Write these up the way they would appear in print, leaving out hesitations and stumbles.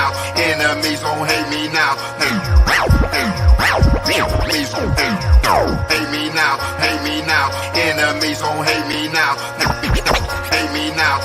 now. Enemies gon' hate me now. Enemies gon' hate me now. Hate me now. Enemies gon' hate me now. Hate me now.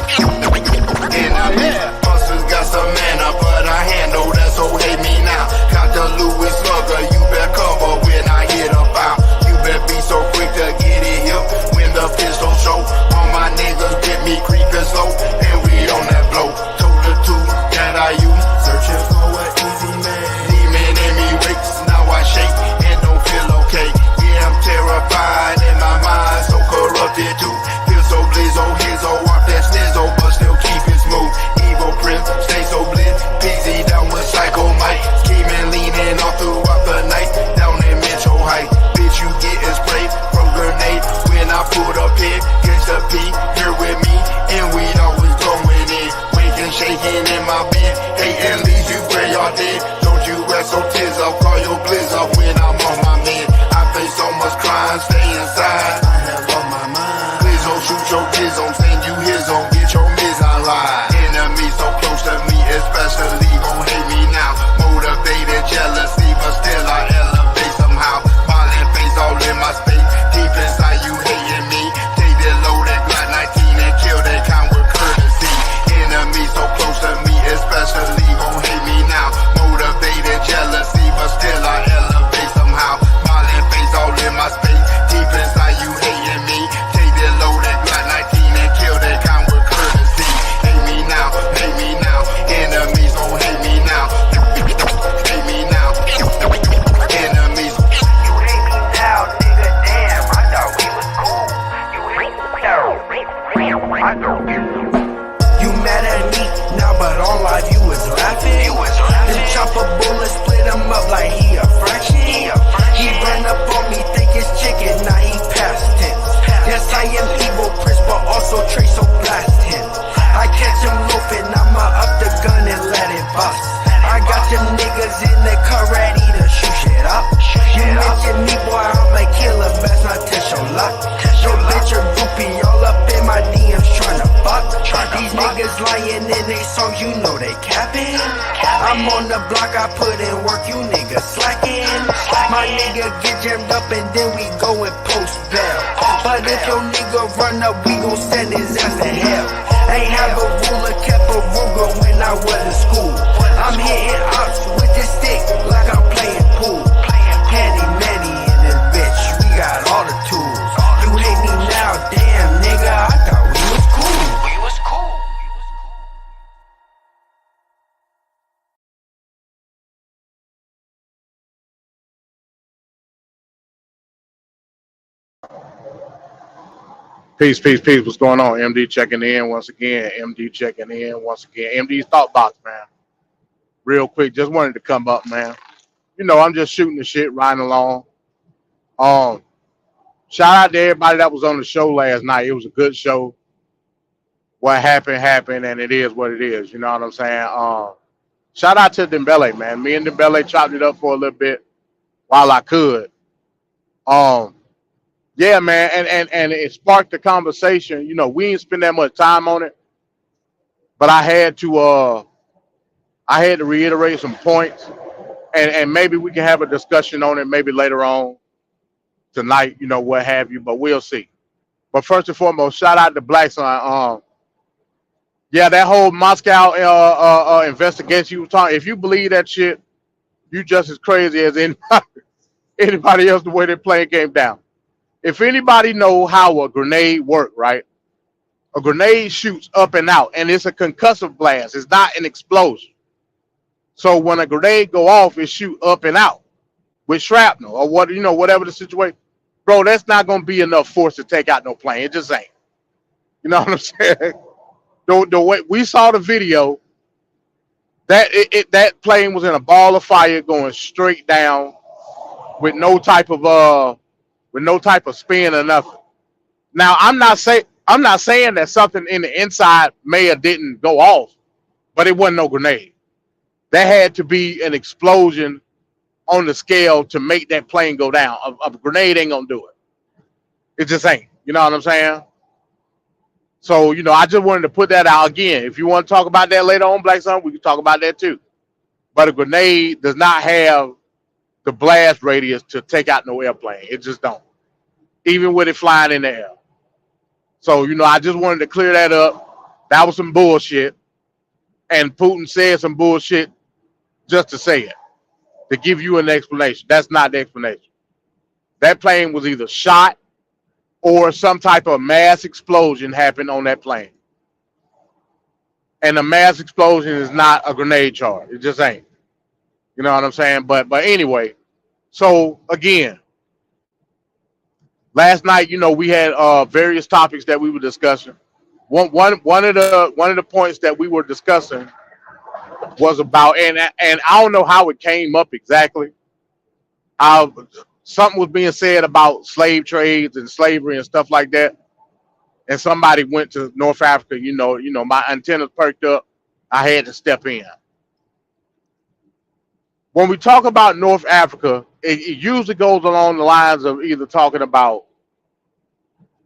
Enemies. Busters got some mana, but I handle that, so hate me now. Got the Louis Slugger, you better cover when I hit a foul. You better be so quick to get it here when the pistol show. All my niggas get me creeping slow, and we on that blow. Told the two that I use, searching for an easy man. Demon in me wakes, now I shake and don't feel okay. Yeah, I'm terrified in my mind, so corrupted too. Feel so blizzo, hizzo, off that snizzo, but still keep it smooth. Evil prince, stay so blitz, busy down with Psycho Mike. Scheming, leaning all throughout the night, down in Metro Heights. Bitch, you getting sprayed from grenade when I put up here. Gets the P, here with me, and we always going in. Waking, shaking in my bed, hating leaves you where y'all dead. Don't you rest so tears up, call your blizz up when I'm on my man. I face so much crime, stay inside. I have on my mind. Please don't shoot your kids on, send you his on, get your miss online. Enemies so close to me, especially gon' hate me now. Motivated jealousy, but still I elevate somehow. Violent face all in my space, deep inside you hating me. Take that loaded Glock 19 and kill that count with courtesy. Enemies so close to me, especially gon' hate me now. Motivated jealousy, but still I elevate somehow. Violent face all in my space, deep inside you hating me. Take that loaded Glock 19 and kill that count with courtesy. Hate me now, hate me now. Enemies gon' hate me now. Hate me now. Enemies. You hate me now, nigga, damn, I thought we was cool. You hate me now, I know you. You mad at me now, but on live you was laughing. Then chop a bullet, split him up like he a fraction. He ran up on me, think it's chicken, now he past tense. Yes, I am evil Prince, but also Trey, so blast him. I catch him loafing, I'ma up the gun and let it bust. I got them niggas in the car ready to shoot shit up. You mention me, boy, I'm a killer, best not test your luck. Yo, bitch, a groupie, all up in my DMs tryna fuck. These niggas lying in they songs, you know they capping. I'm on the block, I put in work, you niggas slacking. My nigga get jammed up and then we go and post bail. But if your nigga run up, we gon' send his ass to hell. Ain't have a ruler, kept a Ruger when I was in school. I'm hitting ops with this stick like I'm playing pool. Handy manny in this bitch, we got all the tools. You hate me now, damn nigga, I thought we was cool. We was cool. Peace, peace, peace. What's going on? MD checking in once again. MD checking in once again. MD's thought box, man. Real quick, just wanted to come up, man. You know, I'm just shooting the shit, riding along. Shout out to everybody that was on the show last night. It was a good show. What happened, happened, and it is what it is. You know what I'm saying? Shout out to Dembele, man. Me and Dembele chopped it up for a little bit while I could. Yeah, man, and it sparked the conversation. You know, we didn't spend that much time on it, but I had to reiterate some points, and maybe we can have a discussion on it maybe later on tonight, you know, what have you, but we'll see. But first and foremost, shout out to Black Sun. Yeah, that whole Moscow investigation you were talking, if you believe that shit, you just as crazy as anybody else the way they're playing game down. If anybody know how a grenade works, right? A grenade shoots up and out, and it's a concussive blast. It's not an explosion. So when a grenade go off, it shoot up and out with shrapnel or what, you know, whatever the situation. Bro, that's not gonna be enough force to take out no plane. It just ain't. You know what I'm saying? The way we saw the video, that plane was in a ball of fire going straight down with no type of spin or nothing. Now I'm not saying that something in the inside may have didn't go off, but it wasn't no grenade. That had to be an explosion on the scale to make that plane go down. A grenade ain't gonna do it. It just ain't. You know what I'm saying? So, you know, I just wanted to put that out again. If you want to talk about that later on, Black Sun, we can talk about that too. but a grenade does not have the blast radius to take out no airplane. It just don't, even with it flying in the air. So, I just wanted to clear that up. That was some bullshit. And Putin said some bullshit just to say it, to give you an explanation. That's not the explanation. That plane was either shot or some type of mass explosion happened on that plane. And a mass explosion is not a grenade charge. It just ain't. You know what I'm saying? But anyway, so again, last night, we had various topics that we were discussing. One of the points that we were discussing was about, and I don't know how it came up exactly. Something was being said about slave trades and slavery and stuff like that. And somebody went to North Africa. My antennas perked up. I had to step in. When we talk about North Africa, it usually goes along the lines of either talking about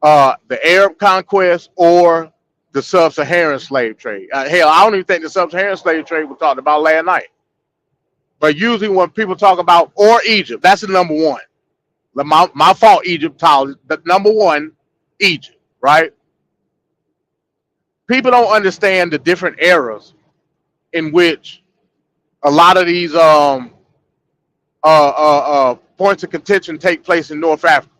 the Arab conquest or the sub-Saharan slave trade. Hell, I don't even think the sub-Saharan slave trade was talked about last night. But usually when people talk about, or Egypt, that's the number one. My fault, Egypt, the number one, Egypt, right? People don't understand the different eras in which a lot of these points of contention take place in North Africa.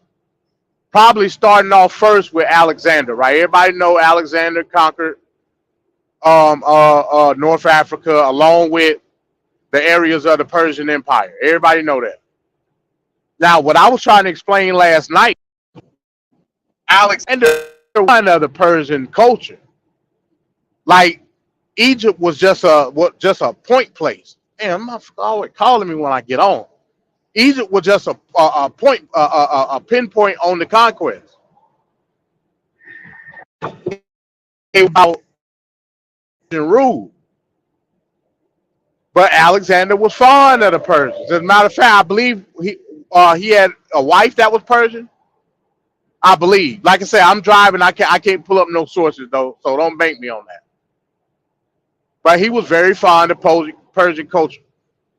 Probably starting off first with Alexander, right? Everybody know Alexander conquered North Africa along with the areas of the Persian Empire. Everybody know that. Now, what I was trying to explain last night, Alexander was one of the Persian culture. Like Egypt was just a point place. Damn, my always calling me when I get on. Egypt was just a point, a pinpoint on the conquest. About rule, but Alexander was fond of the Persians. As a matter of fact, I believe he had a wife that was Persian. I believe. Like I said, I'm driving. I can't pull up no sources though, so don't bank me on that. But he was very fond of Persian culture.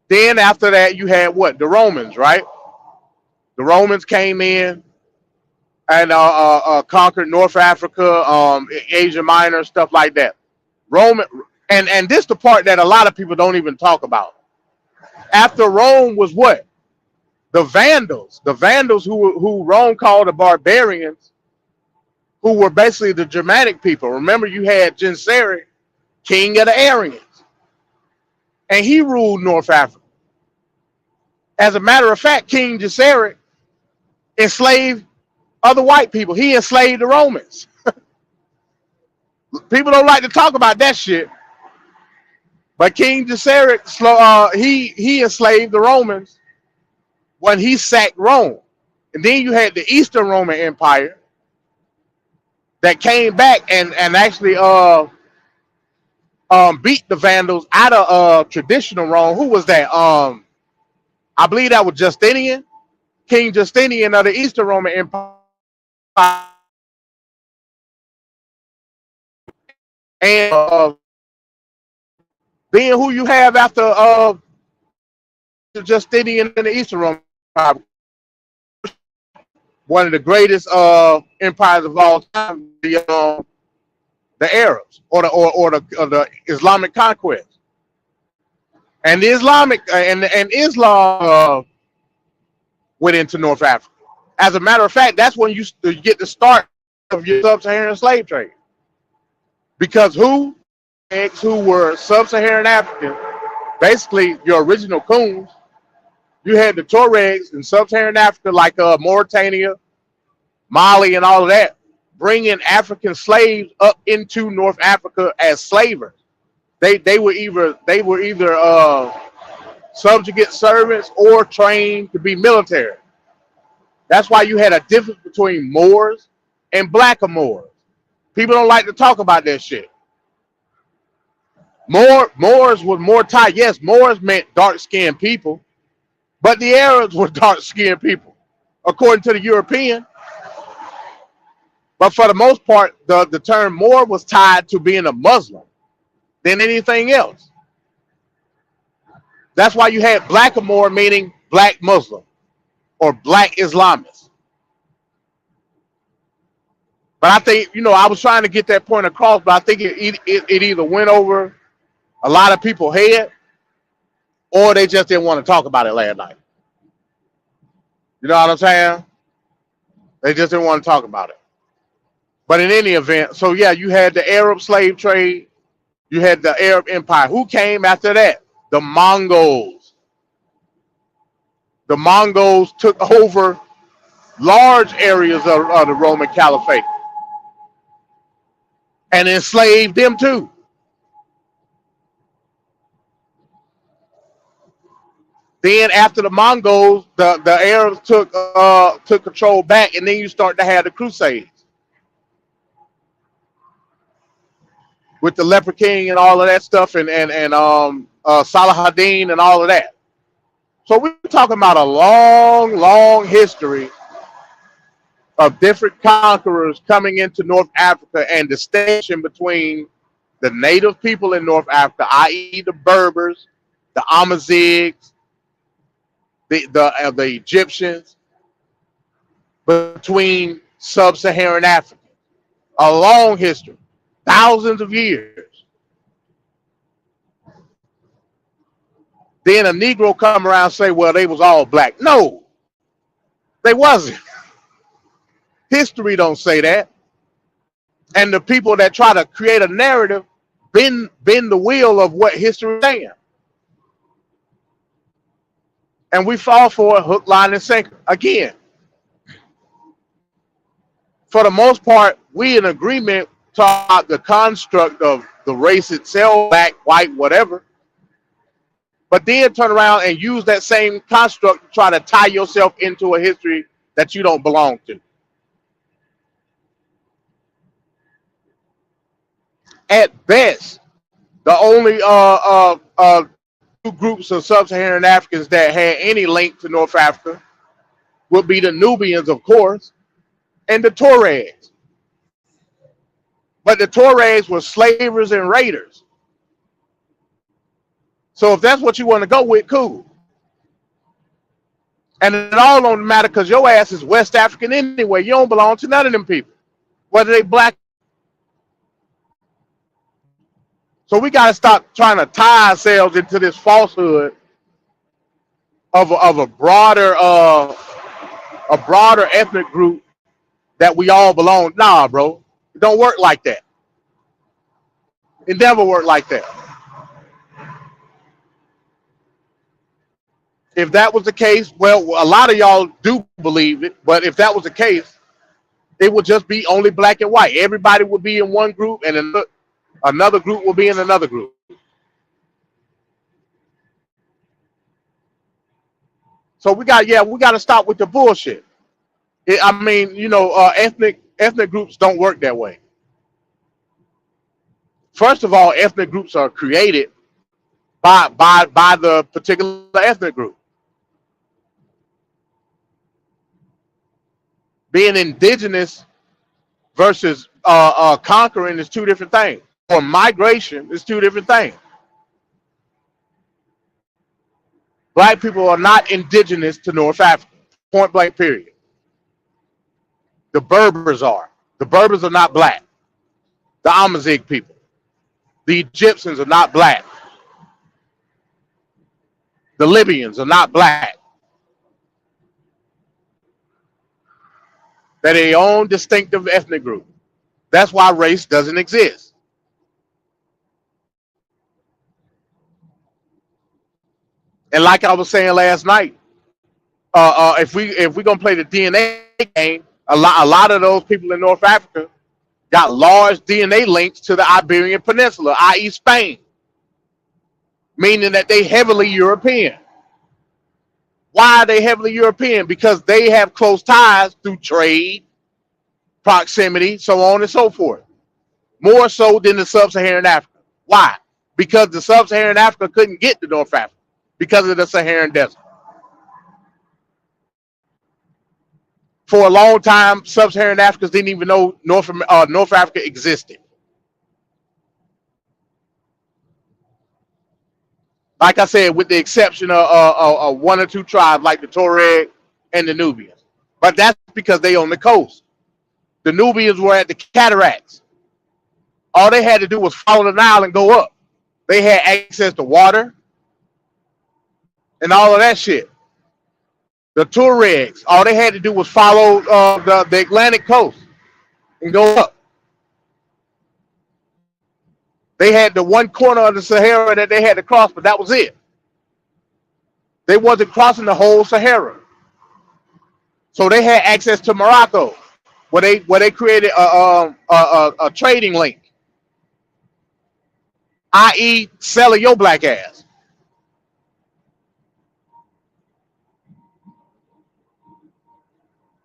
Then after that, you had what? The Romans, right? The Romans came in and conquered North Africa, Asia Minor, stuff like that. And this is the part that a lot of people don't even talk about. After Rome was what? The Vandals. The Vandals who Rome called the barbarians, who were basically the Germanic people. Remember, you had Genseric, king of the Aryans. And he ruled North Africa. As a matter of fact, King Genseric enslaved other white people. He enslaved the Romans. People don't like to talk about that shit. But King Genseric, he enslaved the Romans when he sacked Rome. And then you had the Eastern Roman Empire that came back and actually beat the Vandals out of traditional Rome. Who was that? I believe that was Justinian, King Justinian of the Eastern Roman Empire. And then who you have after Justinian in the Eastern Roman Empire? One of the greatest empires of all time, the Arabs or the Islamic conquest. And the Islamic and Islam went into North Africa. As a matter of fact, that's when you get the start of your sub-Saharan slave trade. Because who were sub-Saharan African, basically your original coons, you had the Tuaregs in sub-Saharan Africa, like Mauritania, Mali, and all of that, bringing African slaves up into North Africa as slavers. They were either subjugate servants or trained to be military. That's why you had a difference between Moors and Blackamoors. People don't like to talk about that shit. Moors was more tight. Yes, Moors meant dark-skinned people, but the Arabs were dark-skinned people, according to the European. But for the most part, the term Moor was tied to being a Muslim than anything else. That's why you had blackamoor, meaning black Muslim or black Islamist. But I think, I was trying to get that point across, but I think it either went over a lot of people's head or they just didn't want to talk about it last night. You know what I'm saying? They just didn't want to talk about it. But in any event, so yeah, you had the Arab slave trade, you had the Arab Empire. Who came after that? The Mongols. The Mongols took over large areas of the Roman Caliphate and enslaved them too. Then after the Mongols, the Arabs took control back, and then you start to have the Crusades with the Leper King and all of that stuff, and Saladin and all of that. So we're talking about a long, long history of different conquerors coming into North Africa and distinction between the native people in North Africa, i.e. the Berbers, the Amazighs, the Egyptians, between sub-Saharan Africa. A long history, thousands of years. Then a Negro come around and say, well, they was all black. No, they wasn't. History don't say that. And the people that try to create a narrative bend the wheel of what history is saying. And we fall for it hook, line, and sinker. Again, for the most part, we in agreement about the construct of the race itself, black, white, whatever. But then turn around and use that same construct to try to tie yourself into a history that you don't belong to. At best, the only two groups of sub-Saharan Africans that had any link to North Africa would be the Nubians, of course, and the Tuaregs. But the Tuaregs were slavers and raiders. So if that's what you want to go with, cool. And it all don't matter because your ass is West African anyway. You don't belong to none of them people, whether they black. So we got to stop trying to tie ourselves into this falsehood of a broader ethnic group that we all belong. Nah, bro, it don't work like that. It never worked like that. If that was the case, well, a lot of y'all do believe it, but if that was the case, it would just be only black and white. Everybody would be in one group and another group will be in another group. So we got to stop with the bullshit. Ethnic groups don't work that way. First of all, ethnic groups are created by the particular ethnic group. Being indigenous versus conquering is two different things. Or migration is two different things. Black people are not indigenous to North Africa. Point blank, period. The Berbers are. The Berbers are not black. The Amazigh people. The Egyptians are not black. The Libyans are not black. They're their own distinctive ethnic group. That's why race doesn't exist. And like I was saying last night, if we're gonna play the DNA game, a lot of those people in North Africa got large DNA links to the Iberian Peninsula, i.e. Spain, meaning that they heavily European. Why are they heavily European? Because they have close ties through trade, proximity, so on and so forth. More so than the sub-Saharan Africa. Why? Because the sub-Saharan Africa couldn't get to North Africa because of the Saharan Desert. For a long time, sub-Saharan Africans didn't even know North Africa existed. Like I said, with the exception of one or two tribes like the Tuareg and the Nubians. But that's because they on the coast. The Nubians were at the cataracts. All they had to do was follow the Nile and go up. They had access to water and all of that shit. The Tuaregs, all they had to do was follow the Atlantic coast and go up. They had the one corner of the Sahara that they had to cross, but that was it. They wasn't crossing the whole Sahara. So they had access to Morocco, where they created a trading link, i.e., selling your black ass.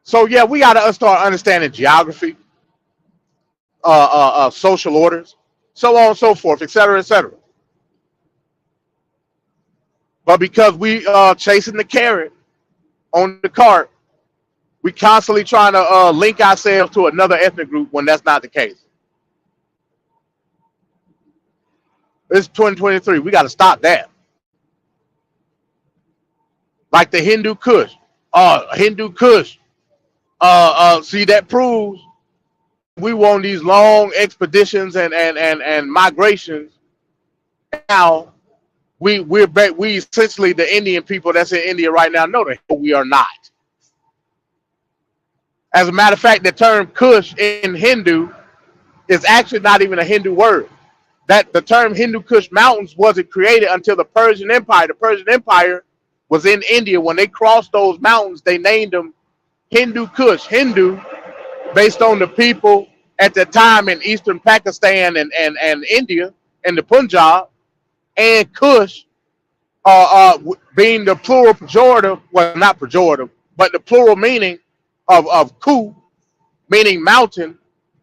So yeah, we got to start understanding geography, social orders, so on and so forth, et cetera, et cetera. But because we chasing the carrot on the cart, we constantly trying to link ourselves to another ethnic group when that's not the case. It's 2023. We got to stop that. Like the Hindu Kush. Hindu Kush. See, that proves we want these long expeditions and migrations. Now we essentially, the Indian people that's in India right now, no, the hell we are not. As a matter of fact, the term Kush in Hindu is actually not even a Hindu word. That the term Hindu Kush Mountains wasn't created until the Persian Empire. The Persian Empire was in India. When they crossed those mountains, they named them Hindu Kush. Hindu, based on the people at the time in eastern Pakistan and India and the Punjab, and Kush being the plural pejorative, well, not pejorative, but the plural meaning of Ku, meaning mountain,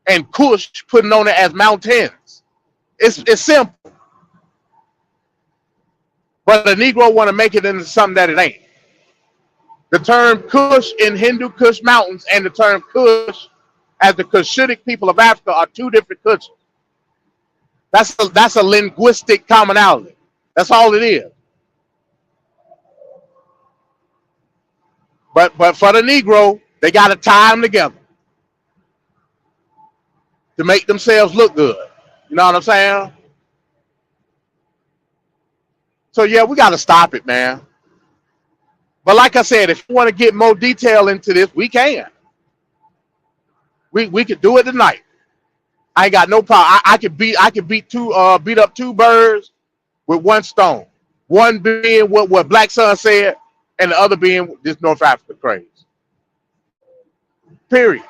and Kush putting on it as mountains. It's simple. But the Negro want to make it into something that it ain't. The term Kush in Hindu Kush Mountains and the term Kush as the Cushitic people of Africa are two different Kushes. That's a linguistic commonality. That's all it is. But for the Negro, they got to tie them together to make themselves look good. You know what I'm saying? So yeah, we got to stop it, man. But like I said, if you want to get more detail into this, we can. We could do it tonight. I ain't got no problem. I could beat up two birds with one stone. One being what Black Sun said, and the other being this North Africa craze. Period.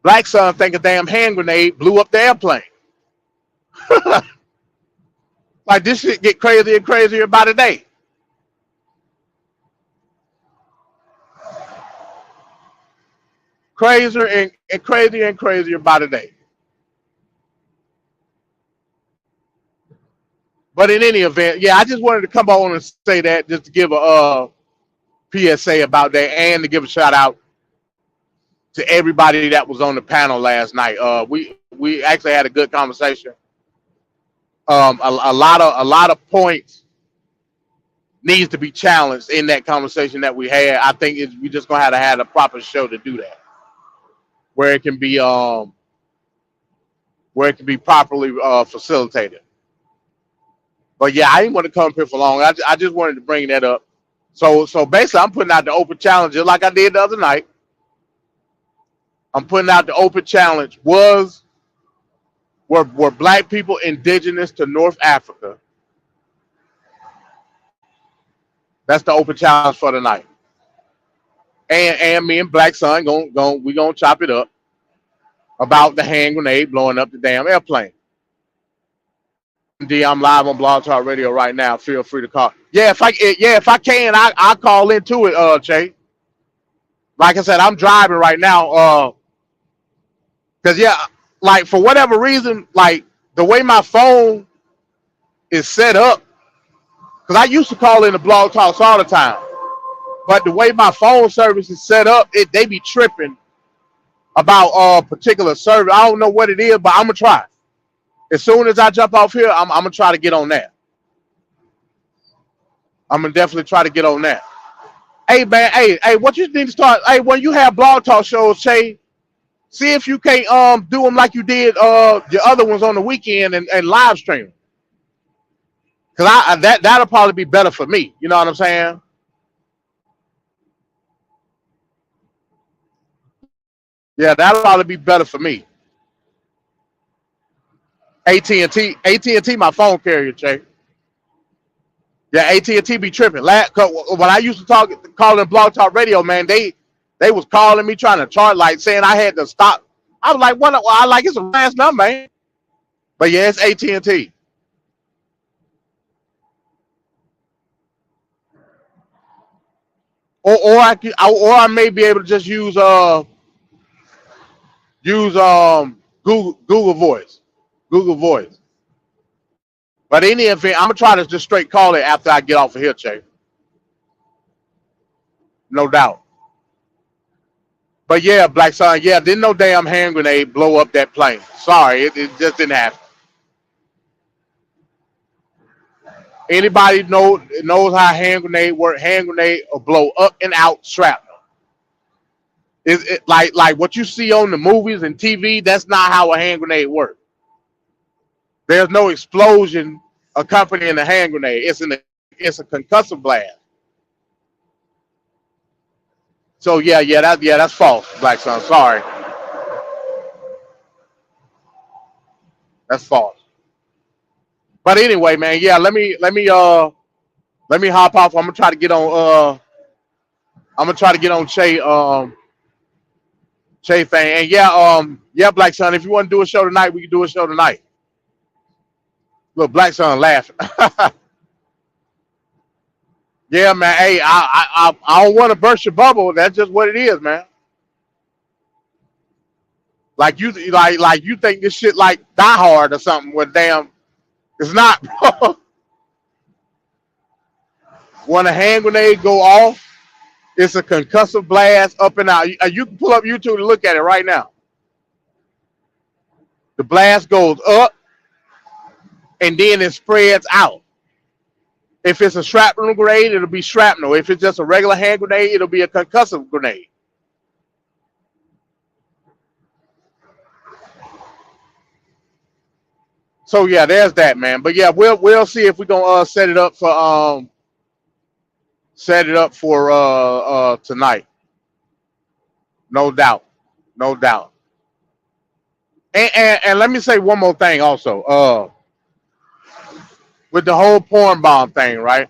Black Sun think a damn hand grenade blew up the airplane. Like this shit get crazier and crazier by the day. Crazier and crazier and crazier by the day. But in any event, yeah, I just wanted to come on and say that just to give a PSA about that and to give a shout out to everybody that was on the panel last night. We actually had a good conversation. A lot of points needs to be challenged in that conversation that we had. I think we just gonna have to have a proper show to do that, where it can be properly facilitated. But yeah, I didn't want to come here for long. I just wanted to bring that up. So basically, I'm putting out the open challenge just like I did the other night. I'm putting out the open challenge. Were black people indigenous to North Africa? That's the open challenge for tonight. And me and Black Sun we gonna chop it up about the hand grenade blowing up the damn airplane. I'm live on Blog Talk Radio right now. Feel free to call. Yeah, if I can, I'll call into it, Che. Like I said, I'm driving right now. Cause yeah, like for whatever reason, like the way my phone is set up, because I used to call in the Blog Talks all the time, but the way my phone service is set up, they be tripping about a particular service. I don't know what it is, but I'm gonna try. As soon as I jump off here, I'm gonna try to get on that. I'm gonna definitely try to get on that. Hey man, hey, what you need to start? Hey, when you have blog talk shows, Shay, see if you can't do them like you did your other ones on the weekend and live stream. Cause that'll probably be better for me. You know what I'm saying? Yeah, that'll probably be better for me. AT&T, my phone carrier, Jay. Yeah, AT&T be tripping. When I used to call them Blog Talk Radio, man, they was calling me trying to charge, like saying I had to stop. I was like, what? Well, I like it's a last number, man. But yeah, it's AT&T. Or I may be able to just use Google Voice. Google Voice. But in any event, I'm gonna try to just straight call it after I get off of here, Jay. No doubt. But yeah, Black Sun, yeah, didn't no damn hand grenade blow up that plane. Sorry, it just didn't happen. Anybody knows how hand grenade work? Hand grenade will blow up and out shrapnel. It like what you see on the movies and TV? That's not how a hand grenade works. There's no explosion accompanying a hand grenade. It's a concussive blast. So yeah, that's false, Black Sun. Sorry, that's false. But anyway, man, yeah, let me hop off. I'm gonna try to get on Shay thing. And yeah, Black Sun, if you want to do a show tonight, we can do a show tonight. Look, Black Sun laughing. Yeah, man. Hey, I don't want to burst your bubble. That's just what it is, man. Like you think this shit like Die Hard or something. Well, damn, it's not, bro. When a hand grenade go off, it's a concussive blast up and out. You can pull up YouTube and look at it right now. The blast goes up and then it spreads out. If it's a shrapnel grenade, it'll be shrapnel. If it's just a regular hand grenade, it'll be a concussive grenade. So yeah, there's that, man. But yeah, we'll see if we're gonna set it up for tonight. No doubt. No doubt. And let me say one more thing also. With the whole porn bomb thing, right?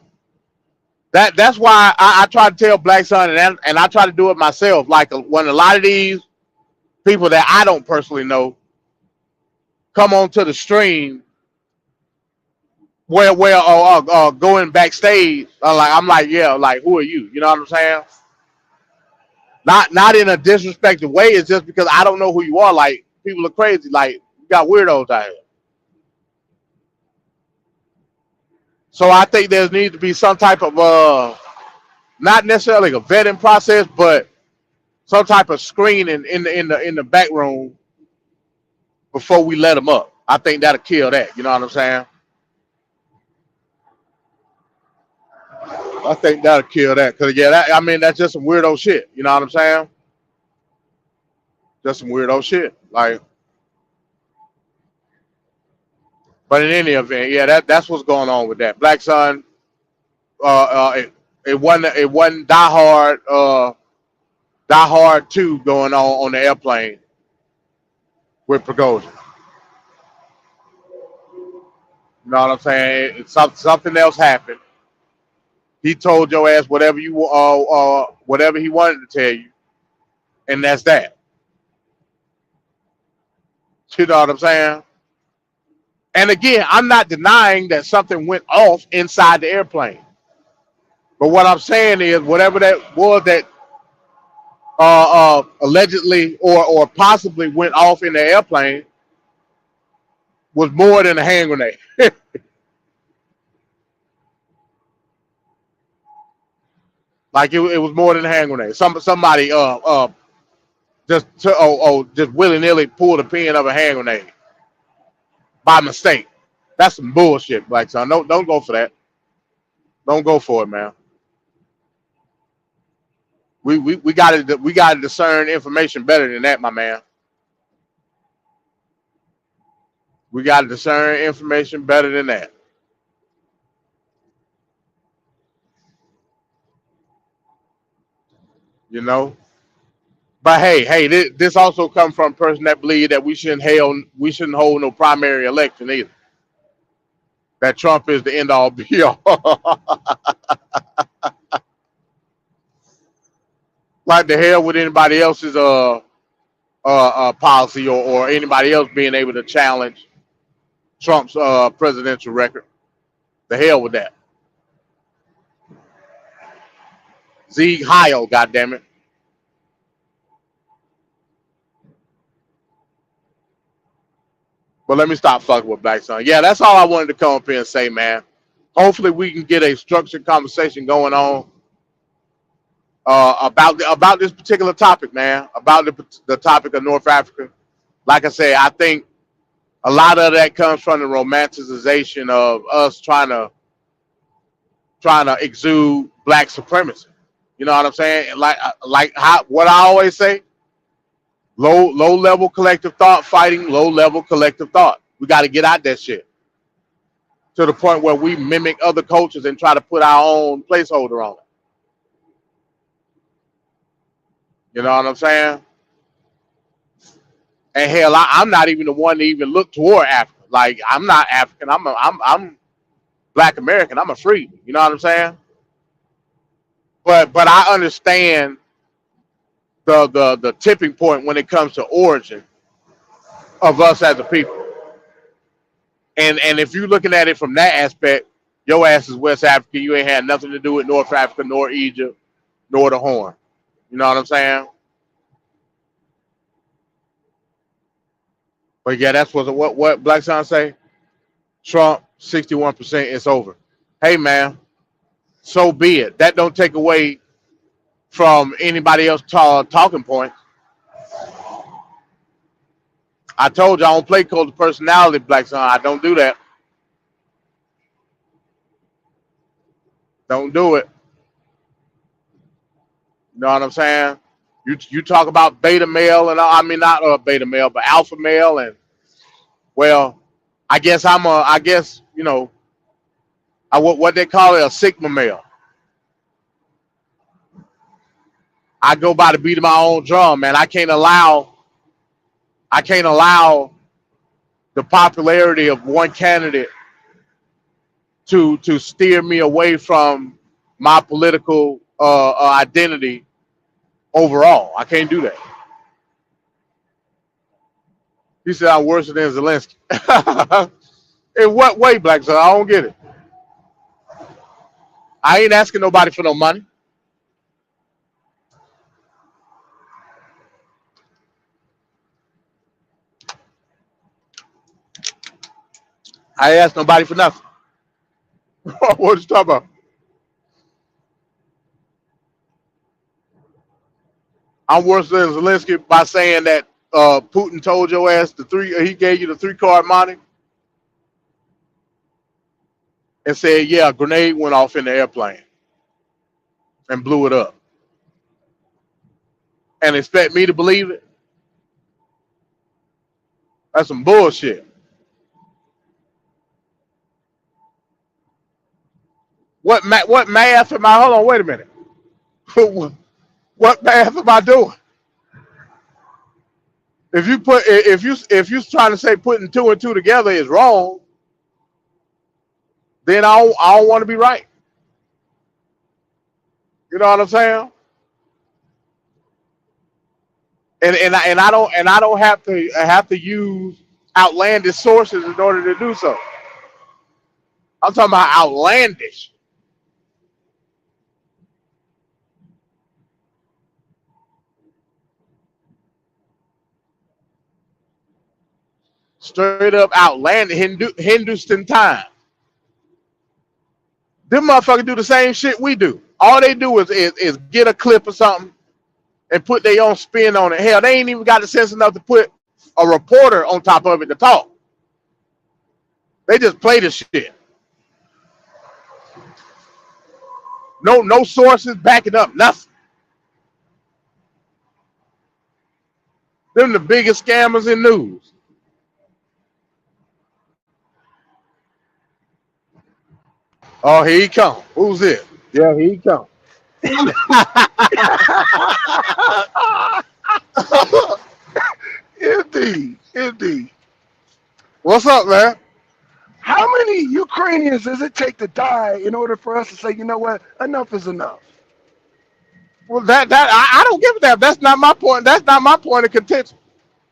That's why I try to tell Black Sun and I try to do it myself. Like when a lot of these people that I don't personally know come onto the stream where going backstage, I'm like, yeah, like who are you? You know what I'm saying? Not in a disrespectful way. It's just because I don't know who you are. Like people are crazy. Like you got weirdos out here. So I think there needs to be some type of not necessarily a vetting process, but some type of screening in the back room before we let them up. I think that'll kill that. You know what I'm saying? I think that'll kill that. Cause yeah, that's just some weirdo shit. You know what I'm saying? Just some weirdo shit. Like, but in any event, yeah, that's what's going on with that. Black Sun, it wasn't Die Hard 2 going on the airplane with Prigozhin. You know what I'm saying? Something else happened. He told your ass whatever he wanted to tell you, and that's that. You know what I'm saying? And again, I'm not denying that something went off inside the airplane. But what I'm saying is whatever that was that allegedly or possibly went off in the airplane was more than a hand grenade. Like it was more than a hand grenade. Somebody just willy-nilly pulled a pin of a hand grenade. by mistake. That's some bullshit, Black Son. Don't go for that. Don't go for it, man. We gotta discern information better than that, my man. We gotta discern information better than that. You know. But hey, this also comes from a person that believes that we shouldn't hold no primary election either. That Trump is the end all be all. Like the hell with anybody else's policy or anybody else being able to challenge Trump's presidential record. The hell with that. Sieg Heil, goddammit. But let me stop fucking with Black Son. Yeah, that's all I wanted to come up here and say, man. Hopefully we can get a structured conversation going on about this particular topic, man. About the topic of North Africa. Like I said, I think a lot of that comes from the romanticization of us trying to exude black supremacy. You know what I'm saying? Like what I always say. Low level collective thought fighting low level collective thought. We got to get out that shit to the point where we mimic other cultures and try to put our own placeholder on it. You know what I'm saying? And hell, I'm not even the one to even look toward Africa. Like I'm not African. I'm Black American. I'm a free. You know what I'm saying? But I understand the tipping point when it comes to origin of us as a people. And if you're looking at it from that aspect, your ass is West African. You ain't had nothing to do with North Africa, nor Egypt, nor the Horn. You know what I'm saying? But yeah, that's what Black Son say. Trump 61%. It's over. Hey man, so be it. That don't take away from anybody else talking points. I told you I don't play cult of personality, Black Son. I don't do that. Don't do it. You know what I'm saying? You talk about beta male and I mean not beta male, but alpha male, and well, I guess you know what they call it, a sigma male. I go by the beat of my own drum, man. I can't allow the popularity of one candidate to steer me away from my political identity overall. I can't do that. He said I'm worse than Zelensky. In what way, Black Son? I don't get it. I ain't asking nobody for no money. I ain't asked nobody for nothing. What you talking about? I'm worse than Zelensky by saying that Putin told your ass he gave you the 3-card money and said, yeah, a grenade went off in the airplane and blew it up. And expect me to believe it? That's some bullshit. What math am I? Hold on, wait a minute. What math am I doing? If you trying to say putting 2 and 2 together is wrong, then I don't want to be right. You know what I'm saying? And I don't have to use outlandish sources in order to do so. I'm talking about outlandish. Straight up outlandish Hindustan time. Them motherfuckers do the same shit we do. All they do is get a clip or something and put their own spin on it. Hell, they ain't even got the sense enough to put a reporter on top of it to talk. They just play the shit. No sources backing up nothing. Them the biggest scammers in news. Oh, here he come. Who's it? Yeah, here he come. Indeed. What's up, man? How many Ukrainians does it take to die in order for us to say, you know what, enough is enough? Well, I don't give a damn. That's not my point. That's not my point of contention.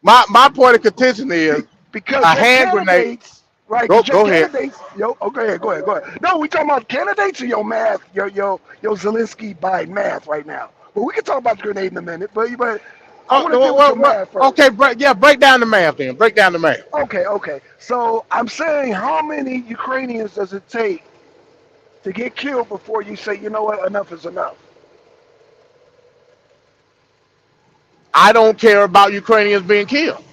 My point of contention is Because a your hand grenade. candidates, right? Go 'cause your ahead. candidates, go ahead. No, we talking about candidates or your math, your Zelensky Biden math right now. But we can talk about the grenade in a minute. But I want to deal with your math first. Okay, break down the math then. Break down the math. Okay. So I'm saying, how many Ukrainians does it take to get killed before you say, you know what, enough is enough? I don't care about Ukrainians being killed.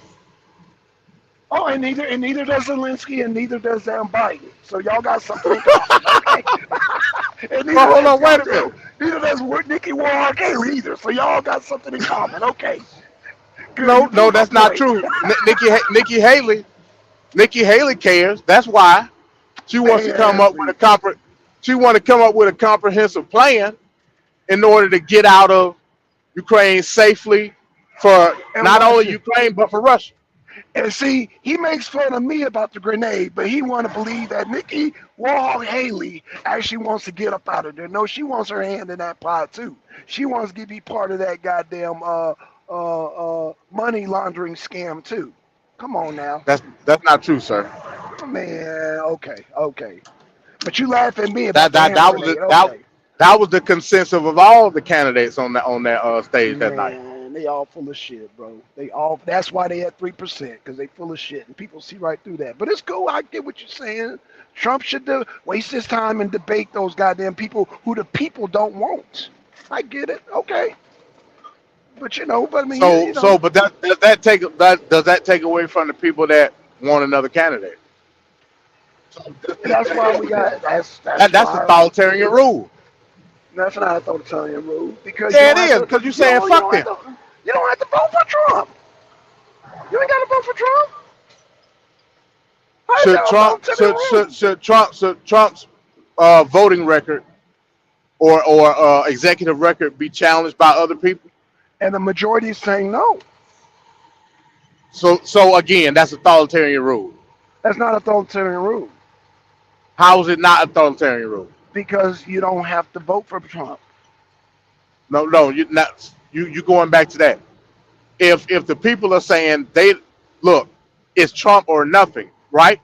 Oh, and neither does Zelensky, and neither does Biden. So y'all got something in common, okay? And Well, hold on, wait a minute. Neither does Nikki Warlock either. So y'all got something in common, okay? Good, No, that's not true. Nikki Haley cares. That's why she wants to come up with a comprehensive plan in order to get out of Ukraine safely for not only Ukraine but for Russia. And see, he makes fun of me about the grenade, but he want to believe that Nikki Warhol Haley actually wants to get up out of there. No, she wants her hand in that pot too. She wants to be part of that goddamn money laundering scam too. Come on now. That's not true, sir. Man, okay. But you laugh at me about that was the consensus of all the candidates on that stage that night. They all full of shit, bro. That's why they at 3%, because they full of shit, and people see right through that. But it's cool. I get what you're saying. Trump should waste his time and debate those goddamn people who the people don't want. I get it. Okay. But I mean, but does that take away from the people that want another candidate? That's why we got that's a authoritarian rule. That's not a authoritarian rule, because it is, because you're saying fuck them. You don't have to vote for Trump. You ain't got to vote for Trump. Should Trump's voting record or executive record be challenged by other people? And the majority is saying no. So again, that's a authoritarian rule. That's not an authoritarian rule. How is it not a authoritarian rule? Because you don't have to vote for Trump. No, you're not. You going back to that. If the people are saying it's Trump or nothing, right?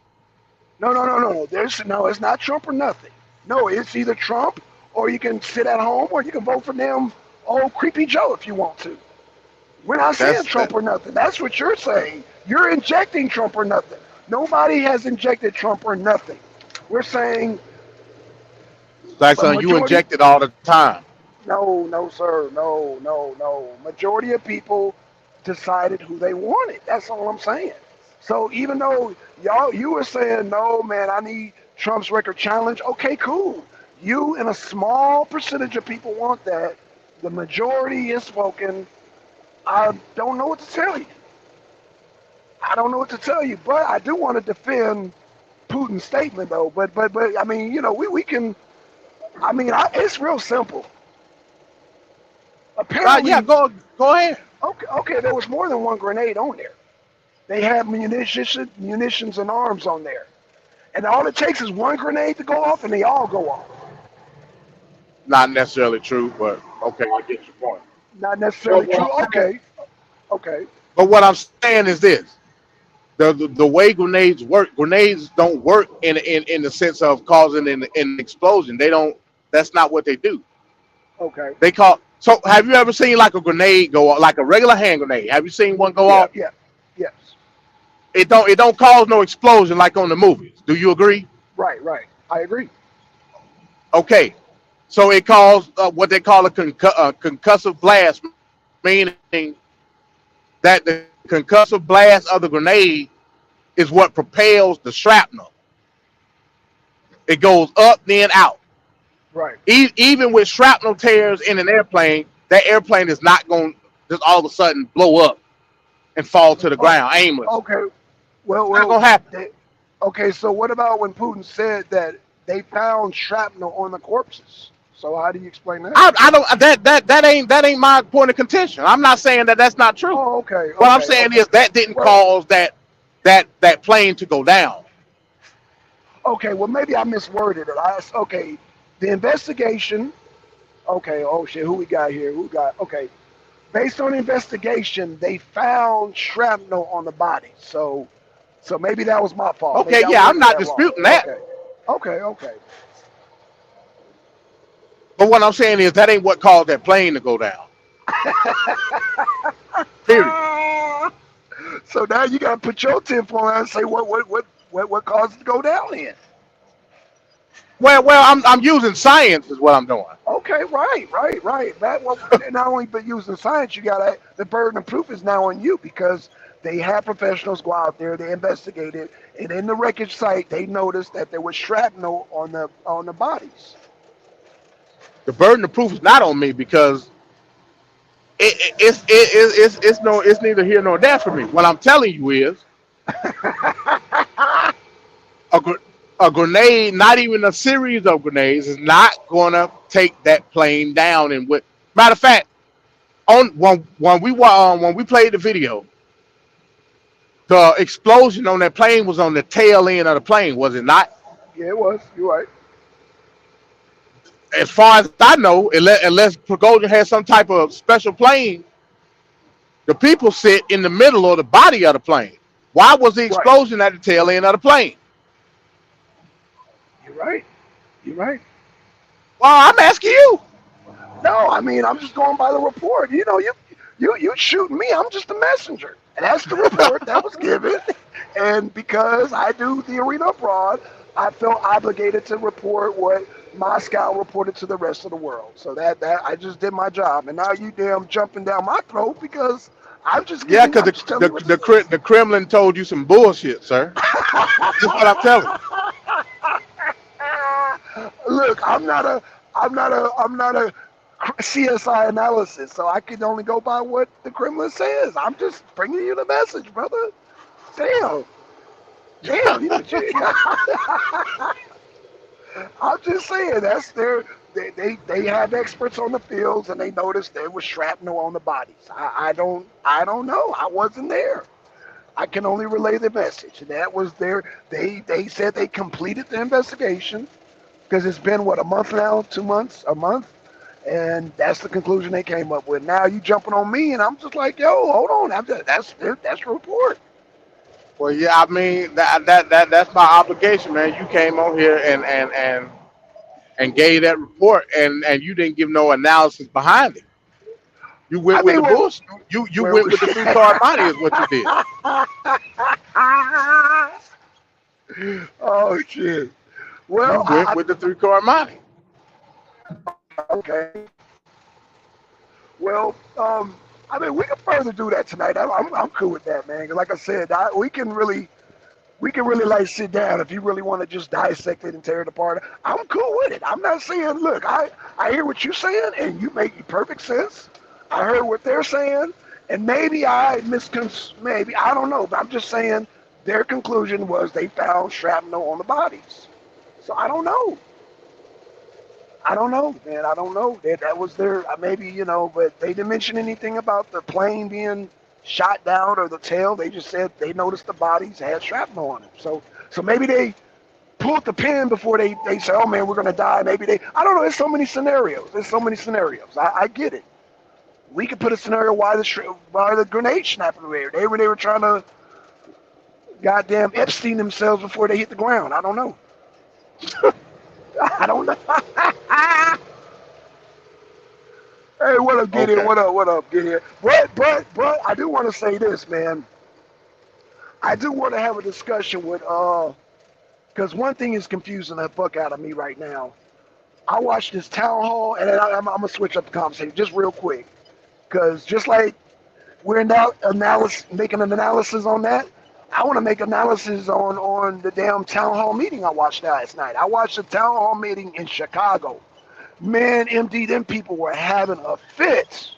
No. It's not Trump or nothing. No, it's either Trump, or you can sit at home, or you can vote for them old creepy Joe if you want to. We're not saying Trump or nothing. That's what you're saying. You're injecting Trump or nothing. Nobody has injected Trump or nothing. We're saying you inject it all the time. No, sir. No. Majority of people decided who they wanted. That's all I'm saying. So even though you were saying, no, man, I need Trump's record challenge. Okay, cool. You and a small percentage of people want that. The majority is spoken. I don't know what to tell you. But I do want to defend Putin's statement, though. But I mean, we can. I mean, it's real simple. Apparently, go ahead. Okay, there was more than one grenade on there. They had munitions and arms on there. And all it takes is one grenade to go off, and they all go off. Not necessarily true, but okay, I get your point. Not necessarily true. Okay. But what I'm saying is this: the way grenades don't work in the sense of causing an explosion. They don't. That's not what they do. Okay. So have you ever seen like a grenade go off, like a regular hand grenade? Have you seen one go off? Yeah. Yes. It don't cause no explosion like on the movies. Do you agree? Right. I agree. Okay. So it caused what they call a concussive blast, meaning that the concussive blast of the grenade is what propels the shrapnel. It goes up, then out. Right. Even with shrapnel tears in an airplane, that airplane is not going to just all of a sudden blow up and fall to the Oh, ground aimless. okay. Well, It's not going to happen. okay. So what about when Putin said that they found shrapnel on the corpses? So how do you explain that? I don't that ain't my point of contention. I'm not saying that that's not true. Oh, okay. What I'm Okay. saying Okay. is that didn't Well, cause that plane to go down. okay. Well, maybe I misworded it. Okay. The investigation. Okay. Oh shit. Who we got here? Who got? Okay. Based on the investigation, they found shrapnel on the body. So maybe that was my fault. Okay, Maybe I yeah, I'm worded not that wrong. disputing that. Okay. Okay. Okay. But what I'm saying is that ain't what caused that plane to go down. Period. So now you got to put your tip on and say what caused it to go down then. Well, I'm using science is what I'm doing. Okay, right. That well, not only but using science, you got the burden of proof is now on you because they had professionals go out there, they investigated, and in the wreckage site they noticed that there was shrapnel on the bodies. The burden of proof is not on me because it's neither here nor there for me. What I'm telling you is a grenade, not even a series of grenades, is not going to take that plane down. And with matter of fact, when we played the video, the explosion on that plane was on the tail end of the plane, was it not? Yeah, it was. You're right. As far as I know, unless Prigozhin has some type of special plane, the people sit in the middle of the body of the plane. Why was the Right. explosion at the tail end of the plane? You're right. You're right. Well, I'm asking you. No, I mean I'm just going by the report. You know, you shooting me. I'm just a messenger. And that's the report that was given. And because I do the arena abroad, I felt obligated to report what Moscow reported to the rest of the world. So that I just did my job. And now you damn jumping down my throat because I'm just Yeah, giving, I'm because just telling you what it is. the Kremlin told you some bullshit, sir. That's what I'm telling you. Look, I'm not a CSI analysis, so I can only go by what the Kremlin says. I'm just bringing you the message, brother. Damn, I'm just saying that's they have experts on the fields and they noticed there was shrapnel on the bodies. I don't know. I wasn't there. I can only relay the message. That was their. They said they completed the investigation because it's been what, a month now, 2 months, a month, and that's the conclusion they came up with. Now you jumping on me, and I'm just like, yo, hold on, that's the report. Well, yeah, I mean that's my obligation, man. You came on here and gave that report, and you didn't give no analysis behind it. You went I with mean, the bullshit. You went with the 3-card money is what you did. Oh shit. You Well, went with the 3-card money. okay. Well, I mean, we can further do that tonight. I'm cool with that, man. 'Cause like I said, we can really like sit down if you really want to just dissect it and tear it apart. I'm cool with it. I'm not saying, look, I hear what you're saying and you make perfect sense. I heard what they're saying, and maybe I maybe I don't know, but I'm just saying their conclusion was they found shrapnel on the bodies. So I don't know. I don't know, man. I don't know. That was their maybe, you know, but they didn't mention anything about the plane being shot down or the tail. They just said they noticed the bodies had shrapnel on them. So maybe they pulled the pin before they said, oh man, we're gonna die. Maybe I don't know. There's so many scenarios. I get it. We could put a scenario why the grenade snapped in the air. They were trying to goddamn Epstein themselves before they hit the ground. I don't know. I don't know. Hey, what up, Gideon? Okay. What up, Gideon? But I do want to say this, man. I do want to have a discussion with because one thing is confusing the fuck out of me right now. I watched this town hall, and then I'm gonna switch up the conversation just real quick, because just like we're now making an analysis on that, I want to make analysis on the damn town hall meeting I watched last night. I watched the town hall meeting in Chicago. Man, MD, them people were having a fit.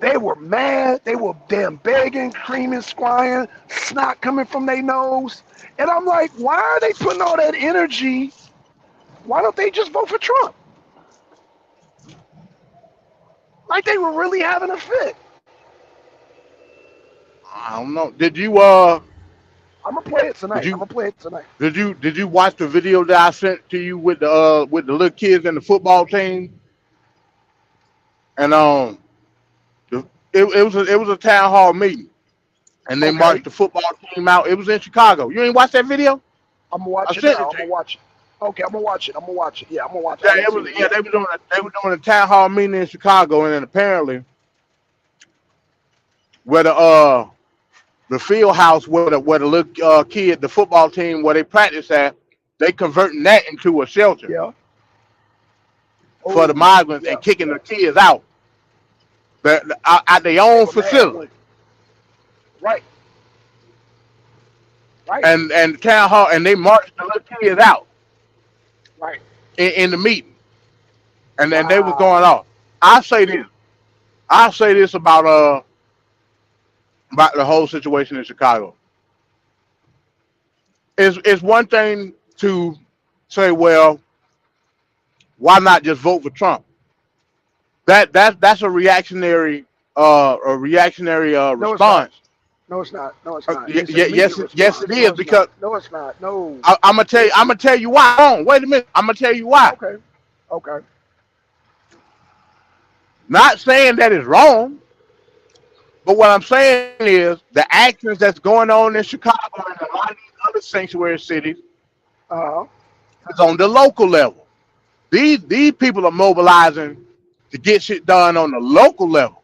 They were mad. They were damn begging, creaming, squying, snot coming from their nose. And I'm like, why are they putting all that energy? Why don't they just vote for Trump? Like they were really having a fit. I don't know. I'm gonna play it tonight. you I'm gonna play it tonight. did you watch the video that I sent to you with the little kids and the football team? And it was a town hall meeting, and they Okay. marched the football team out. It was in Chicago. You ain't watch that video? I'm gonna watch I it sent now. it I'm to gonna you. watch it. Okay, I'm gonna watch it. I'm gonna watch it. Yeah, I'm gonna watch it. Yeah, I it haven't was. seen it Yeah, yet. they were doing a town hall meeting in Chicago, and then apparently where the field house where the little kid, the football team where they practice at, they converting that into a shelter Yeah. for the Oh, migrants yeah. and kicking the kids out at their own They were mad facility. when- Right. Right. And town hall, and they marched the little kids out Right. in the meeting, and then they was Wow. going off. I say this about the whole situation in Chicago. It's one thing to say, well, why not just vote for Trump? That's a reactionary No, it's not. response. No, it's not. No, it's not. Yes, It's an immediate it response. is No, it's because not. No, it's not. No. I'm gonna tell you why. Hold on, wait a minute. I'm gonna tell you why. Okay. Okay. Not saying that it's wrong, but what I'm saying is the actions that's going on in Chicago and a lot of these other sanctuary cities Uh-huh. is on the local level. These people are mobilizing to get shit done on the local level.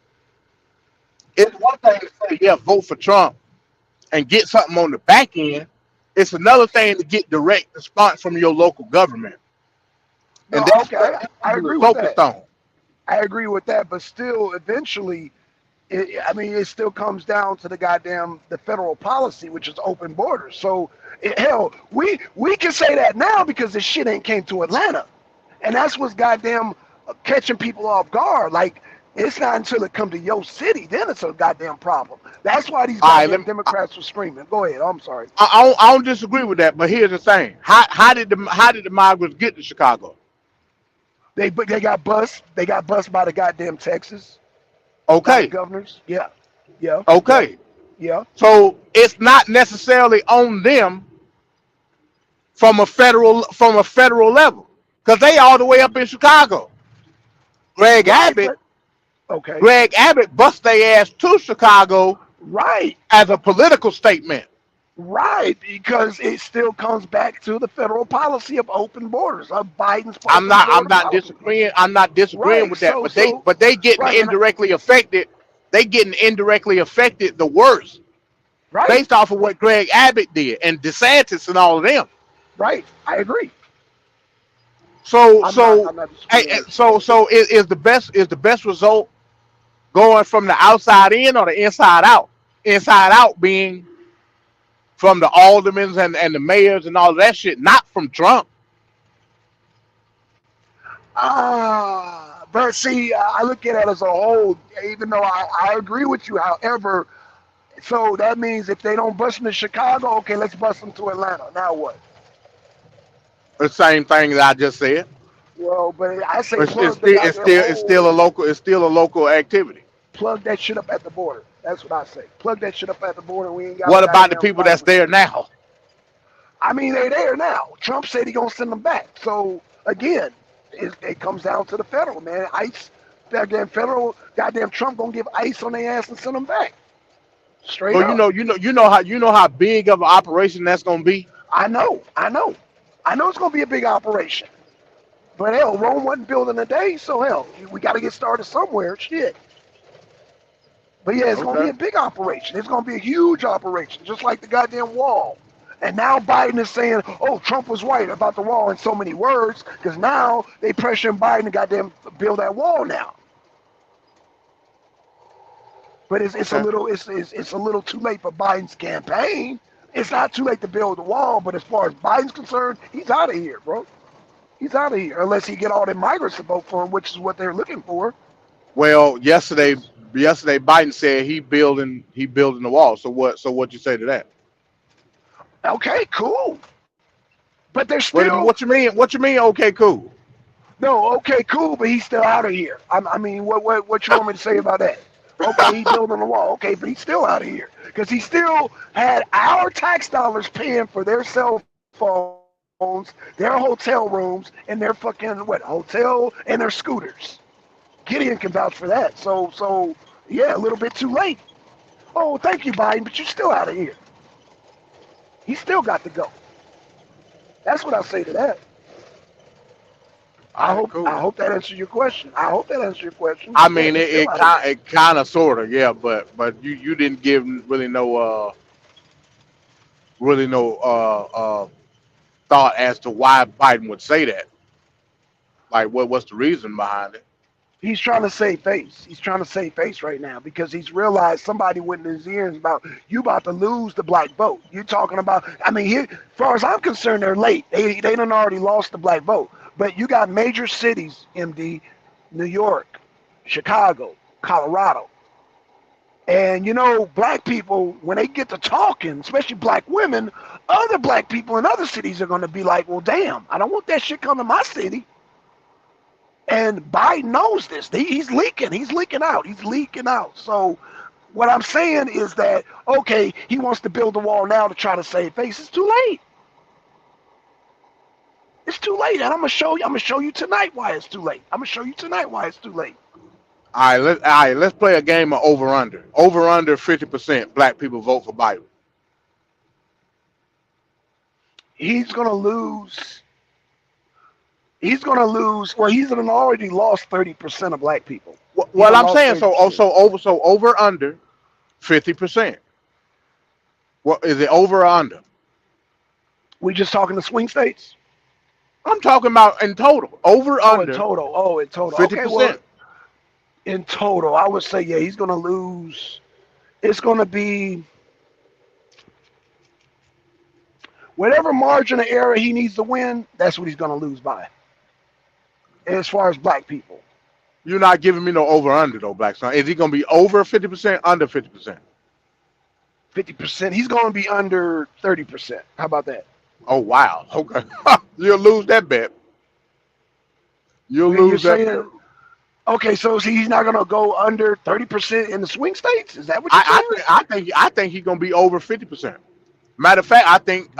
It's one thing to say, yeah, vote for Trump and get something on the back end. It's another thing to get direct response from your local government. No, And that's okay. what I people agree are with focused that. on. I agree with that, but still, eventually, it still comes down to the federal policy, which is open borders. So, hell, we can say that now because this shit ain't came to Atlanta, and that's what's goddamn catching people off guard. Like, it's not until it come to your city, then it's a goddamn problem. That's why these All right, goddamn Democrats were screaming. Go ahead. I'm sorry. I don't disagree with that, but here's the thing: how did the migrants get to Chicago? They got bust. They got bust by the goddamn Texas. By the Okay, governors. Yeah. Yeah. okay. Yeah. So it's not necessarily on them from a federal level, because they all the way up in Chicago. Greg Right. Abbott, Okay. Greg Abbott bust their ass to Chicago Right. as a political statement. Right, because it still comes back to the federal policy of open borders, of Biden's I'm open not border policy. disagreeing. I'm not disagreeing Right, with that, so but they getting right, and indirectly affected. They getting indirectly affected the worst right, based off of what Greg Abbott did and DeSantis and all of them. right. I agree. So I'm so not disagreeing with so is the best result going from the outside in or the inside out? Inside out being from the aldermen and the mayors and all of that shit, not from Trump. But see, I look at it as a whole. Even though I agree with you, however, so that means if they don't bust them to Chicago, okay, let's bust them to Atlanta. Now what? The same thing that I just said. Well, but I say It's plug still a local activity. plug that shit up at the border. That's what I say. Plug that shit up at the border. We ain't got. What about the people that's there now? I mean, they're there now. Trump said he gonna send them back. So again, it comes down to the federal man. ICE, goddamn federal, goddamn Trump gonna give ICE on their ass and send them back. Straight So up. you know how big of an operation that's gonna be. I know it's gonna be a big operation. But hell, Rome wasn't built in a day, so hell, we got to get started somewhere. Shit. But yeah, it's gonna be a big operation. It's gonna be a huge operation, just like the goddamn wall. And now Biden is saying, "Oh, Trump was right about the wall" in so many words, because now they pressuring Biden to goddamn build that wall now. But it's a little too late for Biden's campaign. It's not too late to build the wall, but as far as Biden's concerned, he's out of here, bro. He's out of here unless he get all the migrants to vote for him, which is what they're looking for. Well, yesterday Biden said he building the wall. So what you say to that? Okay, cool. But they're still What you mean? What you mean? Okay, cool. no. Okay, cool. But he's still out of here. I mean, what you want me to say about that? Okay, he's building the wall. Okay, but he's still out of here because he still had our tax dollars paying for their cell phones, their hotel rooms, and their fucking hotel and their scooters. Gideon can vouch for that. So yeah, a little bit too late. Oh, thank you, Biden, but you're still out of here. He still got to go. That's what I say to that. I hope that answers your question. I hope that answers your question. I mean, it kind of sort of, yeah, but you didn't give really no thought as to why Biden would say that. Like, what's the reason behind it? He's trying to save face. He's trying to save face right now because he's realized somebody went in his ears about you about to lose the black vote. You're talking about. I mean, here, as far as I'm concerned, they're late. They done already lost the black vote. But you got major cities, MD, New York, Chicago, Colorado. And, you know, black people, when they get to talking, especially black women, other black people in other cities are going to be like, well, damn, I don't want that shit coming to my city. And Biden knows this. He's leaking. He's leaking out. He's leaking out. So what I'm saying is that, okay, he wants to build a wall now to try to save face. It's too late. It's too late, and I'm gonna show you tonight why it's too late. I'm gonna show you tonight why it's too late. All right, let's play a game of over under. Over under 50% black people vote for Biden. He's gonna lose. Well, he's already lost 30% of black people. Well, I'm saying over under 50%. What is it, over or under? We just talking the swing states? I'm talking about in total. Over under. In total. 50%. Okay, well, in total, I would say, yeah, he's going to lose. It's going to be whatever margin of error he needs to win, that's what he's going to lose by. As far as black people. You're not giving me no over under, though, Black Son. Is he going to be over 50%, under 50%? 50%. He's going to be under 30%. How about that? Oh, wow. Okay. You'll lose that bet. You'll lose that bet. Okay, so he's not going to go under 30% in the swing states? Is that what you're saying? I think he's going to be over 50%. Matter of fact, I think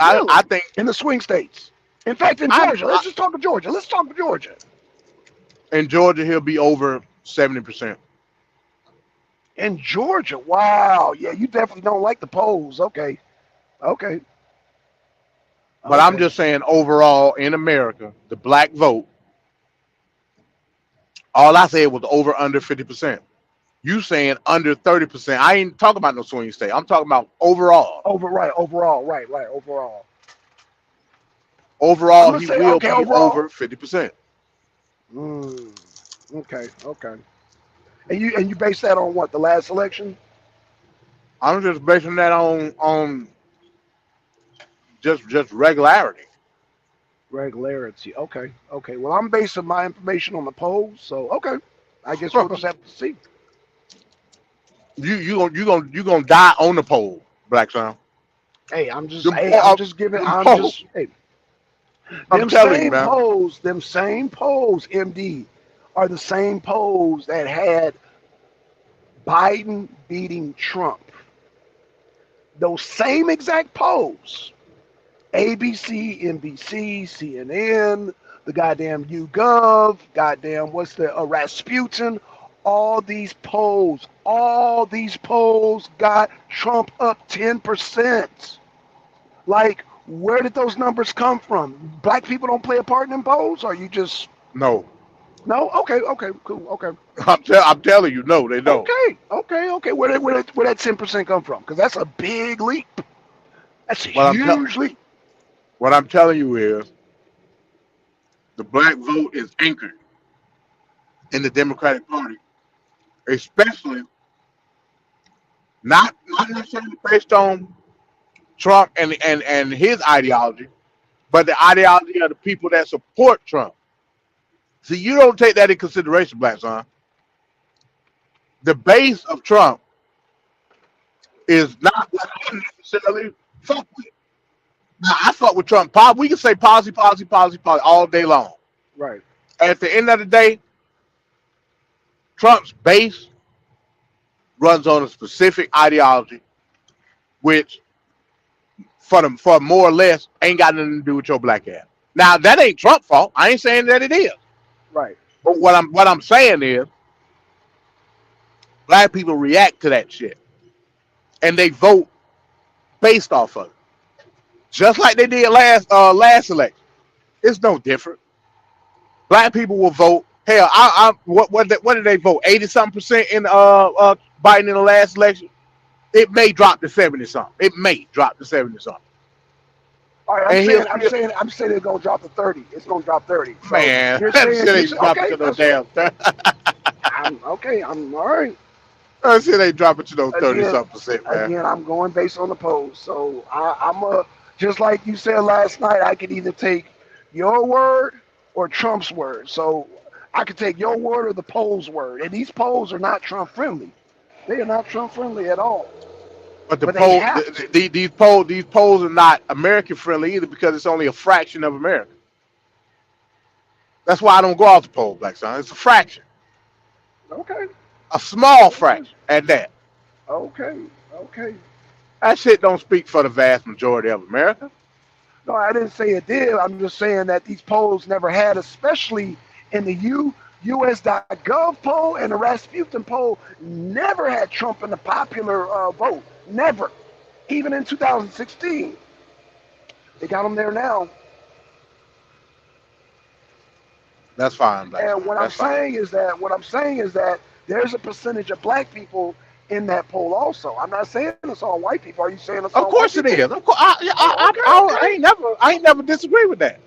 in the swing states. In fact, in Georgia. Let's just talk of Georgia. Let's talk of Georgia. In Georgia, he'll be over 70%. In Georgia, wow. Yeah, you definitely don't like the polls. Okay. But I'm just saying, overall, in America, the black vote, all I said was over under 50%. You saying under 30%. I ain't talking about no swing state. I'm talking about overall. Overall. Overall, he will be over 50%. Okay. And you base that on what, the last election? I'm just basing that on just regularity. Regularity. Okay. Well, I'm basing my information on the polls, so okay. I guess we'll just have to see. You gonna die on the poll, Black Son. Hey, I'm just giving. I'm telling you, man. Them same polls, MD, are the same polls that had Biden beating Trump. Those same exact polls. ABC, NBC, CNN, the goddamn YouGov, goddamn, what's the Rasputin, all these polls got Trump up 10%. Like, where did those numbers come from? Black people don't play a part in them polls, or you just... No? Okay, cool, okay. I'm telling you, no, they don't. Okay. Where that 10% come from? Because that's a big leap. That's a huge leap. What I'm telling you is the black vote is anchored in the Democratic Party, especially not necessarily based on Trump and his ideology, but the ideology of the people that support Trump. See, you don't take that in consideration, Black Son. The base of Trump is not what I necessarily fuck with. Now, I fuck with Trump. We can say policy all day long. Right. At the end of the day, Trump's base runs on a specific ideology, which for more or less ain't got nothing to do with your black ass. Now that ain't Trump's fault. I ain't saying that it is. Right. But what I'm saying is black people react to that shit. And they vote based off of it. Just like they did last election. It's no different. Black people will vote. Hell, what did they vote? 80-something% in Biden in the last election. It may drop to 70 something. It may drop to 70 something. All right, I'm saying it's gonna drop to 30. It's gonna drop 30. So man, you're that saying, shit ain't dropping to no damn 30. I'm all right. That shit ain't dropping to no 30-something%, man. Again, I'm going based on the polls. So I'm just like you said last night. I could either take your word or Trump's word. So I could take your word or the polls' word. And these polls are not Trump friendly. They are not Trump friendly at all. But these polls are not American friendly either because it's only a fraction of America. That's why I don't go off the poll, Black Son. It's a fraction. Okay. A small fraction at that. Okay. That shit don't speak for the vast majority of America. No, I didn't say it did. I'm just saying that these polls never had, especially in the US.gov poll and the Rasputin poll, never had Trump in the popular vote. Never. Even in 2016. They got him there now. That's fine, Black. And what I'm saying is that there's a percentage of black people in that poll also. I'm not saying it's all white people. Are you saying it's all Of course white it people? is. Of course, I ain't never disagree with that.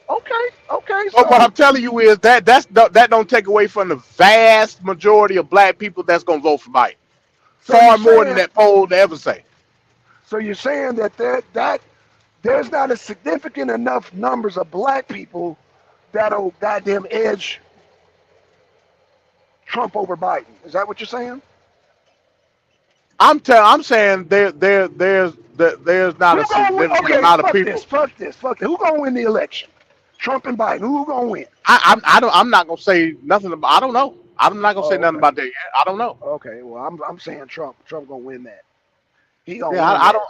Okay. But what I'm telling you is that don't take away from the vast majority of black people that's gonna vote for Biden. Far more than that poll to ever say. So you're saying that there's not a significant enough numbers of black people that'll goddamn edge Trump over Biden. Is that what you're saying? I'm saying there's not a significant amount of people. Fuck this. Who gonna win the election? Trump and Biden. Who gonna win? I'm not gonna say nothing about. I don't know. I'm not gonna say nothing about that yet. I don't know. Okay, well I'm saying Trump. Trump gonna win that. He gonna. Yeah, win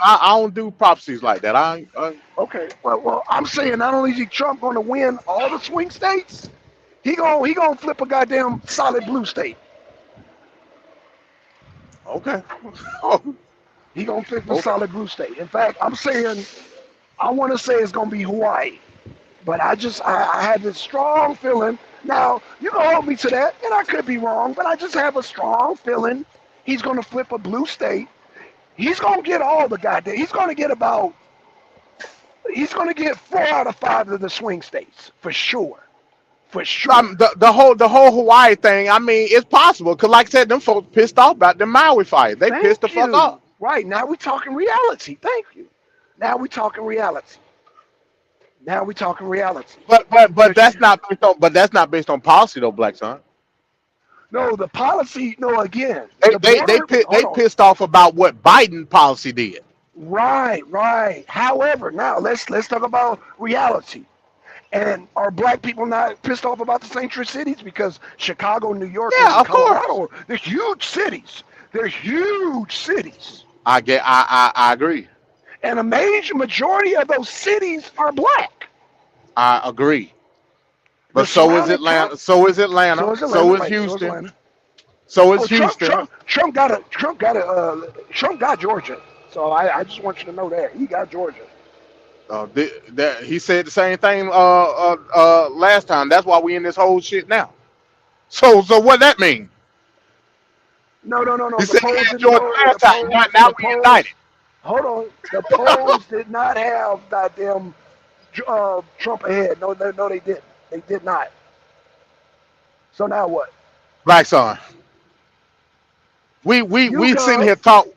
I don't do prophecies like that. Okay. Well, I'm saying not only is Trump gonna win all the swing states, he gonna flip a goddamn solid blue state. Okay. He gonna flip a solid blue state. In fact, I'm saying I want to say it's gonna be Hawaii, but I had this strong feeling. Now you can hold me to that, and I could be wrong, but I just have a strong feeling he's gonna flip a blue state. He's gonna get all the goddamn. He's gonna get 4 out of 5 of the swing states for sure. For sure. The whole Hawaii thing. I mean, it's possible because, like I said, them folks pissed off about the Maui fire. They pissed the fuck off. Right now we're talking reality. Thank you. Now we're talking reality. But that's not based on policy though, Black Son. No, the policy. No, again. They pissed off about what Biden policy did. Right. However, now let's talk about reality. And are black people not pissed off about the sanctuary cities? Because Chicago, New York, and Colorado, they're huge cities. I agree. And a major majority of those cities are black. I agree. But so is Atlanta. So is Houston. So is Houston. Trump got Georgia. So I just want you to know that he got Georgia. He said the same thing last time. That's why we in this whole shit now. So what that mean? No. He said he had Georgia last time. Now we united. Hold on. The polls did not have goddamn Trump ahead. No, they didn't. They did not. So now what? Black Son. We sitting here talk.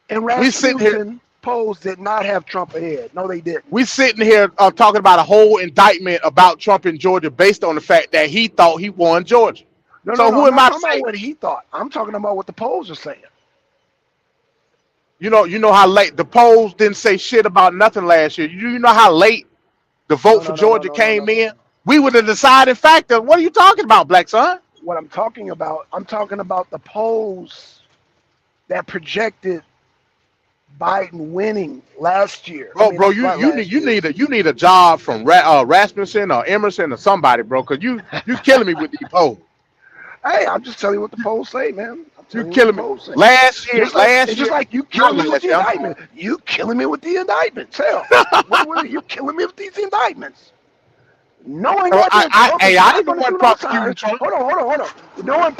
And Rasputin polls did not have Trump ahead. No, they didn't. We sitting here talking about a whole indictment about Trump in Georgia based on the fact that he thought he won Georgia. No, So no, no. who I'm am I not to talking about say? what he thought. I'm talking about what the polls are saying. You know how late the polls didn't say shit about nothing last year. You know how late the No, vote for no, no, no, Georgia no, no, no, came no. in? We were the deciding factor. What are you talking about, Black Son? What I'm talking about the polls that projected Biden winning last year. I mean, Bro, I'm you not you need last you year. need a you need a job from Rasmussen or Emerson or somebody, bro, because you killing me with these polls. Hey, I'm just telling you what the polls say, man. I'm You telling you what the killing me. polls say. Last year, It's just like you not killing me with last the year. indictment. You killing me with the indictments. Hell, what you killing me with these indictments? Knowing goddamn Trump is I not ain't the going to one do no time. prosecuting Trump. Hold on. Knowing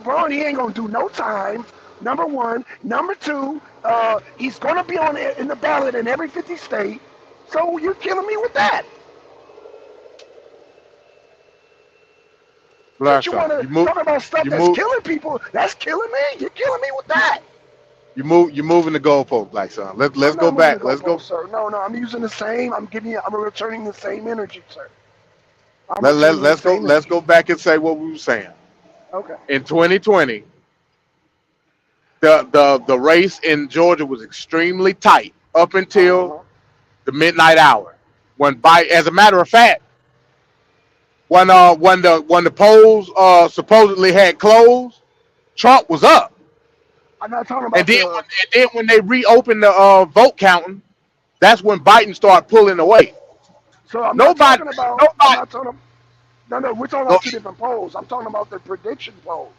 bro, he ain't going to do no time. Number one. Number two, he's going to be in the ballot in every 50 state. So you're killing me with that. Black But you Son, want to talk about stuff you that's move, killing people? That's killing me. You're killing me with that. you're moving the goalpost, Black Son. Let's I'm go not moving the back. Let's go. goalpost, sir. No, I'm using the same. I'm returning the same energy, sir. I'm returning the Let's go. same Let's energy. go back and say what we were saying. Okay. In 2020, the race in Georgia was extremely tight up until Uh-huh. the midnight hour. When Biden, as a matter of fact, when the polls supposedly had closed, Trump was up. I'm not talking And about then the. when they reopened the vote counting, that's when Biden started pulling away. So I'm not Nobody, talking about. I'm nobody. not talking. No. We're talking Go about two ahead. different polls. I'm talking about the prediction polls.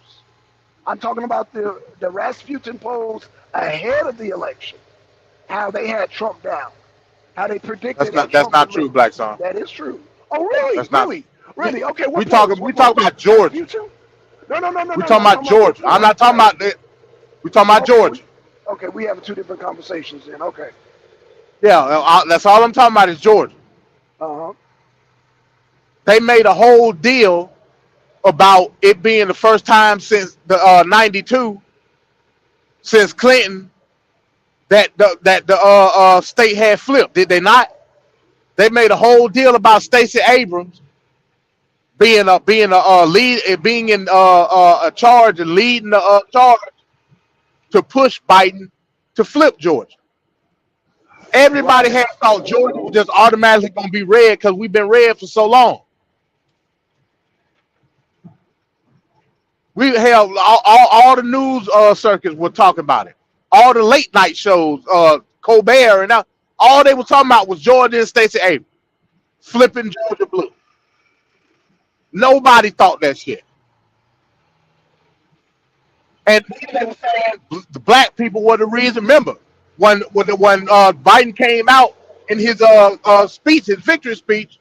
I'm talking about the Rasputin polls ahead of the election. How they had Trump down. How they predicted that That's Trump not would true, lose. Black Son. That is true. Oh, really? That's not. Really? Okay. We What polls? talking we What talking polls? about Georgia. Rasputin? No. We I'm talking about talking about Georgia. I'm before. not talking Right. about that. We talking about Okay. Georgia. We have two different conversations then. Okay. Yeah, that's all I'm talking about is Georgia. Uh huh. They made a whole deal about it being the first time since the '92, since Clinton, that the state had flipped. Did they not? They made a whole deal about Stacey Abrams being a lead, being in a charge and leading the charge to push Biden to flip Georgia. Everybody Right. had thought Georgia was just automatically going to be red because we've been red for so long. We held all the news circuits were talking about it. All the late night shows, Colbert and all they were talking about was Georgia and Stacey Abrams flipping Georgia blue. Nobody thought that shit. And they were saying the black people were the reason. Remember, when Biden came out in his speech, his victory speech,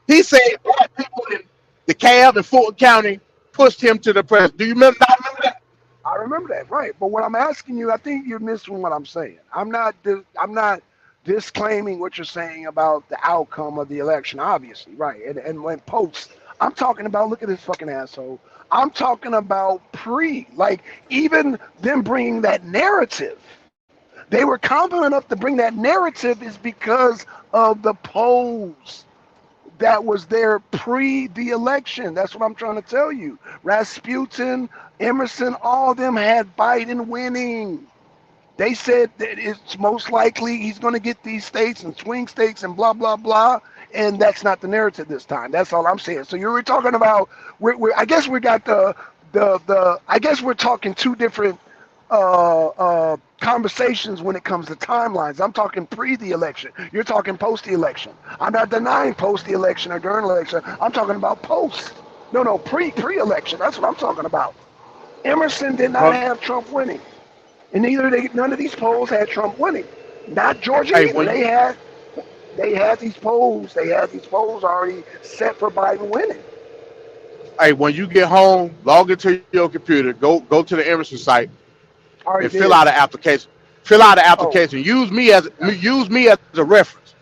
he said black people in DeKalb and Fulton County pushed him to the press. Do you remember that? I remember that, right? But what I'm asking you, I think you're missing what I'm saying. I'm not disclaiming what you're saying about the outcome of the election, obviously, right? And when post, I'm talking about. Look at this fucking asshole. I'm talking about like even them bringing that narrative. They were confident enough to bring that narrative is because of the polls that was there pre the election. That's what I'm trying to tell you. Rasputin, Emerson, all of them had Biden winning. They said that it's most likely he's going to get these states and swing states and blah, blah, blah. And that's not the narrative this time. That's all I'm saying. So you were talking about, I guess we got I guess we're talking two different conversations when it comes to timelines. I'm talking pre the election. You're talking post the election. I'm not denying post the election or during the election. I'm talking about post. No, pre-election. That's what I'm talking about. Emerson did not Well, have Trump winning, and none of these polls had Trump winning. Not Georgia hey, either. They had these polls. They had these polls already set for Biden winning. when you get home, log into your computer, go to the Emerson site, Already and fill did. out an application. Fill out an Oh, application. Use me as a reference.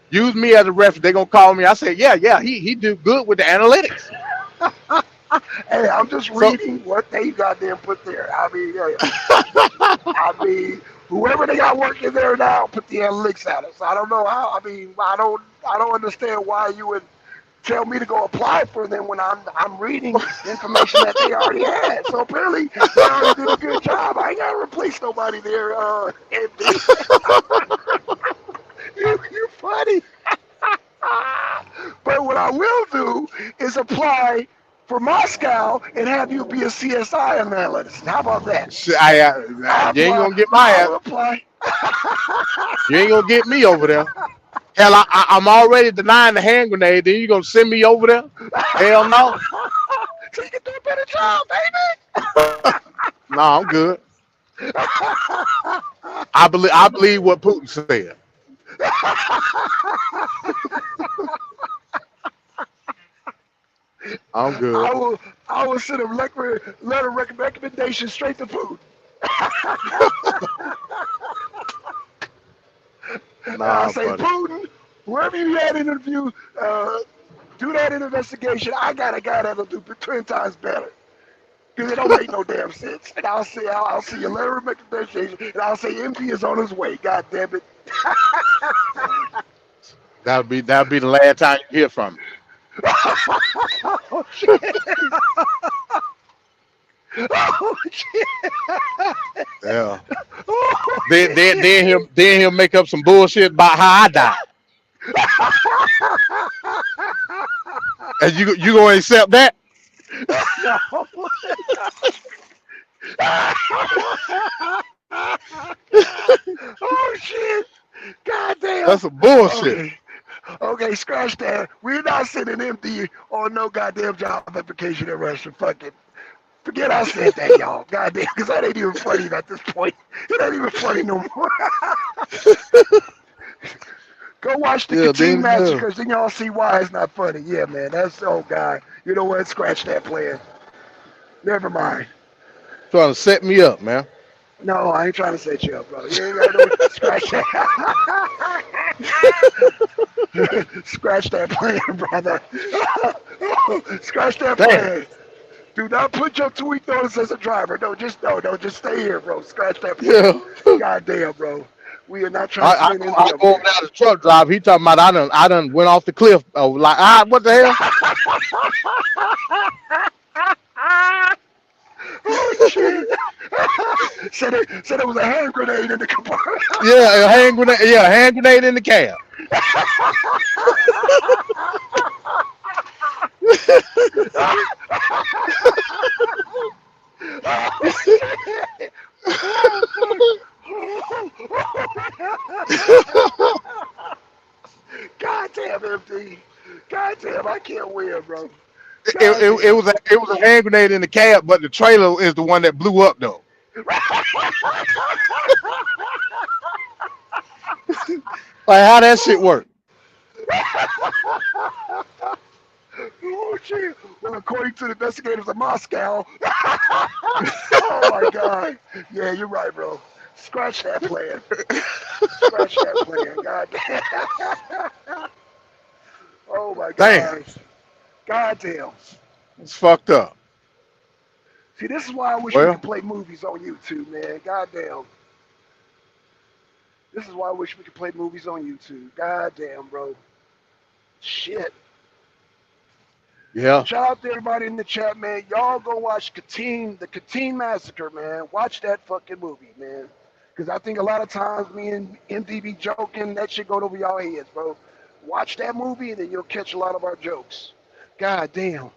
Use me as a reference. They're gonna call me. I said, yeah, he do good with the analytics. hey, I'm just So reading what they got there put there. I mean, whoever they got working there now put the analytics at us. I don't know how. I mean, I don't understand why you would tell me to go apply for them when I'm reading information that they already had. So apparently they already did a good job. I ain't gotta replace nobody there, Anthony. You funny. But what I will do is apply for Moscow and have you be a CSI analyst. How about that? Shit, you ain't gonna get my I'll ass. apply. You ain't gonna get me over there. Hell, I'm already denying the hand grenade. Then you gonna send me over there? Hell no. So you can do a better job, baby. No, I'm good. I believe what Putin said. I'm good. I will send a letter of recommendation straight to Putin. I'll say, buddy. Putin, whoever you had interview, do that investigation. I got a guy that'll do 10 times better. Because it don't make no damn sense. And I'll see a letter of recommendation, and I'll say MD is on his way. God damn it. That'll be the last time you hear from me. Oh, shit. Oh, shit. Yeah. Oh, Then he'll make up some bullshit about how I died. And you gonna accept that? no. Oh, shit. God damn. That's some bullshit. Okay, scratch that. We're not sending MD on no goddamn job application at Russia. Fuck it. Forget I said that, y'all. Goddamn, because that ain't even funny at this point. It ain't even funny no more. Go watch the Kachin Massacres, then y'all see why it's not funny. Yeah, man, that's old guy. You know what? Scratch that plan. Never mind. Trying to set me up, man. No, I ain't trying to set you up, bro. You ain't got to scratch that. Scratch that plan, brother. Scratch that plan. Do not put your 2 week notice as a driver. No, just stay here, bro. Scratch that plan. Yeah. Goddamn, bro. We are not trying to I go over there to the truck driver. He talking about I done went off the cliff. Oh, like what the hell? Oh shit! said it was a hand grenade in the compartment. Yeah, a hand grenade. Yeah, a hand grenade in the cab. God damn, MD. God damn, I can't win, bro. It was a hand grenade in the cab, but the trailer is the one that blew up though. Like how that shit work? Oh shit! Well, according to the investigators of Moscow. Oh my God! Yeah, you're right, bro. Scratch that plan. Scratch that plan. God damn. Oh my Damn. gosh. God damn. It's fucked up. See, this is why I wish we could play movies on YouTube, man. God damn. This is why I wish we could play movies on YouTube. God damn, bro. Shit. Yeah. Shout out to everybody in the chat, man. Y'all go watch the Kachin Massacre, man. Watch that fucking movie, man. Because I think a lot of times me and MD be joking, that shit go over y'all heads, bro. Watch that movie and then you'll catch a lot of our jokes. God damn.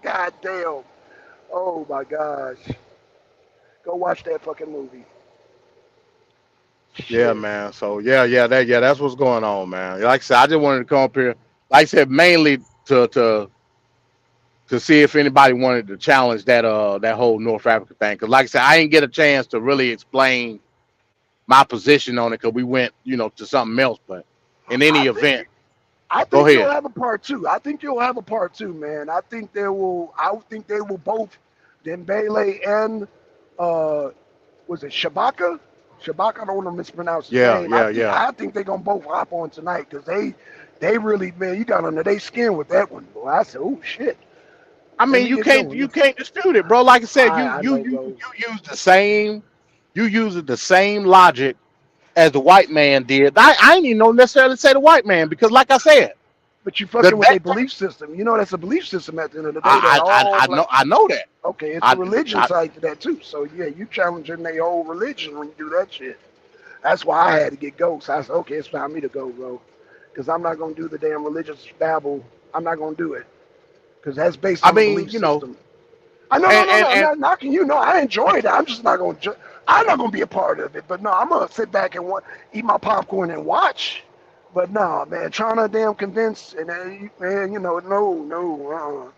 God damn. Oh my gosh. Go watch that fucking movie. Yeah, Shit. man. So that's what's going on, man. Like I said, I just wanted to come up here. Like I said, mainly to see if anybody wanted to challenge that whole North Africa thing. Because like I said, I didn't get a chance to really explain my position on it because we went, to something else. But in any event, I go think ahead. you'll have a part two. I think you'll have a part two, man. I think they will both, Dembele and was it Shabaka? Shabaka, I don't want to mispronounce his name. I think they're gonna both hop on tonight because they really, man, you got under their skin with that one, boy. I said, oh shit. I mean, you can't dispute it, bro. Like I said, you use the same you using the same logic as the white man did. I ain't even know necessarily say the white man because, like I said, But you the fucking with their that belief system. You know that's a belief system at the end of the day that all black. I know that. Okay, it's a I, religion I side to that too. So yeah, you challenging their whole religion when you do that shit. That's why I had to get ghosts. I said, okay, it's time for me to go, bro, because I'm not gonna do the damn religious babble. I'm not gonna do it because that's based I on a mean, belief you know, system. I no no no no. I'm and not knocking you. No, I enjoyed it. I'm just not gonna. I'm not gonna be a part of it. But no, I'm gonna sit back and eat my popcorn and watch. But no, man, trying to damn convince and man, you know, no.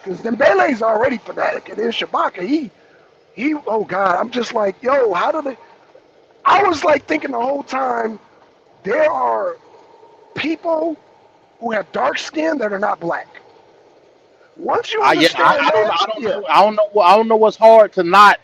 Because Dembele's already fanatic, and then Shabaka, oh God, I'm just like, yo, how do they? I was like thinking the whole time, there are people who have dark skin that are not black. Once you yeah, understand that, yeah, I don't know what's hard to not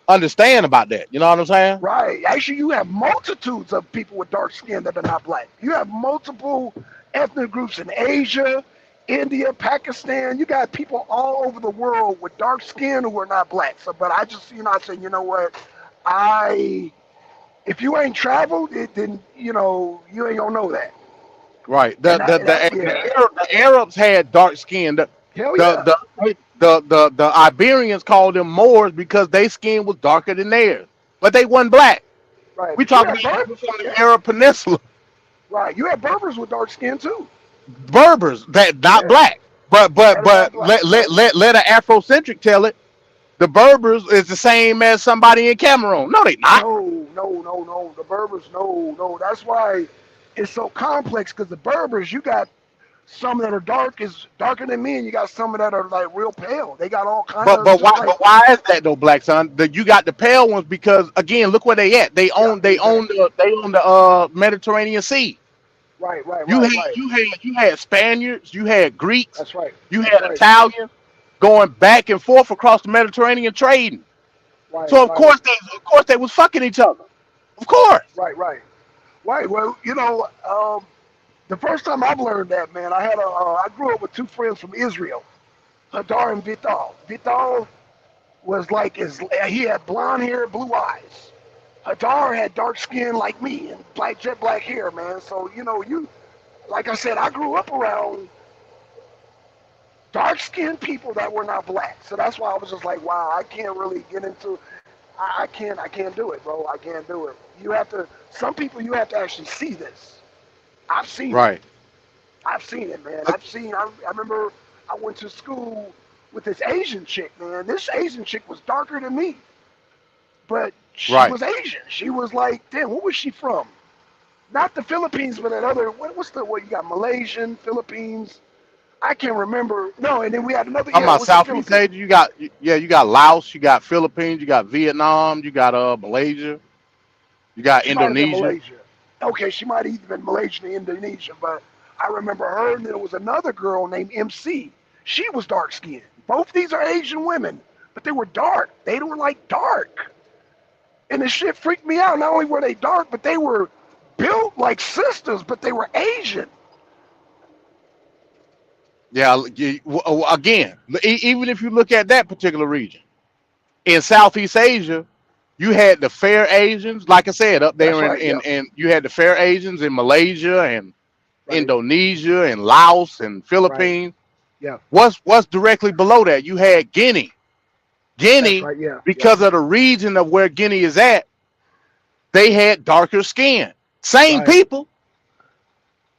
understand about that. You know what I'm saying? right. Actually, you have multitudes of people with dark skin that are not black. You have multiple ethnic groups in Asia, India, Pakistan. You got people all over the world with dark skin who are not black. So, but I just, I said, you know what, I if you ain't traveled, then you ain't gonna know that. Right. And yeah, The Arabs had dark skin. hell yeah, The the Iberians called them Moors because their skin was darker than theirs, but they wasn't black. right. We But you talking have about people from yeah, the Arab Peninsula, right. You have Berbers with dark skin too. Berbers that not Yeah, black, but that are not black. Right. let an Afrocentric tell it. The Berbers is the same as somebody in Cameroon. No, they not. No. The Berbers, no. That's why it's so complex because the Berbers, you got some that are darker than me, and you got some that are like real pale. They got all kind of just like But why is that though, Black Son? You got the pale ones because again, look where they at. yeah, exactly. They own the Mediterranean Sea. Right. You had Spaniards, you had Greeks, That's right. you That's had right. Italians going back and forth across the Mediterranean trading. Right. So Right. of course they was fucking each other. Of course. Right. Well, the first time I've learned that, man, I grew up with two friends from Israel, Hadar and Vital. Vital was like he had blonde hair, blue eyes. Hadar had dark skin like me and jet black hair, man. So like I said, I grew up around dark skinned people that were not black. So that's why I was just like, wow, I can't really get into. I can't do it, bro. I can't do it. Some people you have to actually see this. I've seen it. Right. I've seen it, man. I remember I went to school with this Asian chick, man. This Asian chick was darker than me, but she Right. was Asian. She was like, damn, where was she from? Not the Philippines, but another. What you got? Malaysian, Philippines. I can't remember. No, and then we had another. Talking Yeah, it about was the Southeast Philippines. Asia, you got Laos, you got Philippines, you got Vietnam, you got Malaysia, you got She might have been Indonesia. Malaysia. Okay, she might have even been Malaysian or Indonesian, but I remember her. And there was another girl named MC. She was dark skinned. Both these are Asian women, but they were dark. They were like dark. And the shit freaked me out. Not only were they dark, but they were built like sisters, but they were Asian. Yeah, again, even if you look at that particular region in Southeast Asia, you had the fair Asians, like I said, up That's there right. Yeah. in you had the fair Asians in Malaysia and Right. Indonesia and Laos and Right. Philippines. Yeah. What's directly below that? You had Guinea. That's Guinea, right. Yeah. because of the region of where Guinea is at, they had darker skin. Same Right. people,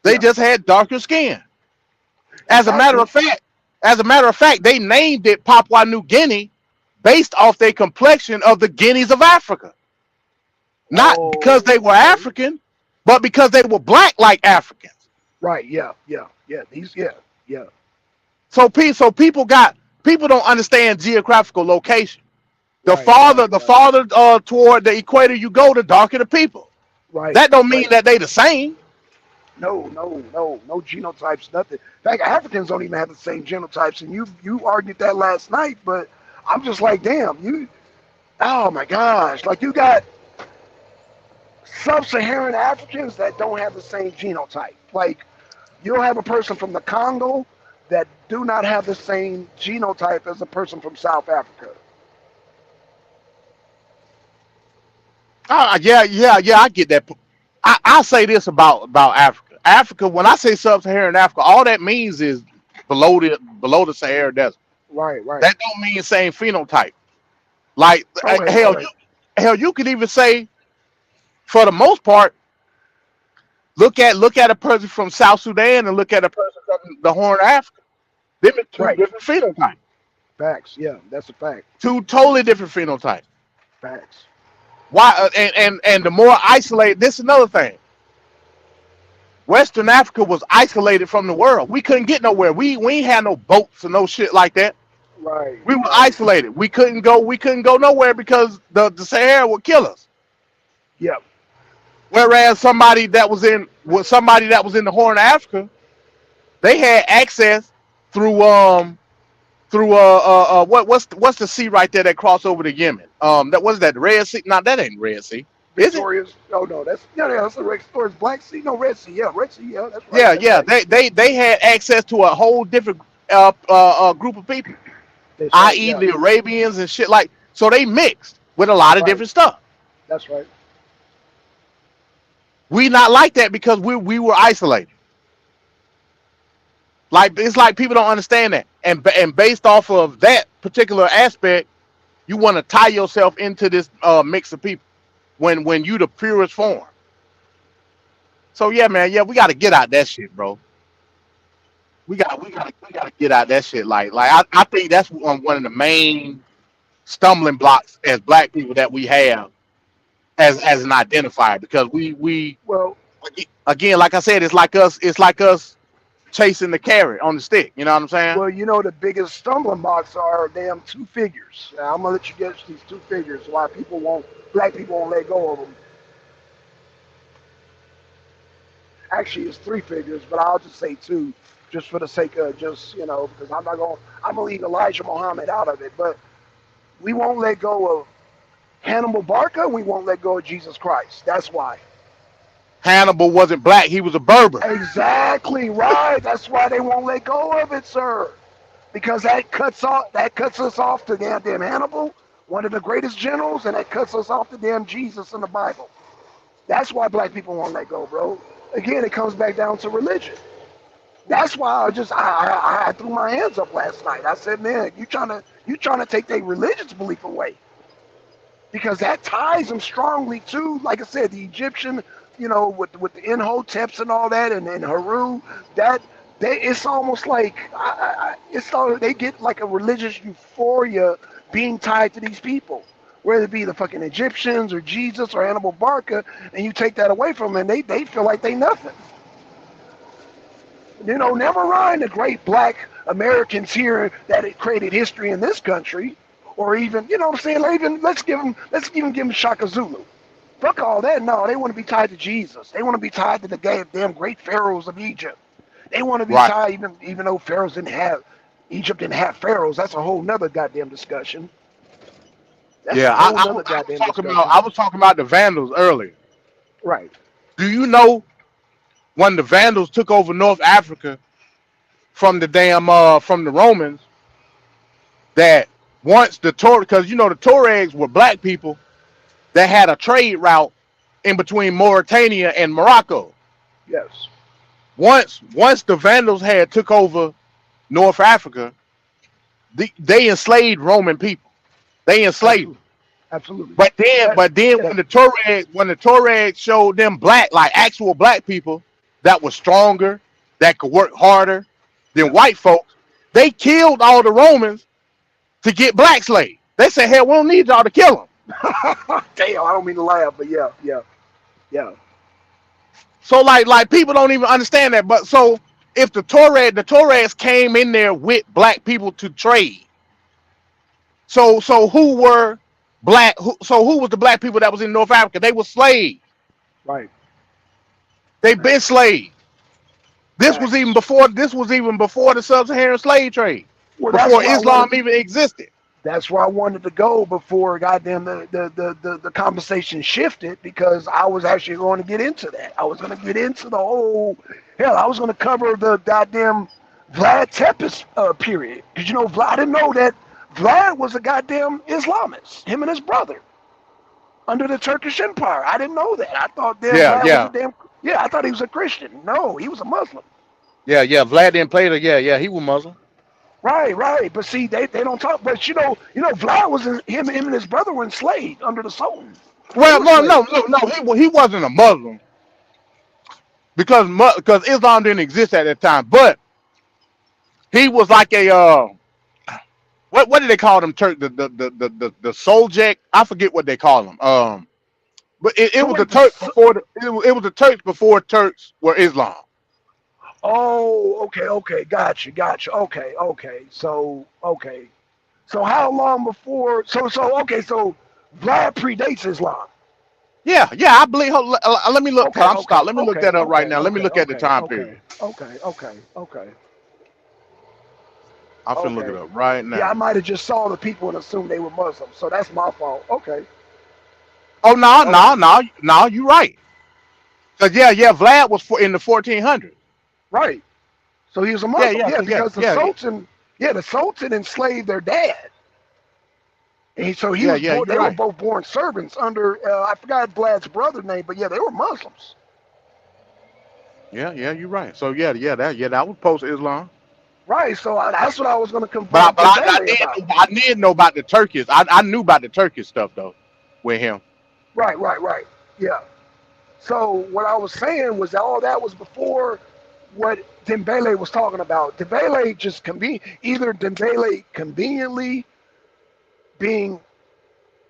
they Yeah. just had darker skin. As a matter Exactly. of fact, they named it Papua New Guinea based off their complexion of the Guineas of Africa. Not because they were Okay. African, but because they were black like Africans. Right. Yeah. These. Yeah. So people don't understand geographical location. The Right. farther toward the equator you go, the darker the people. Right. That don't mean Right. that they the same. No genotypes, nothing. In fact, Africans don't even have the same genotypes, and you argued that last night. But I'm just like, damn, oh my gosh, like you got sub-Saharan Africans that don't have the same genotype. Like you'll have a person from the Congo that do not have the same genotype as a person from South Africa. Yeah, I get that. I'll say this about Africa. Africa, when I say sub-Saharan Africa, all that means is below the Sahara Desert. Right, right. That don't mean same phenotype. Like Okay, hell, okay. you could even say for the most part, look at a person from South Sudan and look at a person from the Horn of Africa. Them are two Right. different phenotypes, Facts. Yeah, that's a fact. two totally different phenotypes. Facts. Why? And the more isolated. This is another thing. Western Africa was isolated from the world. We couldn't get nowhere. We ain't had no boats or no shit like that. Right. We were isolated. We couldn't go nowhere because the Sahara would kill us. Yep. Whereas somebody that was in the Horn of Africa, they had access through what's the sea right there that crossed over to Yemen? That was that the Red Sea? No, that ain't Red Sea. Is it? Victoria's. Oh no, that's that's the Red Store's Black Sea. No, Red Sea. Yeah, Red Sea. Yeah, that's right. Yeah, That's yeah. right. They had access to a whole different group of people, That's right. i.e. Yeah, the Arabians and shit like. So they mixed with a lot of right. different stuff. That's right. We not like that because we were isolated. Like it's like people don't understand that, and based off of that particular aspect, you want to tie yourself into this mix of people when you the purest form. So yeah, man, yeah, we got to get out that shit, bro. We got to get out that shit. I think that's one of the main stumbling blocks as black people that we have as an identifier because we Well, again, like I said, it's like us chasing the carrot on the stick. You know what I'm saying? well, the biggest stumbling blocks are damn two figures. Now, I'm gonna let you get these two figures. Why black people won't let go of them. Actually, it's three figures, but I'll just say two, just for the sake of because I'm gonna leave Elijah Muhammad out of it. But we won't let go of Hannibal Barca. We won't let go of Jesus Christ. That's why. Hannibal wasn't black; he was a Berber. Exactly right. That's why they won't let go of it, sir. Because that cuts us off to damn Hannibal, one of the greatest generals, and that cuts us off to damn Jesus in the Bible. That's why black people won't let go, bro. Again, it comes back down to religion. That's why I threw my hands up last night. I said, man, you trying to take their religious belief away, because that ties them strongly to, like I said, the Egyptian, with the Imhoteps and all that, and Haru. It's almost like they get like a religious euphoria being tied to these people, whether it be the fucking Egyptians or Jesus or Hannibal Barca, and you take that away from them, and they feel like they nothing. Never mind the great black Americans here that it created history in this country, or even, what I'm saying, let's even give them Shaka Zulu. Fuck all that. No, they want to be tied to Jesus. They want to be tied to the damn great pharaohs of Egypt. They want to be Right. tied, even though Egypt didn't have pharaohs. That's a whole nother goddamn discussion. That's Yeah, a whole nother goddamn discussion. I was talking about the Vandals earlier. Right. Do you know when the Vandals took over North Africa from the Romans, that once the because the Tuaregs were black people that had a trade route in between Mauritania and Morocco. Yes. Once the Vandals had took over North Africa, they enslaved Roman people. They enslaved them. Absolutely. But then Yeah. when the Tuaregs showed them black, like actual black people that were stronger, that could work harder than white folks, they killed all the Romans to get black slaves. They said, hell, we don't need y'all to kill them. Damn, I don't mean to laugh, but yeah. So like people don't even understand that. But so if the Tuaregs came in there with black people to trade, so who were black? Who was the black people that was in North Africa? They were slaves. Right. They've been slaves. This was even before the sub-Saharan slave trade. Well, that's Before why I Islam wanted- even existed. That's where I wanted to go before goddamn the conversation shifted, because I was actually going to get into that. I was going to get into the whole I was going to cover the goddamn Vlad Tepes period, because I didn't know that Vlad was a goddamn Islamist. Him and his brother. under the Turkish Empire. I didn't know that. I thought damn Yeah, Vlad yeah, was a damn. Yeah, I thought he was a Christian. No, he was a Muslim. yeah, yeah. Vlad didn't play the. Yeah, yeah. He was Muslim. Right, right. But see, they don't talk. But Vlad was him and his brother were enslaved under the Sultan. They Well, were no, slaves. no, no, no. He wasn't a Muslim because Islam didn't exist at that time. But he was like a what did they call them? Turk the Soljek. I forget what they call them. But it So was the wait, Turks before it was the Turks before Turks were Islam. oh, okay, gotcha. Okay. So how long before? So Vlad predates Islam. Yeah, yeah. I believe. Let me look. I'm stop. Let me look that up right now. Let me look at the time period. Okay. I'm finna look it up right Yeah, I now. might have just saw the people and assumed they were Muslims, so that's my fault. Okay. Oh no. You right. Cause yeah. Vlad was in the 1400s. Right. So he was a Yeah, Muslim. yeah, Yeah, yeah, because yeah, the Sultan enslaved their dad. And so he yeah, was yeah. born, You're they were right. both born servants under, I forgot Vlad's brother's name, but yeah, they were Muslims. Yeah, yeah. You're right. So that was post Islam. Right. So that's what I was going to But confront I Dembele about. I did know about the Turkish. I knew about the Turkish stuff though with him. Right. Yeah. So what I was saying was that all that was before what Dembele was talking about. Dembele just either Dembele conveniently being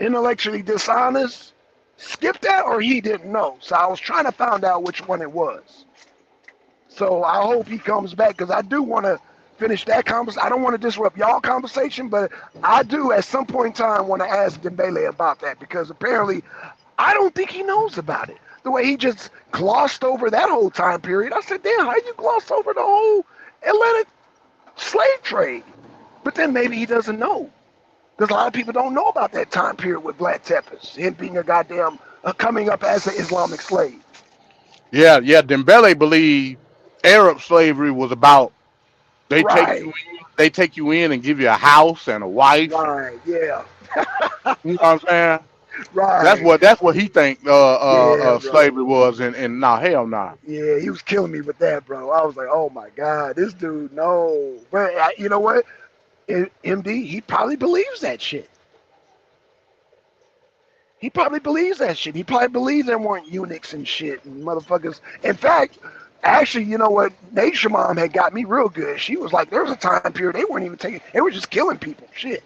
intellectually dishonest, skipped that, or he didn't know. So I was trying to find out which one it was. So I hope he comes back because I do want to finish that conversation. I don't want to disrupt y'all conversation, but I do at some point in time want to ask Dembele about that because apparently I don't think he knows about it. The way he just glossed over that whole time period. I said, damn, how you gloss over the whole Atlantic slave trade? But then maybe he doesn't know. Because a lot of people don't know about that time period with Vlad Tepes, him being a goddamn coming up as an Islamic slave. Yeah, yeah. Dembele believed Arab slavery was about Right, they take you in and give you a house and a wife. right, yeah, You know what I'm saying? right, That's what he think yeah, bro. slavery was, and nah, hell nah. Yeah, he was killing me with that, bro. I was like, oh my God, this dude, no. But you know what? MD, he probably believes that shit. He probably believes that shit. He probably believes there weren't eunuchs and shit and motherfuckers. In fact, actually, you know what? Nature Mom had got me real good. She was like, there was a time period they weren't even taking, they were just killing people. Shit.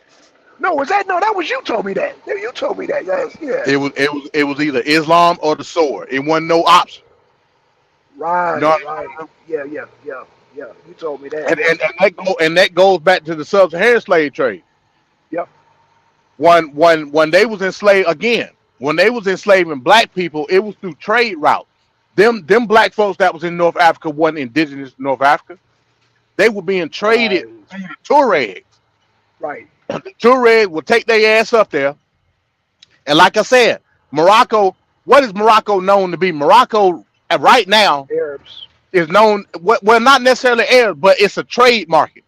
No, that was you told me that. You told me that. Yes, yeah. It was either Islam or the sword. It wasn't no option. You know Right, what right. I'm saying? Yeah. You told me that. And that goes back to the sub-Saharan slave trade. Yep. When they was enslaved again, when they was enslaving black people, it was through trade routes. Them black folks that was in North Africa wasn't indigenous to North Africa. They were being traded Right, to the Tuaregs. right, The Tuareg would take their ass up there, and like I said, Morocco. What is Morocco known to be? Morocco right now Arabs. is known. Well, not necessarily Arab, but it's a trade market.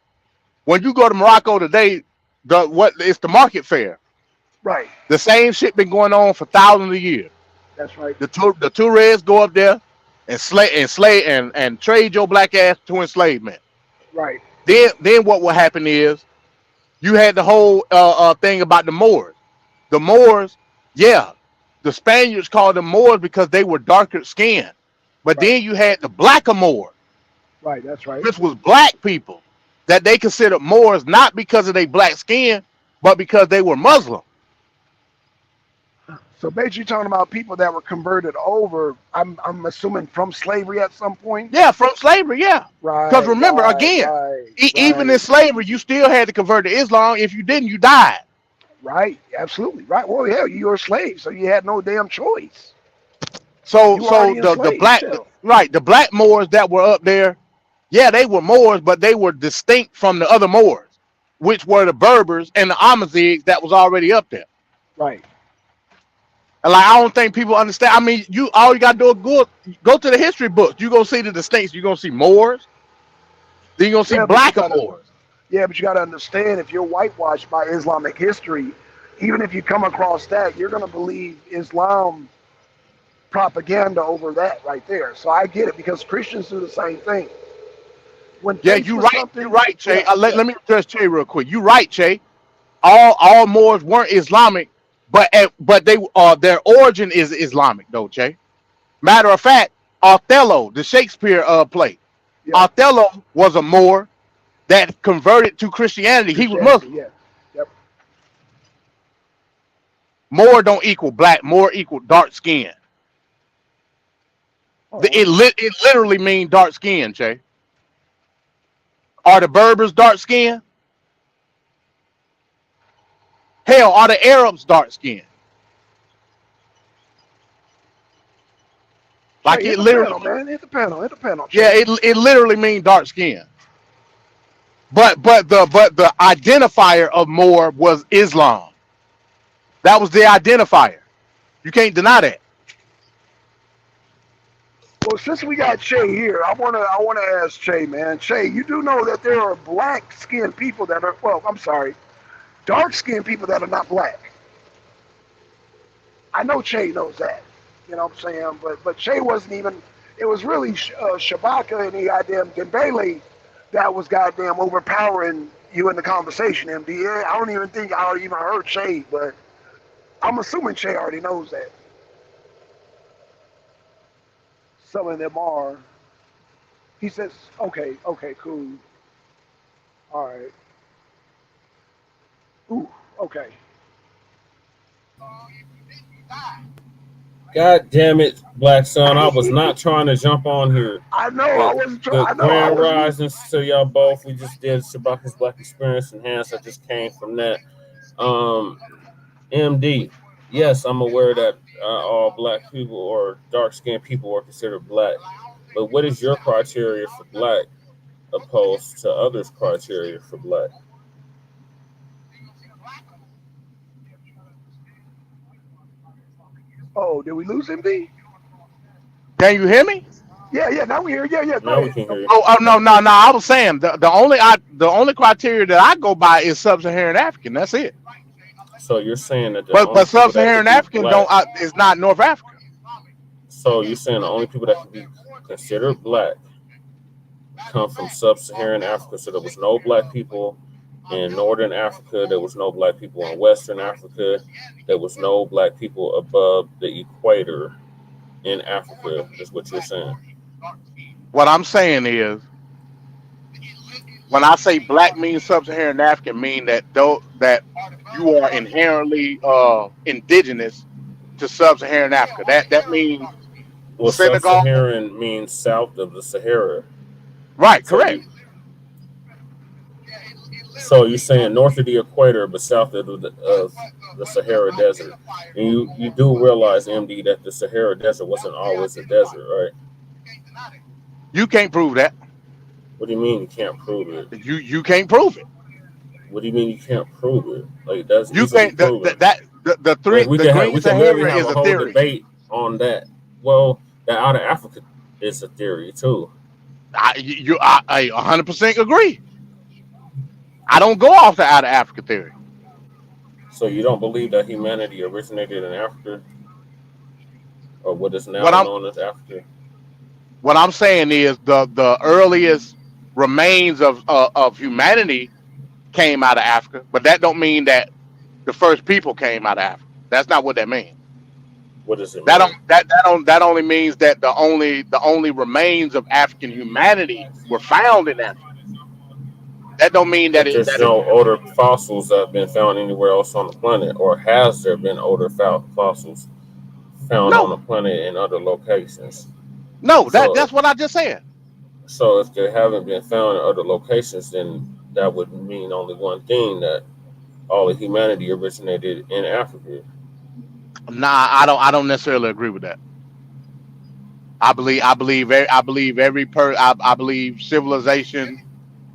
When you go to Morocco today, it's the market fair. Right, The same shit been going on for thousands of years. that's right. The Tuaregs go up there and slay and trade your black ass to enslavement. Right, Then what will happen is you had the whole thing about the Moors. The Moors, yeah, the Spaniards called them Moors because they were darker skinned. But right, then you had the blacker Moors, right, that's right. which was black people that they considered Moors not because of their black skin, but because they were Muslim. So basically, you're talking about people that were converted over. I'm assuming from slavery at some point. Yeah, from slavery, yeah. Because Right, remember, again, even in slavery, you still had to convert to Islam. If you didn't, you died. right. Absolutely, right. Well, yeah, you were a slave, so you had no damn choice. So You were already the enslaved black still. right, the black Moors that were up there, yeah, they were Moors, but they were distinct from the other Moors, which were the Berbers and the Amazighs that was already up there. Right. And like I don't think people understand. I mean, all you gotta do is go to the history books. You're gonna see the distinctions. You're gonna see Moors, then you're gonna see Yeah, blacker Moors. Yeah, but you got to understand if you're whitewashed by Islamic history, even if you come across that, you're going to believe Islam propaganda over that right there. So I get it because Christians do the same thing. When Yeah, faced you with right. You something, right, Che. yeah, yeah. Let me address Che real quick. You right, Che. All Moors weren't Islamic, but they their origin is Islamic though, Che. Matter of fact, Othello, the Shakespeare play, Yeah, Othello was a Moor that converted to Christianity. He was Christianity, Muslim. yeah. Yep. Moor don't equal black. Moor equal dark skin. Oh, It literally means dark skin, Che. Are the Berbers dark skin? Hell, are the Arabs dark skin? Che, Like hit it the literally, panel, man. Hit the panel, yeah, Che. it literally means dark skin. But the identifier of Moor was Islam. That was the identifier. You can't deny that. Well, since we got Che here, I wanna ask Che, man. Che, you do know that there are black skinned people that are I'm sorry, dark skinned people that are not black. I know Che knows that. You know what I'm saying? But Che wasn't even. It was really Shabaka and the goddamn Dembele that was goddamn overpowering you in the conversation, MD. I don't even think I even heard Che, but I'm assuming Che already knows that. Some of them are. He says, okay, cool. All right. Ooh, okay. God damn it, Black Sun. I was not trying to jump on here. I know. I But wasn't trying. the I know. I grand wasn't. risings to y'all both. We just did Shabaka's Black Experience Enhanced. I just came from that. MD. Yes, I'm aware that all black people or dark skinned people are considered black. But what is your criteria for black opposed to others' criteria for black? Oh, did we lose MD? Can you hear me? Yeah. Now we hear. Yeah. Go Now we ahead. can hear you. Oh no. I was saying the only criteria that I go by is sub-Saharan African. That's it. So you're saying that the But only people that sub-Saharan could be African black. is not North Africa. So you're saying the only people that could be considered black come from sub-Saharan Africa. So there was no black people in Northern Africa. There was no black people in Western Africa. There was no black people above the equator in Africa, is what you're saying. What I'm saying is, when I say black means sub-Saharan African, mean that that you are inherently indigenous to sub-Saharan Africa. That means Well, Senegal. sub-Saharan means south of the Sahara. Right, So correct. you're saying north of the equator, but south of the Sahara Desert. And you do realize, MD, that the Sahara Desert wasn't always a desert, right? You can't prove that. What do you mean you can't prove it? You can't prove it. What do you mean you can't prove it? Like, that's You easily can't. proven. The Like, we Green can literally Sahara have is a a whole theory. debate on that. Well, the out of Africa is a theory too. I 100% agree. I don't go off the out of Africa theory. So you don't believe that humanity originated in Africa, or what is now What I'm known as Africa? what I'm saying is the earliest remains of humanity came out of Africa, but that don't mean that the first people came out of Africa. That's not what that means. What does it mean? That only means that the only remains of African humanity were found in Africa. That don't mean that But it there's no older fossils that have been found anywhere else on the planet, or has there been older fossils found on the no planet in other locations? no So, that's what I just said. so if they haven't been found in other locations, then that would mean only one thing: that all of humanity originated in Africa. Nah, I don't necessarily agree with that. I believe civilization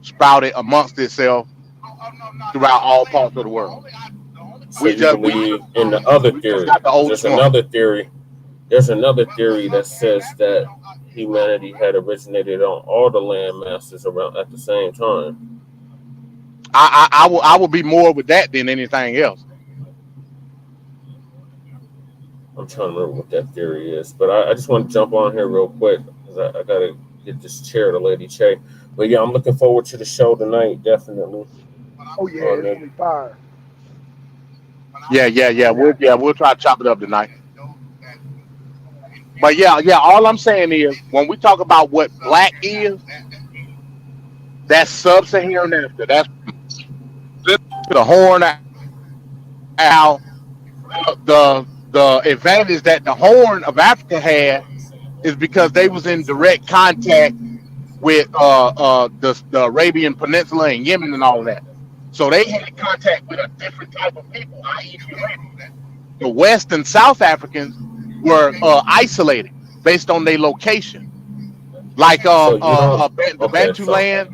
sprouted amongst itself throughout all parts of the world. So We you just we believe in the other just theory? got the oldest one. There's another theory that says that humanity had originated on all the land masses around at the same time. I will be more with that than anything else. I'm trying to remember what that theory is, but I just want to jump on here real quick because I gotta get this chair to Lady Che. But yeah, I'm looking forward to the show tonight, definitely. Oh yeah, On it's there. gonna be fire. We'll try to chop it up tonight. But yeah, all I'm saying is when we talk about what black is, that's sub-Saharan Africa. That's the Horn Owl. The advantage that the Horn of Africa had is because they was in direct contact with the Arabian Peninsula and Yemen and all of that. So they had contact with a different type of people, i.e. the West and South Africans were isolated based on their location. Like So you don't the okay, Bantu land.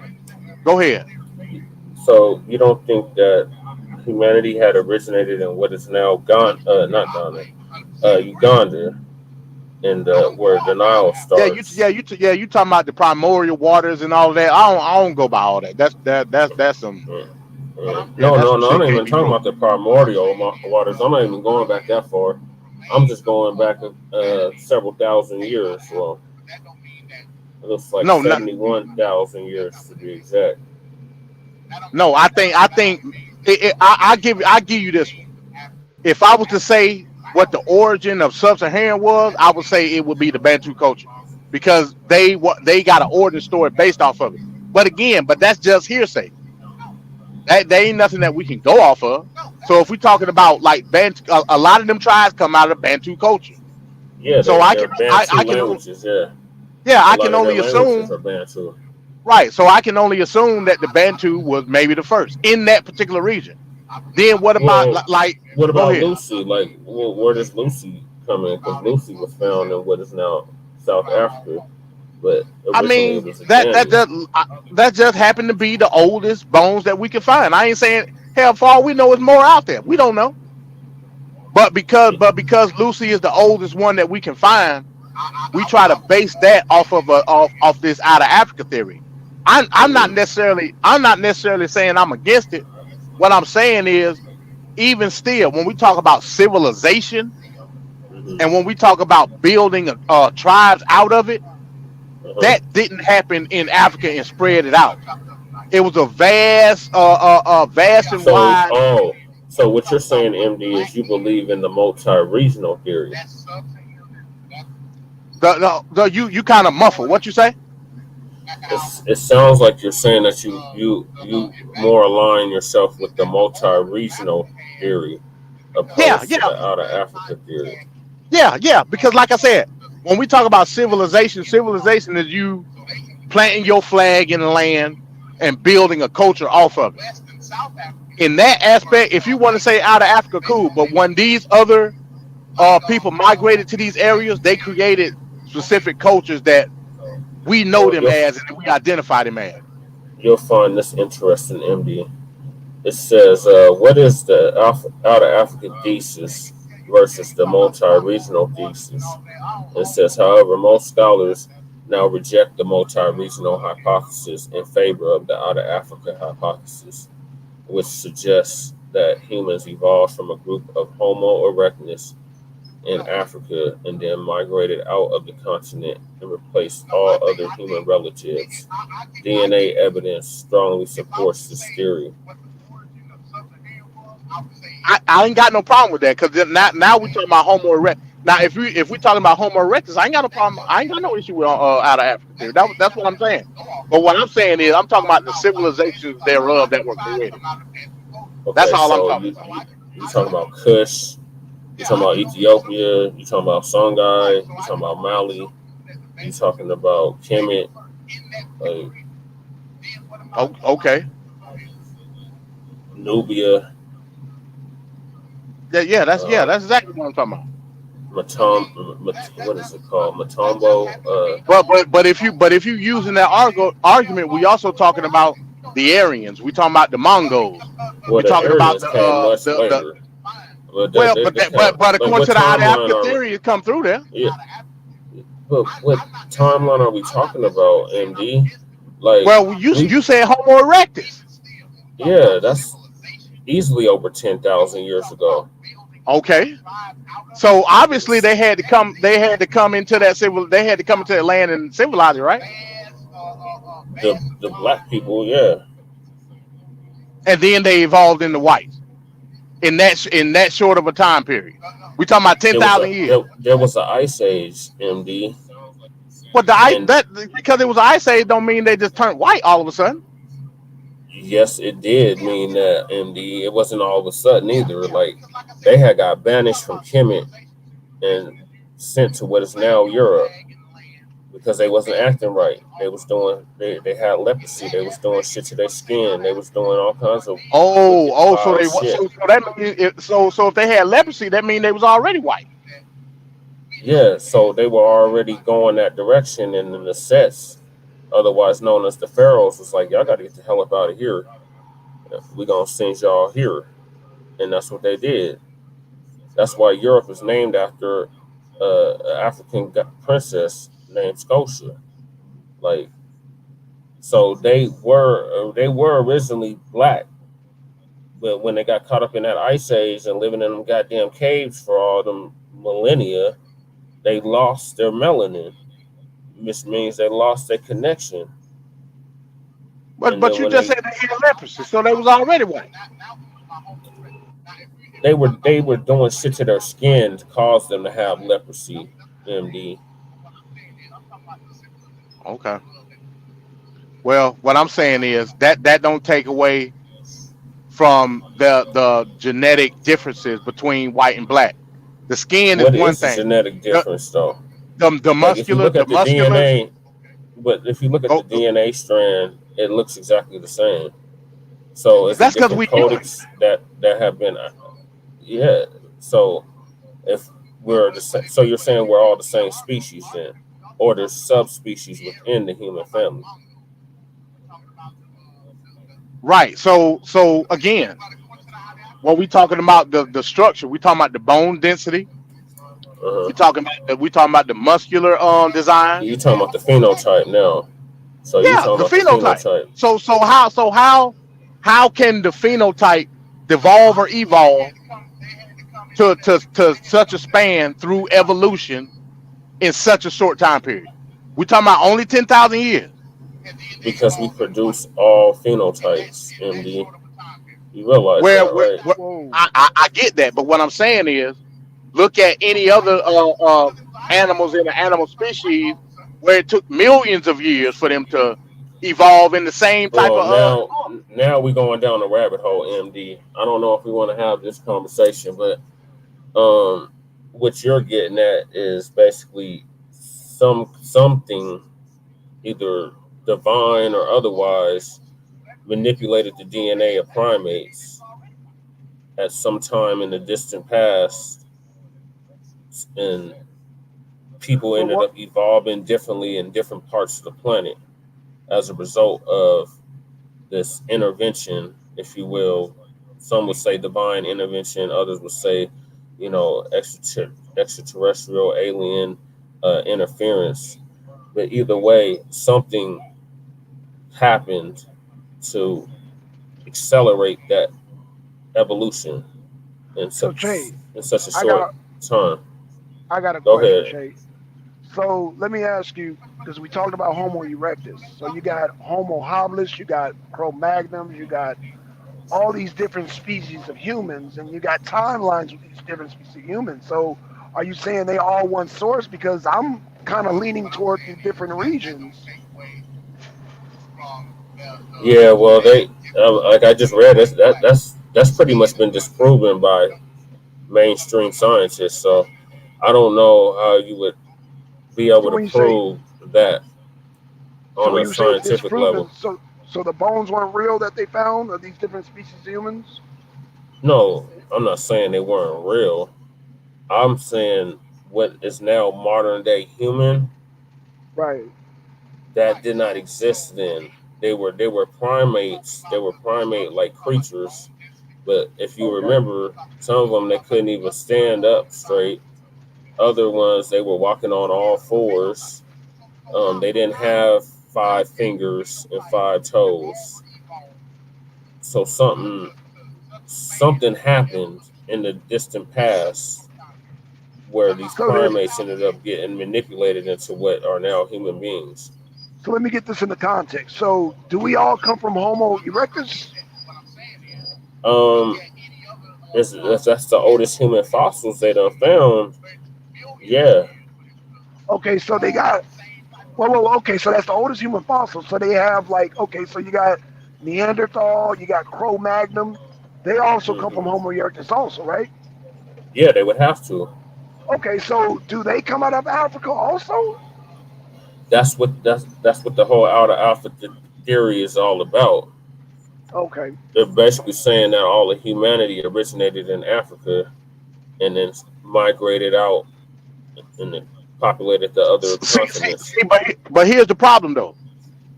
Go ahead. so you don't think that humanity had originated in what is now not Ghana, Uganda, and where the Nile starts? You talking about the primordial waters and all of that. I don't go by all that. That's some No, that's some I'm shit not can't even be talking true. about the primordial waters. I'm not even going back that far. I'm just going back several thousand years. Well, it looks like No, no, 71,000 years to be exact. no. I think I give you this one. If I was to say what the origin of sub-Saharan was, I would say it would be the Bantu culture because they got an origin story based off of it. But that's just hearsay. That there ain't nothing that we can go off of. So if we're talking about like Bantu, a lot of them tribes come out of Bantu culture. Yeah, So they're Bantu I can languages. Yeah, a I lot can of their only languages assume are Bantu. right. So I can only assume that the Bantu was maybe the first in that particular region. Then what about Well, like? what Go about ahead. Lucy? Like, where does Lucy come in? Because Lucy was found in what is now South Africa, but I originally it mean was a Zambia. that just happened to be the oldest bones that we could find. I ain't saying hell. For all we know, is more out there. We don't know. But because Lucy is the oldest one that we can find, we try to base that off of off this out of Africa theory. Hmm. I'm not necessarily saying I'm against it. What I'm saying is even still when we talk about civilization Hmm. and when we talk about building tribes out of it, Uh-huh. that didn't happen in Africa and spread it out. It was a vast and So, wide. so what you're saying, MD, is you believe in the multi-regional theory. You kind of muffle. What you say? It sounds like you're saying that you more align yourself with the multi-regional theory Yeah, opposed to yeah, the out of Africa theory. yeah. Because like I said, when we talk about civilization is you planting your flag in the land and building a culture off of it. In that aspect, if you want to say out of Africa, cool. But when these other people migrated to these areas, they created specific cultures that we know Well, them as and we identify them as. you'll find this interesting, MD. It says, what is the out of Africa thesis versus the multi-regional thesis? It says, however, most scholars now reject the multi-regional hypothesis in favor of the out of Africa hypothesis, which suggests that humans evolved from a group of Homo erectus in Africa and then migrated out of the continent and replaced all other human relatives. DNA evidence strongly supports this theory. I ain't got no problem with that because now we talking about Homo erectus. Now if we talking about Homo erectus, I ain't got no problem. I ain't got no issue with out of Africa theory. That's what I'm saying. But what I'm saying is I'm talking about the civilizations thereof that were created. That's Okay, all I'm so talking about. you talking about Kush, you talking about Ethiopia, you talking about Songhai, you talking about Mali, you talking about Kemet, uh, Oh, okay. Nubia, uh, That's exactly what I'm talking about. What is it called? Matombo, But if you using that argument, we also talking about the Aryans. We talking about the Mongols. well, We the talking about Aryans came much the later. But well, they came, but like, according what to the out of timeline Africa are theory, it come through there. yeah? But what timeline are we talking about, MD? Like Well, you we, you said Homo erectus. yeah, that's easily over 10,000 years ago. Okay. So obviously they had to come. They had to come into that civil. They had to come into that land and civilize it, right? The black people, yeah. And then they evolved into whites in that short of a time period. We talking about ten There was a thousand years. there was an ice age, MD, But the ice and that because it was an ice age don't mean they just turned white all of a sudden. yes, it did mean that, MD. It wasn't all of a sudden either. Like they had got banished from Kemet and sent to what is now Europe because they wasn't acting right. They was doing they had leprosy. They was doing shit to their skin. They was doing all kinds of wicked So foul they shit. so that mean so if they had leprosy, that mean they was already white. Yeah, so they were already going that direction, and then the sets, otherwise known as the pharaohs, was like, y'all got to get the hell up out of here. We gonna send y'all here, and that's what they did. That's why Europe is named after an African princess named Scotia. Like, so they were originally black, but when they got caught up in that ice age and living in them goddamn caves for all them millennia, they lost their melanin, which means they lost their connection. And But then you when just said they had leprosy, so they was already white. they were doing shit to their skin to cause them to have leprosy, MD. Okay. Well, what I'm saying is that don't take away from the genetic differences between white and black. The skin is What one is the thing. genetic The difference though? the Like if you muscular look the at the musculars. DNA, but if you look at the Oh, DNA strand, it looks exactly the same. So is it that's because different we human. codex that have been? Yeah. So if we're so you're saying we're all the same species then, or there's subspecies within the human family? Right. So again, when we talking about the structure, we talking about the bone density. Uh-huh. We talking about the muscular design. You talking about the phenotype now? So you Yeah, talking the about the phenotype. phenotype? How can the phenotype devolve or evolve to such a span through evolution in such a short time period? We talking about only 10,000 years. Because we produce all phenotypes, MD. You realize that, right? Where Whoa. I get that, but what I'm saying is, look at any other animals in the animal species where it took millions of years for them to evolve in the same type Well, of now we going down the rabbit hole, MD. I don't know if we want to have this conversation, but what you're getting at is basically something either divine or otherwise manipulated the DNA of primates at some time in the distant past, and people But ended what? up evolving differently in different parts of the planet as a result of this intervention, if you will. Some would say divine intervention, others would say, extraterrestrial alien interference. But either way, something happened to accelerate that evolution in So such Jay, in such a I got short time. I got a Go question, ahead. Jay. So let me ask you, because we talked about Homo erectus. So you got Homo habilis, you got Cro-Magnums, you got all these different species of humans, and you got timelines with these different species of humans. So are you saying they all one source? Because I'm kind of leaning toward the different regions. Yeah, well, they like I just read that's pretty much been disproven by mainstream scientists. So I don't know how you would be So able to when you say, prove that so on when a you say it's scientific disproven, level. so the bones weren't real that they found of these different species of humans? No, I'm not saying they weren't real. I'm saying what is now modern day human Right. that did not exist then. They were primates. They were primate like creatures. But if you Okay. remember, some of them they couldn't even stand up straight. Other ones they were walking on all fours. They didn't have 5 fingers and 5 toes. So something happened in the distant past where these So then, primates ended up getting manipulated into what are now human beings. so let me get this into context. So, do we all come from Homo erectus? Um, that's the oldest human fossils they done found. Yeah, Okay, so they got. Well, okay, so that's the oldest human fossil. So they have like, okay, so you got Neanderthal, you got Cro-Magnon. They also come from hmm Homo erectus, also, right? yeah, they would have to. Okay, so do they come out of Africa also? That's what the whole outer alpha theory is all about. Okay, They're basically saying that all of humanity originated in Africa and then migrated out and then populated the other continents. But here's the problem though.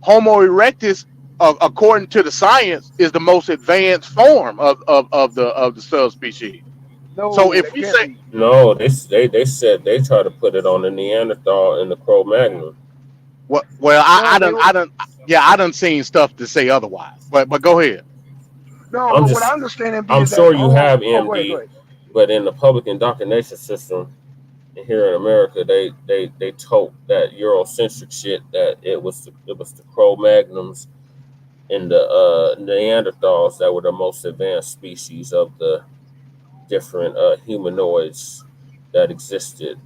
Homo erectus, according to the science, is the most advanced form of the subspecies. So no, if that we can't say, be. No, they said they tried to put it on the Neanderthal and the Cro-Magnon. well, No, they were. yeah, I done seen stuff to say otherwise. But go ahead. No, I'm but what I just, understand, MD, I'm is that sure you Homo. have Oh, go ahead, go MD, ahead. but in the public indoctrination system here in America, they told that Eurocentric shit that it was the Cro-Magnons and the Neanderthals that were the most advanced species of the different humanoids that existed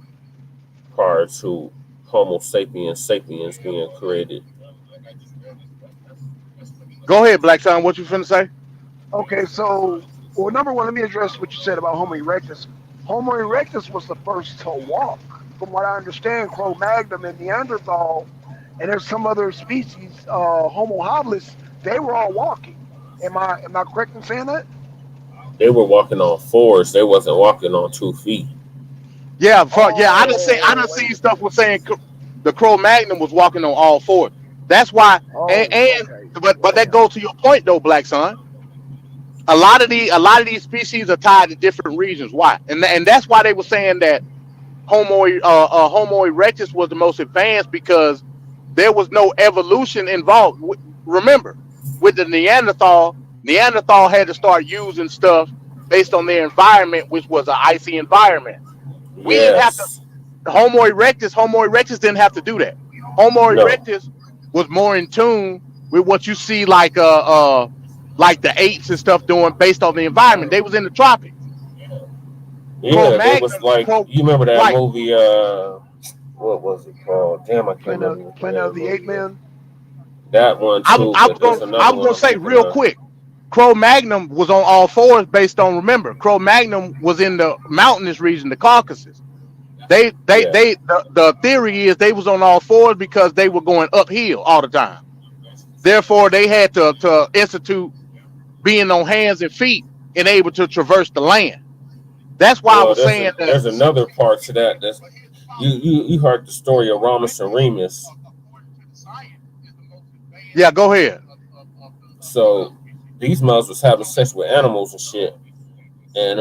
prior to Homo sapiens being created. Go ahead, Black Son. What you finna say? Okay, so, well, number one, let me address what you said about Homo erectus. Homo erectus was the first to walk. From what I understand, Cro-Magnon and Neanderthal, and there's some other species, Homo habilis, they were all walking. Am I correct in saying that? They were walking on fours. They wasn't walking on 2 feet. Yeah, I done Oh, seen stuff was saying the Cro-Magnon was walking on all fours. That's why, oh, and okay, but that goes to your point though, Black Son. A lot of these species are tied to different regions. Why? And that's why they were saying that Homo erectus was the most advanced because there was no evolution involved. Remember, with the Neanderthal had to start using stuff based on their environment, which was an icy environment. We didn't have to. Yes. Homo erectus didn't have to do that. Homo No. erectus was more in tune with what you see like the apes and stuff doing based on the environment. They was in the tropics. Yeah, they was Cro-Magnon, like, Cro, you remember that right? movie, what was it called? Damn, I can't remember the Planet name of of the the Ape movie. Man. That one I, was- too, I was but there's going I another was one gonna I'm say thinking real of. quick. Cro-Magnon was on all fours based on, remember, Cro-Magnon was in the mountainous region, the Caucasus. Yeah. The theory is they was on all fours because they were going uphill all the time. Therefore, they had to institute being on hands and feet and able to traverse the land. That's why I Well, was saying that. there's another part to that. That's you heard the story of Ramus and Remus. Yeah, go ahead. So these males was having sex with animals and shit, and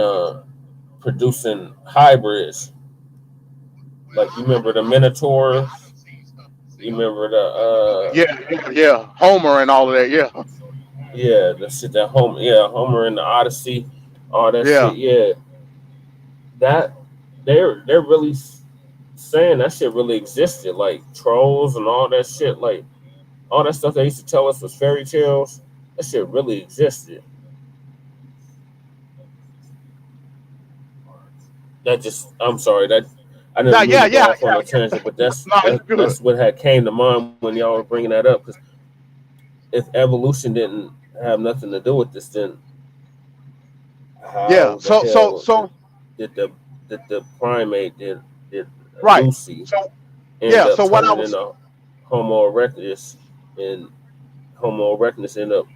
producing hybrids. Like you remember the Minotaur? You remember the Yeah. Homer and all of that. the shit that Homer and the Odyssey, all that Yeah. shit. Yeah, that they're really saying that shit really existed. Like trolls and all that shit. Like all that stuff they used to tell us was fairy tales. That shit really existed. I'm sorry that I Nah, didn't mean yeah, to go yeah, off on a tangent, but no, it's good. that's what had came to mind when y'all were bringing that up. Because if evolution didn't have nothing to do with this, then Yeah. how the hell So did the primate did right. Lucy So end yeah. up So what I turning was into Homo erectus, and Homo erectus ended up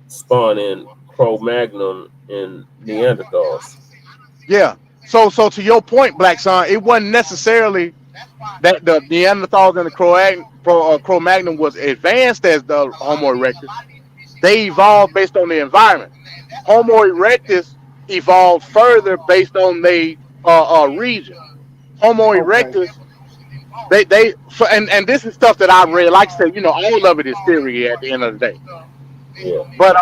spawning Cro-Magnon and Neanderthals? yeah. So to your point, Black Son, it wasn't necessarily that the Neanderthals and the Cro-Magnon was advanced as the Homo erectus. They evolved based on the environment. Homo erectus evolved further based on the region. Homo Okay, erectus, and this is stuff that I read. Like I said, all of it is theory at the end of the day. Yeah. But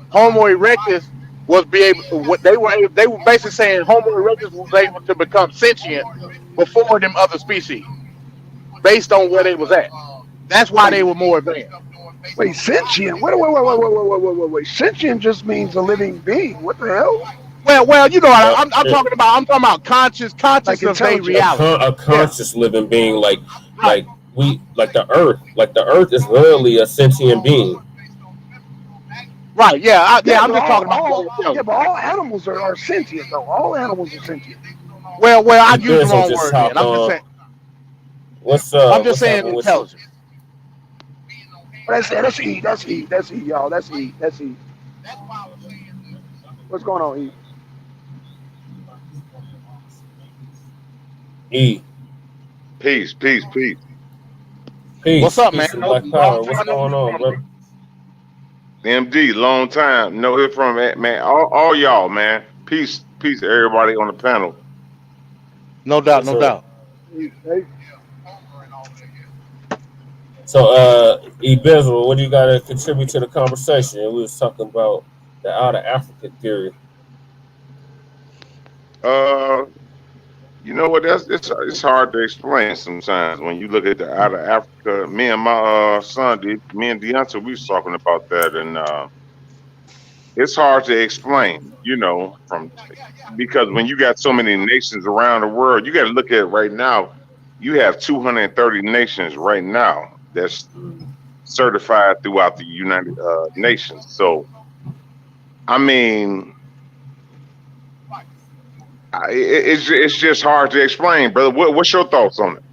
Homo erectus was be able what they were basically saying Homo erectus was able to become sentient before them other species based on where they was at. That's why they Wait, were more advanced. wait, sentient? Wait. Sentient just means a living being. What the hell? Well, you know, Uh, I'm it, talking about Like conscious of their intelligence. reality. a Yeah, conscious living being, right, like we like the Earth is really a sentient being. right. Yeah, I'm but just talking about their yeah, intelligence. but all animals are sentient though. All animals are sentient. Well, I E used the Bizzle wrong just word then. hopped on. I'm just What's saying happening with you? intelligence. But that's E, y'all. That's E. What's going on, E? E, Peace, peace, peace. What's up, man? peace and No, black long power. What's time no going hear on, from you. brother? MD, long time. No hear from it, man. All y'all, man. Peace, peace to everybody on the panel. No doubt, Yes, no sir. doubt. Hey, So, E Bizzle, what do you got to contribute to the conversation? We was talking about the out of Africa theory. Uh, you know what? It's hard to explain sometimes when you look at the out of Africa. Me and my son, me and Deonta, we was talking about that, and it's hard to explain. You know, from because when you got so many nations around the world, you got to look at it right now. You have 230 nations right now that's certified throughout the United Nations. So, I mean, it's just hard to explain, brother. What's your thoughts on it?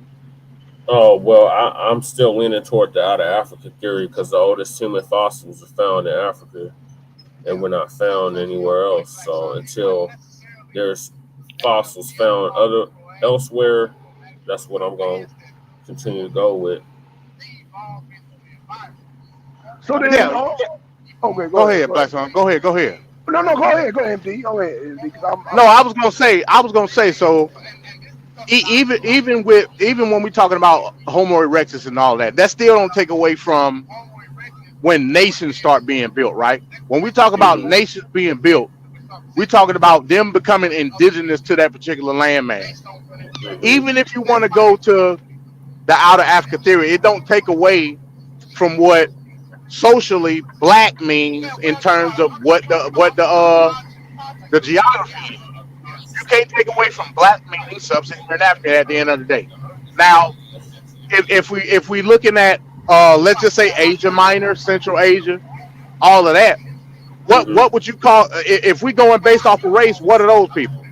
Oh, well, I'm still leaning toward the out of Africa theory because the oldest human fossils are found in Africa and were not found anywhere else. So until there's fossils found elsewhere, that's what I'm going to continue to go with. so then, Yeah, okay, go go ahead, ahead. Black Son. Go ahead, go ahead. No, go ahead, MD. Go ahead, MD, because No, I was gonna say. So even when we talking about Homo erectus and all that, that still don't take away from when nations start being built, right? When we talk about Hmm. nations being built, we're talking about them becoming indigenous to that particular landmass. Hmm. Even if you want to go to the outer Africa theory, it don't take away from what socially black means in terms of the geography is. You can't take away from black meaning sub-Saharan Africa at the end of the day. Now, if we looking at let's just say Asia Minor, Central Asia, all of that, Hmm. what would you call if we going based off of race? What are those people?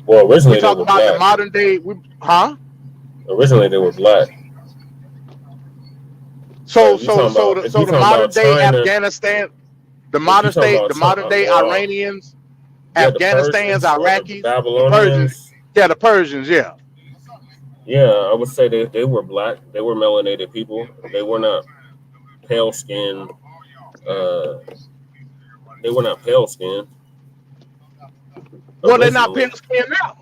Well, We originally they talk were about the black. modern day, huh? Originally they were black. So if you talking about if So you the talking modern about day China, Afghanistan, if you talking about the modern day well, Iranians, yeah, the Afghanistans, Persians or the Iraqis, the Persians, Babylonians. yeah, the Persians, yeah. Yeah, I would say they were black. They were melanated people. They were not pale skinned. Uh, they were not pale skinned Well, they're not originally. pale skin now.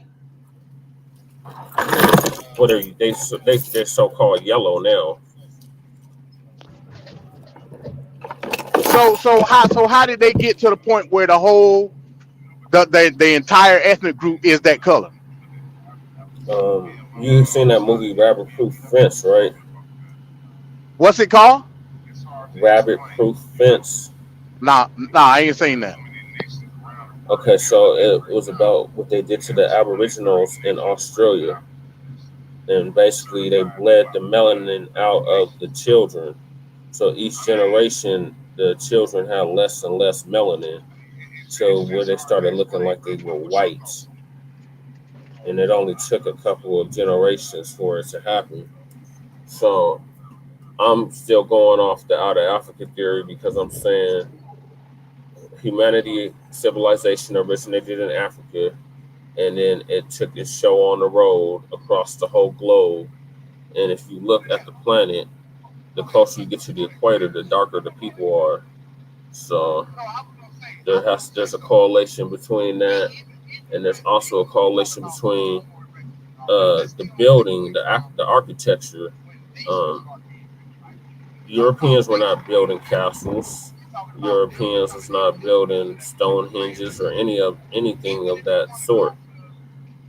What are you? They're so called yellow now. So how did they get to the point where the entire ethnic group is that color? You've seen that movie Rabbit Proof Fence, right? What's it called? Rabbit Proof Fence. Nah, I ain't seen that. Okay, so it was about what they did to the Aboriginals in Australia, and basically they bled the melanin out of the children. So each generation, the children had less and less melanin, so where they started looking like they were white, and it only took a couple of generations for it to happen. So I'm still going off the out of Africa theory because I'm saying humanity, civilization originated in Africa, and then it took its show on the road across the whole globe. And if you look at the planet, the closer you get to the equator, the darker the people are. So there's a correlation between that, and there's also a correlation between the building, the architecture. Um, Europeans were not building castles. Europeans was not building stone hinges or anything of that sort.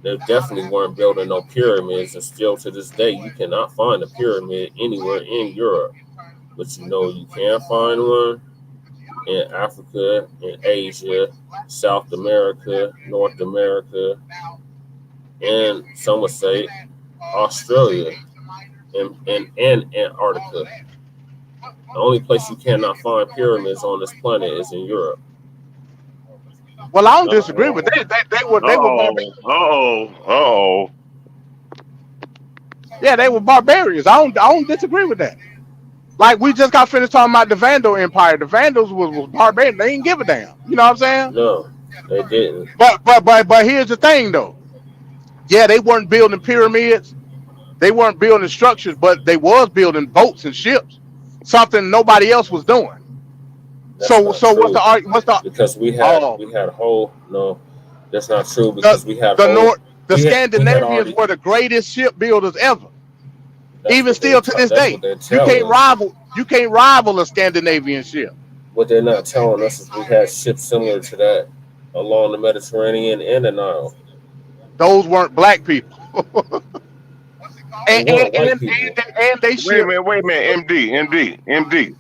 They definitely weren't building no pyramids, and still to this day, you cannot find a pyramid anywhere in Europe. But you know, you can find one in Africa, in Asia, South America, North America, and some would say Australia and Antarctica. The only place you cannot find pyramids on this planet is in Europe. Well, I don't disagree with that. They were yeah, they were barbarians. I don't disagree with that. Like we just got finished talking about the Vandal Empire. The Vandals was barbarian. They didn't give a damn. You know what I'm saying? No, they didn't. But here's the thing though. Yeah, they weren't building pyramids. They weren't building structures, but they was building boats and ships. Something nobody else was doing. That's So not so true. What's the Because we had oh whole no, that's not true because we had the whole North the we had Scandinavians already were the greatest shipbuilders ever. that's Even what still to this that's day. what they're telling us. You can't rival a Scandinavian ship. What they're not telling us is we had ships similar to that along the Mediterranean and the Nile. Those weren't black people. They and, weren't and, white and, people. and they Wait a ship minute, MD.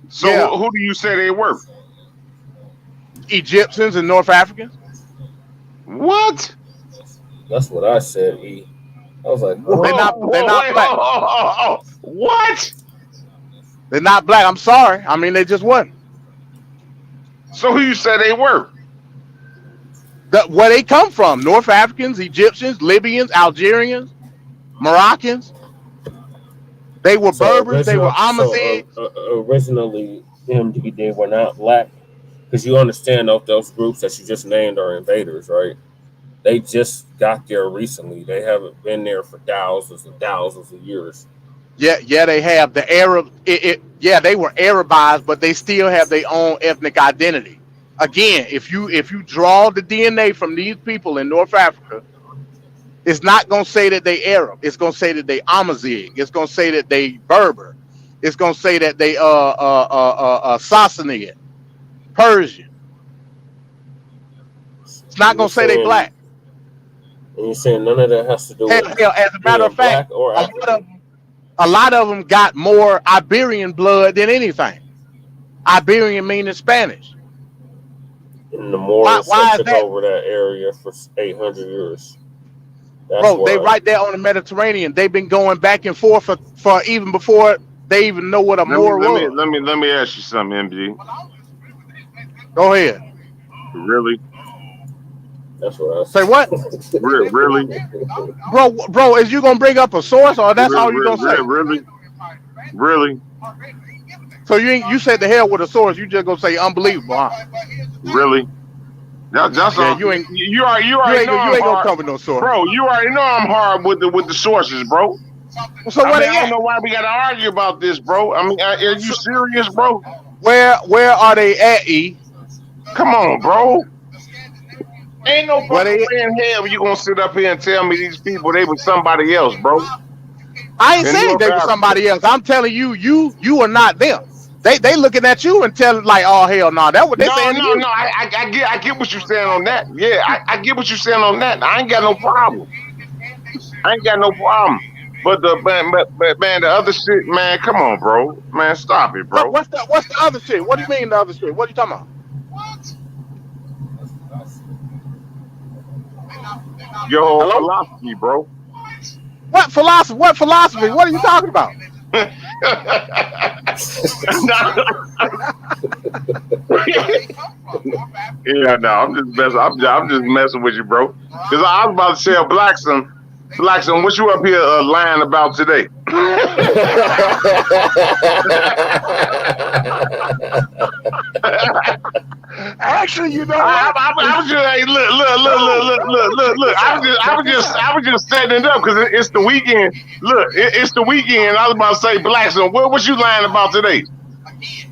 So yeah, who do you say they were? Egyptians and North Africans. What? That's what I said, E. I was like, They're not Wait, black. what? They're not black. I'm sorry. I mean they just wasn't. So who you say they were? Where they come from, North Africans, Egyptians, Libyans, Algerians, Moroccans. They were Berbers, they were Amazids. Originally, MD, they were not black. Because you understand those groups that you just named are invaders, right? They just got there recently. They haven't been there for thousands and thousands of years. Yeah, they have the Arab. Yeah, they were Arabized, but they still have their own ethnic identity. Again, if you draw the DNA from these people in North Africa, it's not gonna say that they Arab. It's gonna say that they Amazigh. It's gonna say that they Berber. It's gonna say that they Sassanid, Persian. It's not gonna say they black. And you're saying none of that has to do with Hell, as a matter of fact, black or African. a lot of them got more Iberian blood than anything. Iberian meaning Spanish. And the Moors Why is took that? over that area for 800 years. That's Bro, they why. right there on the Mediterranean. They've been going back and forth for even before they even know what a Moor was. Let me ask you something, MD. Go ahead. Really? That's what I Say what? Really? Bro, is you gonna bring up a source or that's all you gonna say? Really? So you said the hell with a source, you just gonna say unbelievable, huh? Really? That's Yeah, all. you ain't You already know I'm gonna hard. come with no source. Bro, you already know I'm hard with the sources, bro. So I what mean, they I don't at? know why we gotta argue about this, bro. I mean, are you serious, bro? Where are they at, E? Come on, bro. Ain't no Where they fucking way in hell you gonna sit up here and tell me these people they was somebody else, bro. I ain't In saying North they were Africa. somebody else. I'm telling you, you are not them. They looking at you and telling like, oh hell no, that's what they saying to you. No. I get what you're saying on that. Yeah, I get what you're saying on that. I ain't got no problem. But man, the other shit, man, come on, bro. Man, stop it, bro. What's the other shit? What do you mean the other shit? What are you talking about? Your whole Hello? philosophy, bro. What philosophy? What philosophy? What are you talking about? Yeah, no, I'm just messing. I'm just messing with you, bro. Because I was about to tell Blackson, what you up here lying about today? Actually, you know I what? was just hey, look. I was just setting it up because it's the weekend. Look, it's the weekend. I was about to say, Blackson, what you lying about today?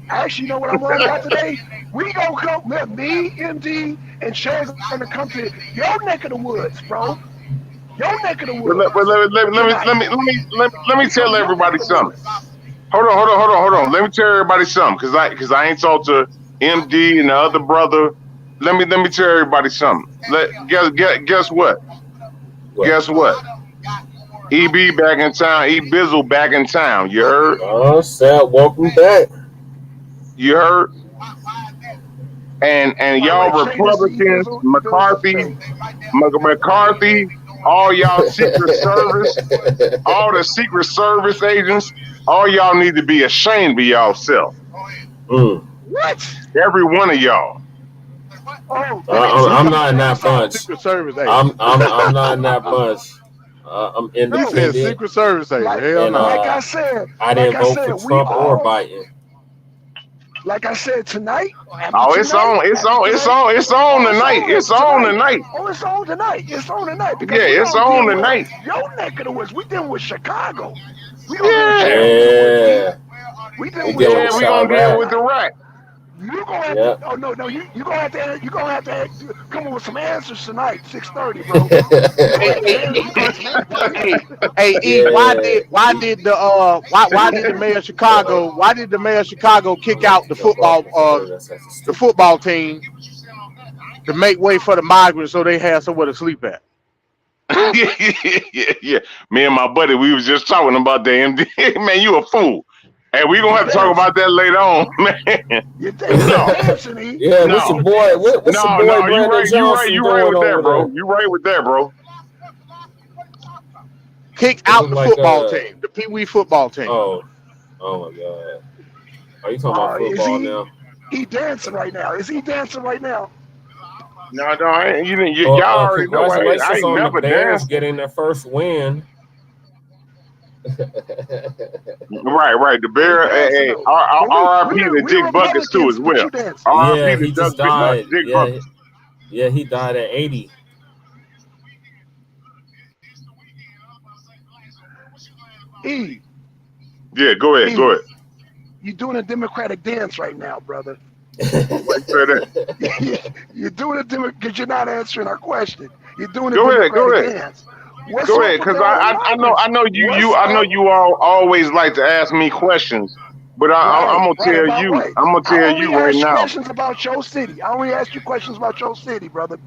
Actually, you know what I'm worried about today? We gonna come, me, MD, and Chaz gonna come to your neck of the woods, bro. Your neck of the woods. Let me tell everybody something. Hold on. Let me tell everybody something, cause I ain't talked to MD and the other brother. Let me tell everybody something. Guess what? Guess what? EB back in town. E Bizzle back in town. You heard? Oh, Sal, welcome back. You heard? And y'all Republicans, McCarthy, all y'all Secret Service, all the Secret Service agents, all y'all need to be ashamed of y'allself. What? Every one of y'all. I'm not in that bunch. Secret Service agent. I'm not in that bunch. I'm He said independent. Secret Service agent. Like- Hell And, no. Like I said, I didn't like I vote said, for we Trump or all- Biden. Like I said tonight. Oh, it's on tonight. It's on tonight. Oh, it's on tonight. It's on tonight. Because Yeah, we it's don't on deal with tonight. Your neck of the woods. We dealing with Chicago. We don't Yeah. deal with Yeah. We dealing We with dealing Yeah, with we gonna Chirac. deal with the rat. You gonna have Yep. to. Oh no, you gonna have to come up with some answers tonight. 6:30, bro. Hey, E, why did the mayor of Chicago kick out the football team to make way for the migrants so they had somewhere to sleep at? yeah. Me and my buddy, we was just talking about the MD. Man, you a fool. Hey, we gonna have to talk about that later on, man. You're dancing, E. Yeah, No. what's your boy? What's your boy you Brandon right Johnson with doing that, over bro. there? You right with that, bro. Kick out the Like, football team, the Pee Wee football team. Oh my God. Are you talking about Is football he- now? He dancing right now. Is he dancing right now? No, I ain't. Y'all already know. I Congratulations ain't on never the Bears danced. getting their first win. Right. The bear. Hey, R.I.P. to Dick Buckets too as well. Yeah, R.I.P. he to just died. Dick Yeah, Buckets. yeah, he died at 80. E, Yeah, go ahead. you're doing a Democratic dance right now, brother. Wait, say that. You're doing a Democratic because you're not answering our question. You're doing a Go ahead, Democratic go dance. What's Go up ahead, with because all the I know migrants? you all always like to ask me questions, but I'm gonna tell about you, what? I'm gonna I tell only you right ask now. questions about your city. I only ask you questions about your city, brother.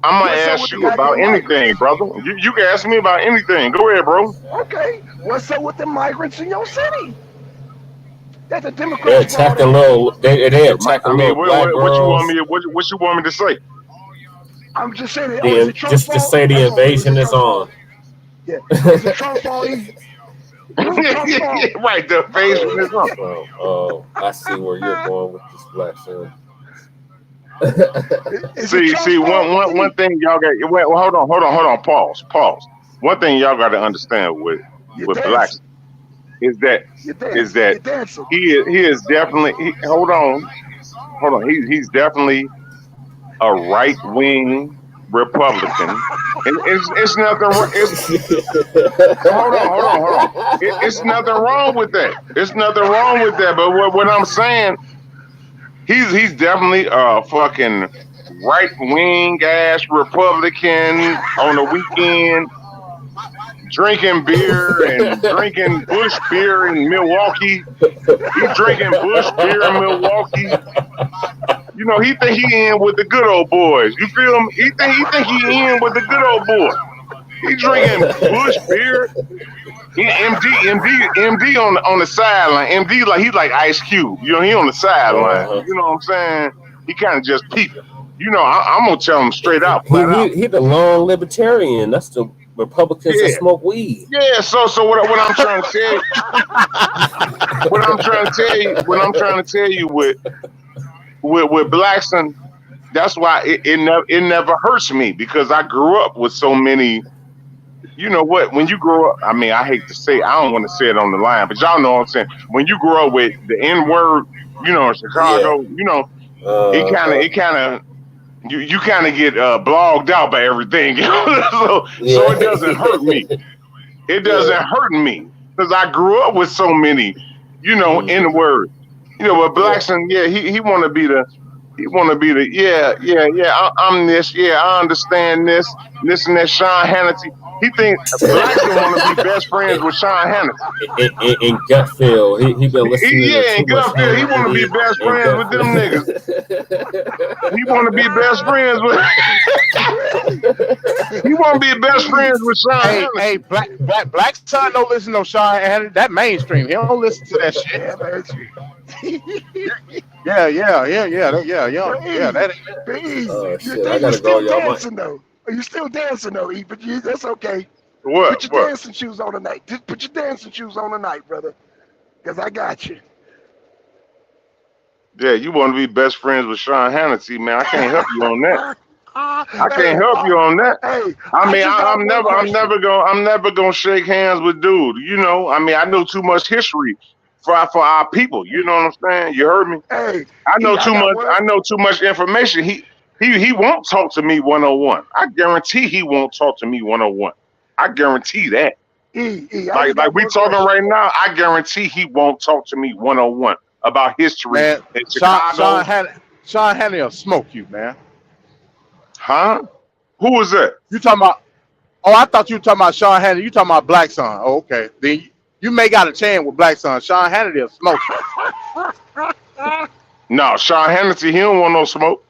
I'm gonna What's up ask with the you about goddamn anything, brother. You can ask me about anything. Go ahead, bro. Okay, what's up with the migrants in your city? That the They're Democrats brought attacking in. little. They're attacking I mean, little black what you want girls. me? What you want me to say? I'm just saying, is it Trump's Just fault? say the That's all. invasion is Trump's fault? on. Yeah. Is it Trump's fault? Is it Trump's fault? Right, the face is up. Oh, I see where you're going with this black son. Is it Trump's See, fault? one thing y'all got. Wait, hold on. Pause. One thing y'all got to understand with blacks is that You're dancing. he is definitely. Hold on. He's definitely a right wing Republican. It's nothing. Hold on. It's nothing wrong with that. It's nothing wrong with that. But what I'm saying, he's definitely a fucking right wing ass Republican on the weekend, drinking beer and drinking Bush beer in Milwaukee. He's drinking Bush beer in Milwaukee. You know, he think he in with the good old boys. You feel him? He think he in with the good old boys. He drinking Bush beer. MD on the sideline. MD he's like Ice Cube. You know, he on the sideline. You know what I'm saying? He kind of just peeping. You know, I'm gonna tell him straight out, flat out. He the lone libertarian. That's the Republicans that smoke weed. Yeah. So what I'm trying to tell you, what I'm trying to tell you with Blackson, that's why it never hurts me, because I grew up with so many. You know what? When you grow up, I mean, I hate to say, I don't want to say it on the line, but y'all know what I'm saying. When you grow up with the N word, you know, in Chicago, you know, it kind of. You kind of get blogged out by everything, so it doesn't hurt me. It doesn't hurt me because I grew up with so many, you know, N word. You know, but Blackson, he want to be the, I'm this, I understand this and that. Sean Hannity, He think blacks don't want to be best friends with Sean Hannity. In Gutfield, he been listening to Yeah, too in much Gutfield, he want to be Hannity best in friends with them niggas. Gutfield. He want to be best friends with. He want to be best friends with Sean Hey, Hannity. hey, black son don't listen to Sean Hannity. That mainstream. He don't listen to that shit. Yeah, man. Yeah. That Bees, Oh, you're, shit, I you're gotta still go, y'all. dancing though. You still dancing though, E, but that's okay. Put What? your What? dancing shoes on tonight. Just put your dancing shoes on tonight, brother. Because I got you. Yeah, you want to be best friends with Sean Hannity, man. I can't help you on that. I can't help you on that. Hey, I mean, just got I'm one never gonna shake hands with dude. You know, I mean, I know too much history for our people. You know what I'm saying? You heard me? Hey, I know E, too got much. one. I know too much information. He won't talk to me 101. I guarantee he won't talk to me 101. I guarantee that. I just Like got we one talking question. right now, I guarantee he won't talk to me 101 about history man, in Chicago. Sean Hannity will smoke you, man. Huh? Who was that? You talking about? Oh, I thought you were talking about Sean Hannity. You talking about Black Son? Oh, okay. Then you may got a chance with Black Son. Sean Hannity will smoke you. No, Sean Hannity, he don't want no smoke.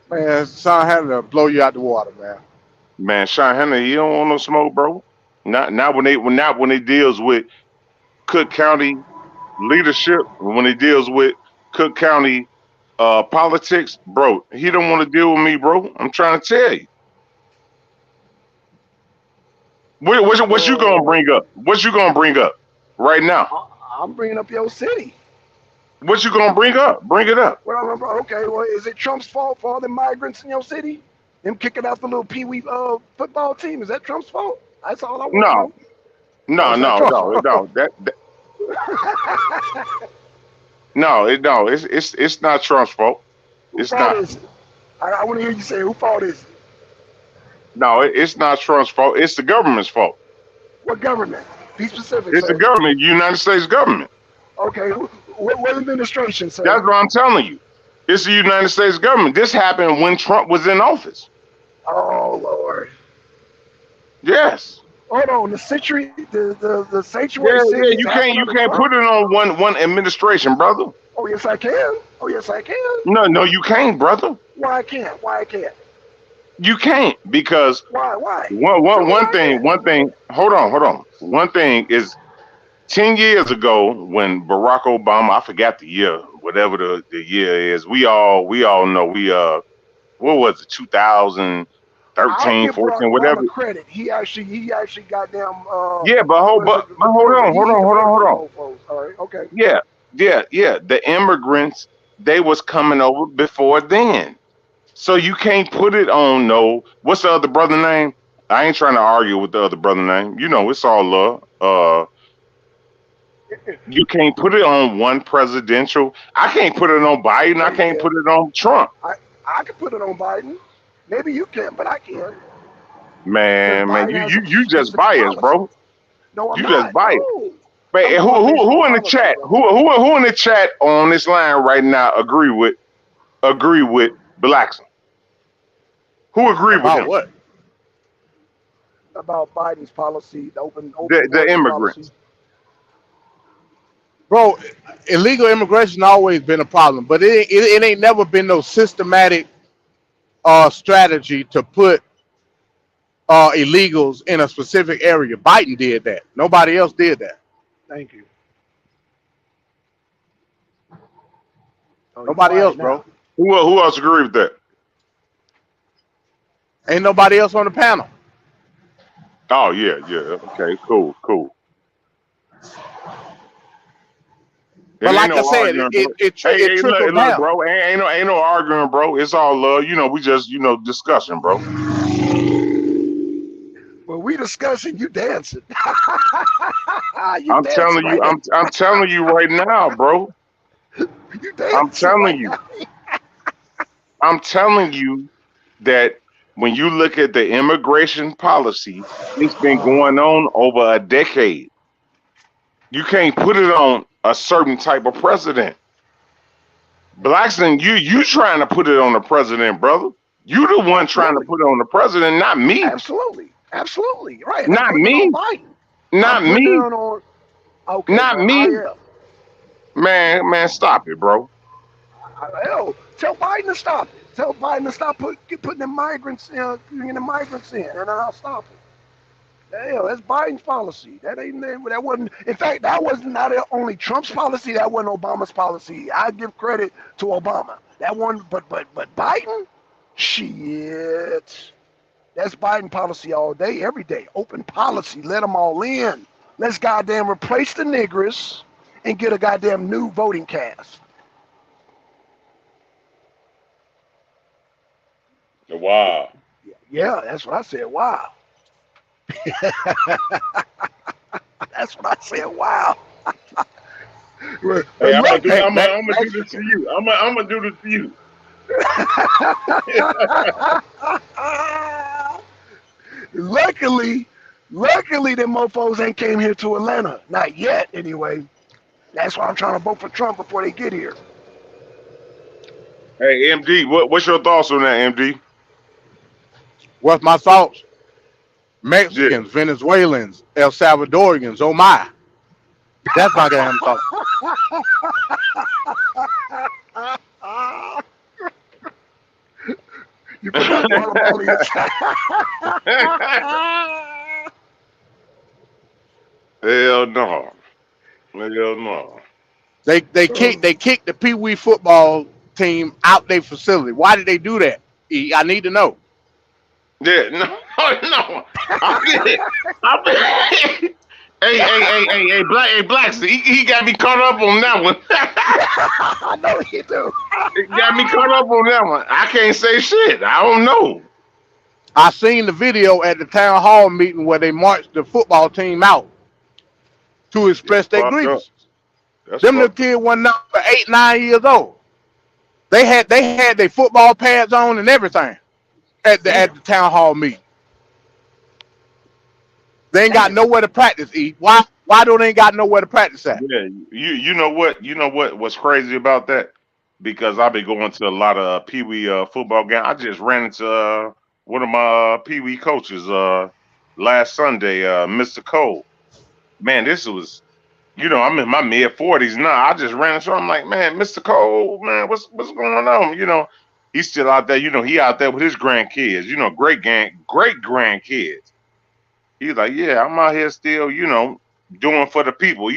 Man, Sean Hannity will blow you out the water, man. Man, Sean Hannity, he don't want no smoke, bro. Not when they deals with Cook County leadership, when it deals with Cook County politics, bro. He don't want to deal with me, bro. I'm trying to tell you. What you gonna bring up? What you gonna bring up right now? I'm bringing up your city. What you gonna bring up? Bring it up. Well, okay, well, is it Trump's fault for all the migrants in your city? Him kicking out the little pee-wee football team? Is that Trump's fault? That's all I want No, to no. It's not Trump's fault. It's Who fault not. is it? I want to hear you say who fault is it? No, it's not Trump's fault. It's the government's fault. What government? Be specific. It's the sir. government, United States government. Okay, what administration, sir? That's what I'm telling you. It's the United States government. This happened when Trump was in office. Oh Lord. Yes. Hold on, the sanctuary, the Yeah, sanctuary yeah. cities You happened can't under put Trump? it on one administration, brother. Oh yes, I can. Oh yes, I can. No, you can't, brother. Why I can't? Why I can't? You can't because Why? one thing. Hold on. One thing is 10 years ago when Barack Obama, I forgot the year, whatever the year is, we all know what was it, 2013, I'll give 14, Barack whatever. Obama credit. He actually got them. Yeah, but hold on. All right, okay. Yeah. The immigrants, they was coming over before then. So you can't put it on what's the other brother name? I ain't trying to argue with the other brother name. You know, it's all love. You can't put it on one presidential. I can't put it on Biden. I can't put it on Trump. I can put it on Biden. Maybe you can't, but I can. Man, Biden has you a just specific biased, bro. No, I'm You not. just biased. No. Man, who in the policy, chat? bro. Who in the chat on this line right now agree with Blackson? Who agree with About him? what? About Biden's policy, the open The borders immigrants. policy. Bro, illegal immigration always been a problem, but it ain't never been no systematic strategy to put illegals in a specific area. Biden did that. Nobody else did that. Thank you. Oh, you're Nobody quiet else, now. bro. Who else agree with that? Ain't nobody else on the panel. Oh yeah. Okay, cool. But like I said, it trickled look, down. bro. Ain't no arguing, bro. It's all love. You know, we just discussing, bro. Well, we discussing, you dancing. I'm telling you, I'm telling you right now, bro. You dancing I'm telling right you. now. I'm telling you that when you look at the immigration policy, it's been going on over a decade. You can't put it on a certain type of president. Blackson, you trying to put it on the president, brother. You the one trying to put it on the president, not me. Absolutely. Absolutely. Right. And I'm Not putting it me. on Biden. Not I'm putting me. it on okay, Not man. me. Yeah. Man, stop it, bro. Hell, tell Biden to stop it. Tell Biden to stop putting the migrants bringing the migrants in, and then I'll stop it. Hell, that's Biden's policy. That wasn't. In fact, that was not only Trump's policy. That wasn't Obama's policy. I give credit to Obama. That one, but Biden, shit. That's Biden policy all day, every day. Open policy. Let them all in. Let's goddamn replace the niggers and get a goddamn new voting cast. Wow. Yeah, that's what I said. Wow. That's what I said. Wow. Hey, I'm gonna do Luckily, this to you. I'm gonna do this to you. luckily, them mofos ain't came here to Atlanta. Not yet, anyway. That's why I'm trying to vote for Trump before they get here. Hey, MD, what's your thoughts on that, MD? What's my thoughts? Mexicans, Venezuelans, El Salvadorians, oh my. That's my damn thought. You forgot Guatemala in Hell no. Hell no. They kicked the Pee Wee football team out their facility. Why did they do that? I need to know. Yeah, no. Hey, Blacks, he got me caught up on that one. I know he do. He got me caught up on that one. I can't say shit. I don't know. I seen the video at the town hall meeting where they marched the football team out to express their grievances. Them little kids wasn't number 8, 9 years old. They had their football pads on and everything at the town hall meeting. They ain't got nowhere to practice. Why don't they ain't got nowhere to practice at? Yeah, you know what? What's crazy about that? Because I've been going to a lot of Pee Wee football games. I just ran into one of my Pee Wee coaches last Sunday, Mr. Cole. Man, this was, I'm in my mid-40s now. I just ran into him. I'm like, man, Mr. Cole, man, what's going on? He's still out there. He out there with his grandkids. Great grandkids. He's like, yeah, I'm out here still, doing for the people,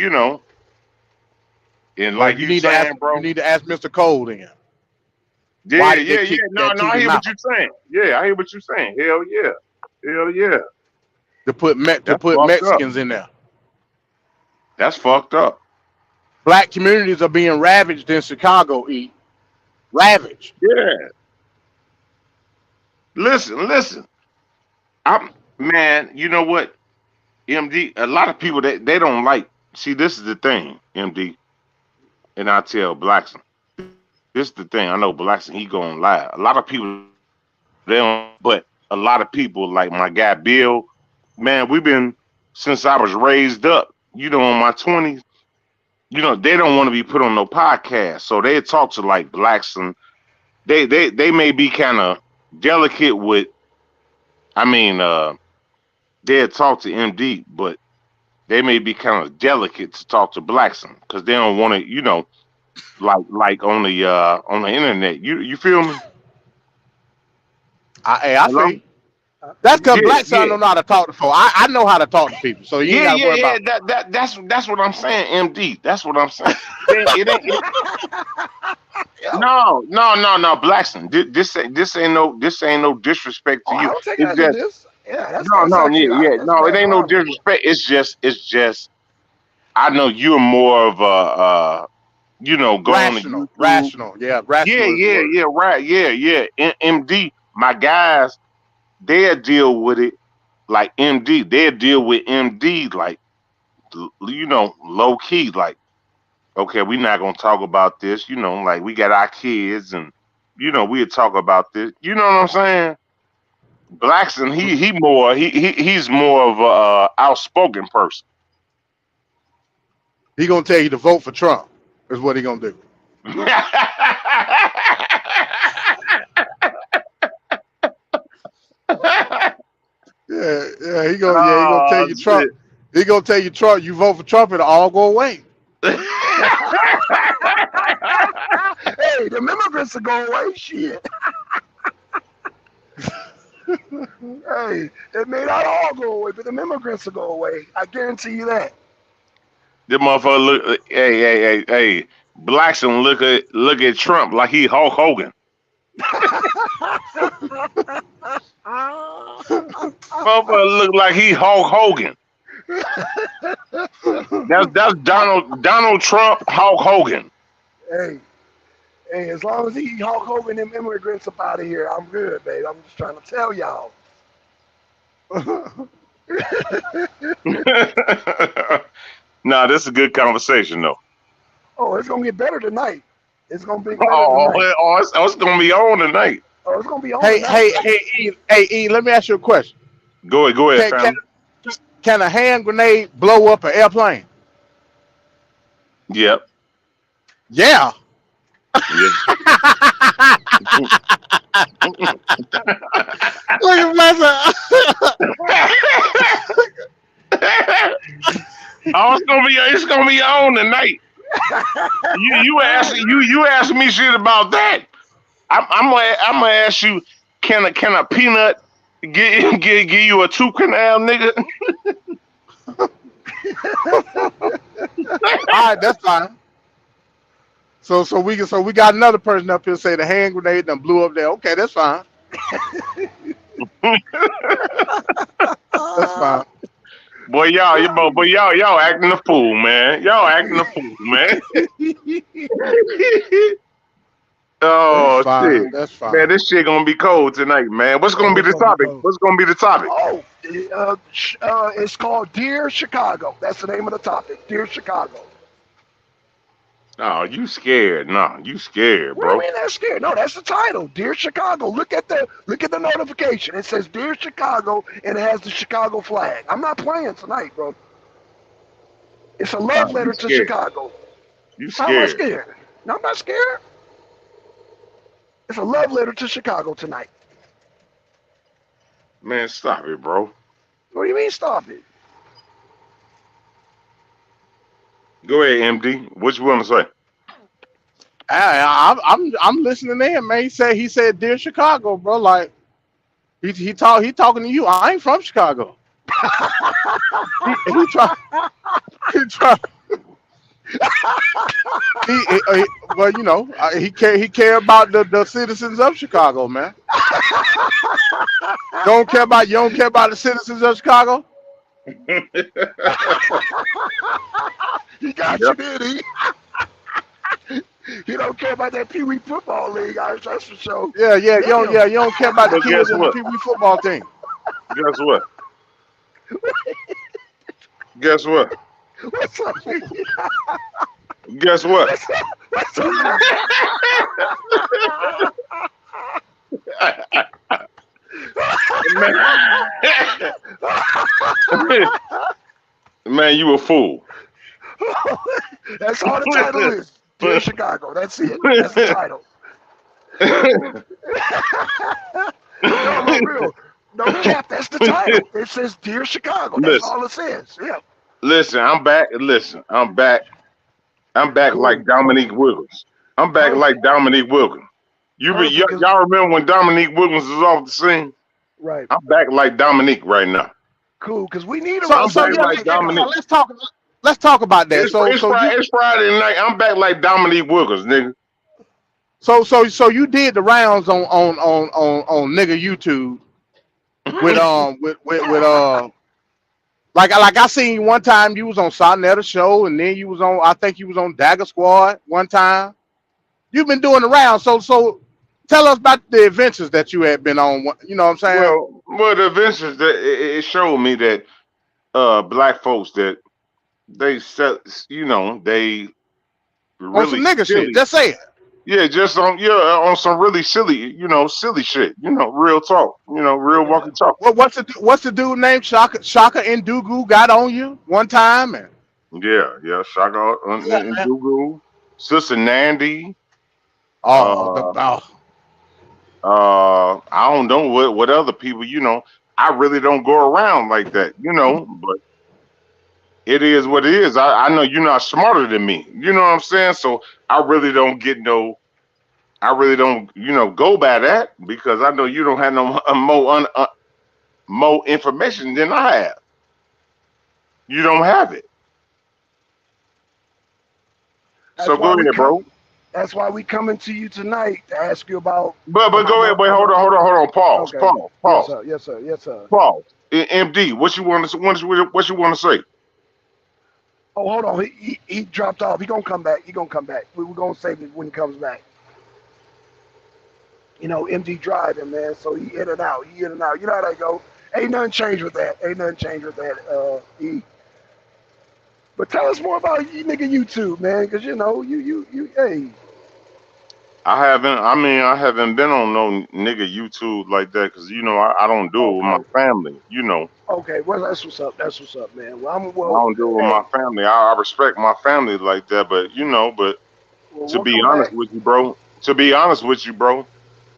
And like you need saying, to ask, bro. you need to ask Mr. Cole then. Yeah. No, I hear out? what you're saying. Yeah, I hear what you're saying. Hell yeah. To put fucked Mexicans in there. That's fucked up. Black communities are being ravaged in Chicago. Ravaged. Yeah. Listen. Man, you know what, MD? A lot of people they don't like. See, this is the thing, MD, and I tell Blackson. This is the thing. I know Blackson, he going live. A lot of people they don't, but a lot of people like my guy Bill. Man, we've been since I was raised up. In my 20s. They don't want to be put on no podcast, so they talk to like Blackson. They may be kind of delicate with. They'll talk to MD, but they may be kind of delicate to talk to Blackson because they don't want to, like on the internet. You feel me? I see. That's because Blackson don't know how to talk to folks. I know how to talk to people, so you ain't got to worry about. That's what I'm saying, MD. That's what I'm saying. No, Blackson. This ain't no disrespect to you. I don't take it as this. Yeah, it ain't no disrespect. It's just. I know you're more of a, going rational. Yeah, rational. Right. MD, my guys, they'll deal with it like MD. They'll deal with MD like, low key. Like, okay, we're not gonna talk about this. Like we got our kids, and we'll talk about this. You know what I'm saying? Blackson, he's more of a outspoken person. He gonna tell you to vote for Trump. Is what he gonna do. Yeah, Yeah, he gonna tell you Trump. shit. He gonna tell you Trump. You vote for Trump, it'll all go away. Hey, the immigrants will go away. Shit. Hey, it may not all go away, but the immigrants will go away. I guarantee you that. This motherfucker look. Hey. Blacks and look at Trump like he Hulk Hogan. Motherfucker look like he Hulk Hogan. That's Donald Trump, Hulk Hogan. Hey, as long as he Hulk Hogan them immigrants up out of here, I'm good, babe. I'm just trying to tell y'all. Nah, this is a good conversation though. Oh, it's gonna get better tonight. It's gonna be better tonight. It's gonna be on tonight. Oh, it's gonna be on. Hey, E, let me ask you a question. Go ahead, Can, family. can a hand grenade blow up an airplane? Yep. Yeah. Look at myself. Oh, it's gonna be on tonight. You ask me shit about that. I'm gonna ask you, can a peanut give you a tooth canal, nigga? All right, that's fine. So we got another person up here say the hand grenade done blew up there. Okay, that's fine. That's fine. Boy, y'all acting a fool, man. Y'all acting a fool, man. Oh, That's fine. shit. That's fine. Man, this shit gonna be cold tonight, man. What's gonna be the topic? What's gonna be the topic? Oh, it's called Dear Chicago. That's the name of the topic. Dear Chicago. Oh, you scared? No, you scared, What do you bro. mean that's scared? No, that's the title. Dear Chicago. Look at the notification. It says Dear Chicago and it has the Chicago flag. I'm not playing tonight, bro. It's a love letter to scared. Chicago. You How am I scared? scared? No, I'm not scared. It's a love letter to Chicago tonight. Man, stop it, bro. What do you mean stop it? Go ahead, MD. What you want to say? I'm listening in, man. He said, "Dear Chicago, bro." Like he talking to you. I ain't from Chicago. he try. Well, you know, he care about the citizens of Chicago, man. You don't care about the citizens of Chicago. He got you, did he? He don't care about that Pee Wee football league. That's for sure. Yeah. You don't care about the But kids guess in the what? Pee Wee football team. Guess what? Guess what? What's up? Guess what? What's up? Man, you a fool. That's all the title is. Dear Chicago. That's it. That's the title. No, for real. No cap. That's the title. It says Dear Chicago. That's Listen. all it says. Yeah. Listen, I'm back. I'm back like Dominique Wilkins. I'm back like Dominique Wilkins. Y'all remember when Dominique Wilkins was off the scene? Right. I'm back like Dominique right now. Cool. Because we need a So back yeah, like Dominic. let's talk about that. It's Friday night. I'm back like Dominique Wilkins, nigga. So you did the rounds on nigga YouTube with like I seen you one time you was on Sonetta show and then you was on, I think you was on Dagger Squad one time. You've been doing the rounds, so tell us about the adventures that you had been on. You know what I'm saying? Well, the adventures that it showed me that black folks that they set, they really on some nigga silly. shit. Just say it. Yeah, just on some really silly, silly shit. Real talk. Real walking talk. Well, what's the dude named Shaka Ndugu got on you one time? And Yeah, Shaka and Dugu, Sister Nandy. I don't know what other people. I really don't go around like that, but it is what it is. I know you're not smarter than me. You know what I'm saying? So I really don't go by that because I know you don't have no more information than I have. You don't have it. So go ahead, bro. That's why we coming to you tonight to ask you about. But go ahead, wait, hold on. Pause. Okay. Pause. Yes, sir. Pause. MD, what you want to say? Oh, hold on. He dropped off. He gonna come back. We're gonna save it when he comes back. MD driving, man. So he in and out. You know how that go. Ain't nothing changed with that. E. But tell us more about you, nigga, YouTube, man, because hey. I haven't been on no nigga YouTube like that because I don't do it with my family. Okay, well that's what's up, man. Well, I don't do it with my family. I respect my family like that, but to be honest with you, bro,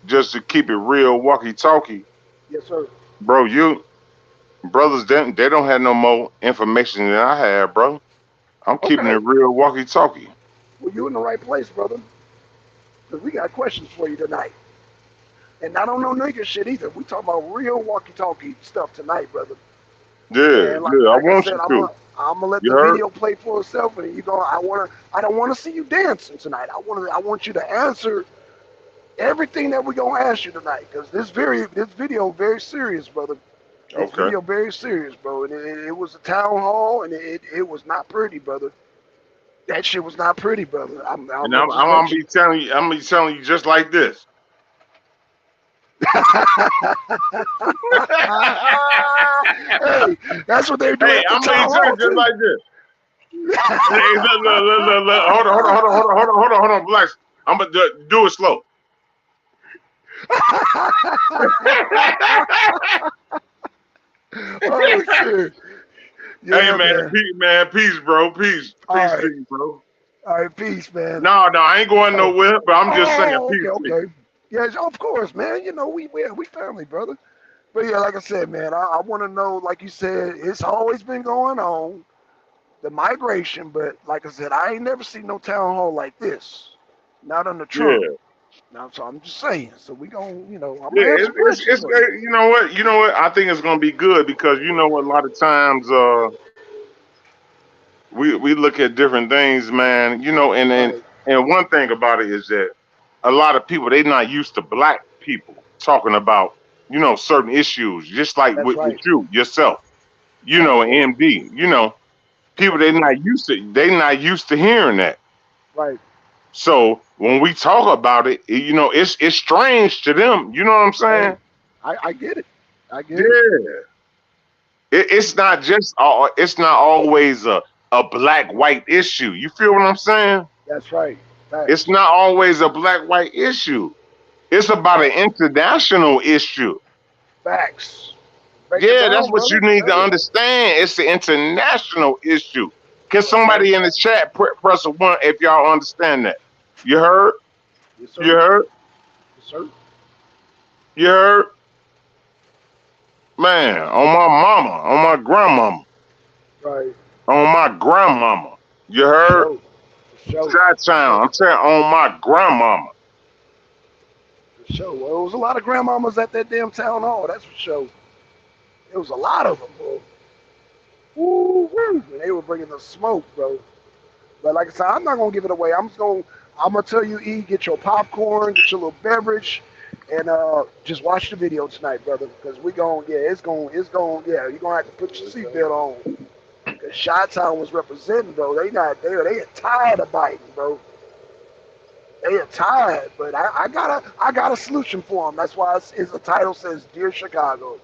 just to keep it real, walkie-talkie. Yes, sir. Bro, brothers, they don't have no more information than I have, bro. I'm keeping it real, walkie-talkie. Well, you're in the right place, brother. Because we got questions for you tonight. And I don't know nigga shit either. We talking about real walkie-talkie stuff tonight, brother. Yeah, I want you to. I'm gonna let the video play for itself, and I don't want to see you dancing tonight. I want you to answer everything that we're gonna ask you tonight, because this video very serious, brother. This video very serious, bro. And it was a town hall, and it was not pretty, brother. That shit was not pretty, brother. I'm gonna be telling you just like this. Hey, that's what they're doing. Hey, I'm gonna be telling you just like this. Hey, look. Hold on, relax. I'm gonna do it slow. Oh shit! Yeah, hey peace, bro. Peace, right. Peace, bro. All right, peace, man. No, I ain't going nowhere, but I'm just saying peace. Okay. Yeah, of course, man. We family, brother. But yeah, like I said, man, I want to know, like you said, it's always been going on, the migration. But like I said, I ain't never seen no town hall like this, not on the Trump. Yeah. Now, so I'm just saying. So we gonna, I'm it's you know what? I think it's gonna be good because a lot of times we look at different things, man. And one thing about it is that a lot of people they not used to black people talking about certain issues, just like with you yourself, MD. People they not used to hearing that. Right. So when we talk about it, it's strange to them. You know what I'm saying? I get it. Yeah. It's not just. It's not always a black-white issue. You feel what I'm saying? That's right. It's not always a black-white issue. It's about an international issue. Facts. That's what you need to understand. It's an international issue. Can somebody in the chat press a 1 if y'all understand that? You heard? Yes, sir. You heard? Yes, sir. You heard? Man, on my mama, on my grandmama. Right. On my grandmama. You heard? Chi-town. I'm saying on my grandmama. For sure. Well, there was a lot of grandmamas at that damn town hall. That's for sure. There was a lot of them, bro. Woo-woo. And they were bringing the smoke, bro. But like I said, I'm not gonna give it away. I'm gonna tell you, E, get your popcorn, get your little beverage, and just watch the video tonight, brother. Because you're gonna have to put your seatbelt on. Because Chi-Town was representing, bro. They are tired of Biden, bro. They are tired, but I got a solution for them. That's why the title says Dear Chicago.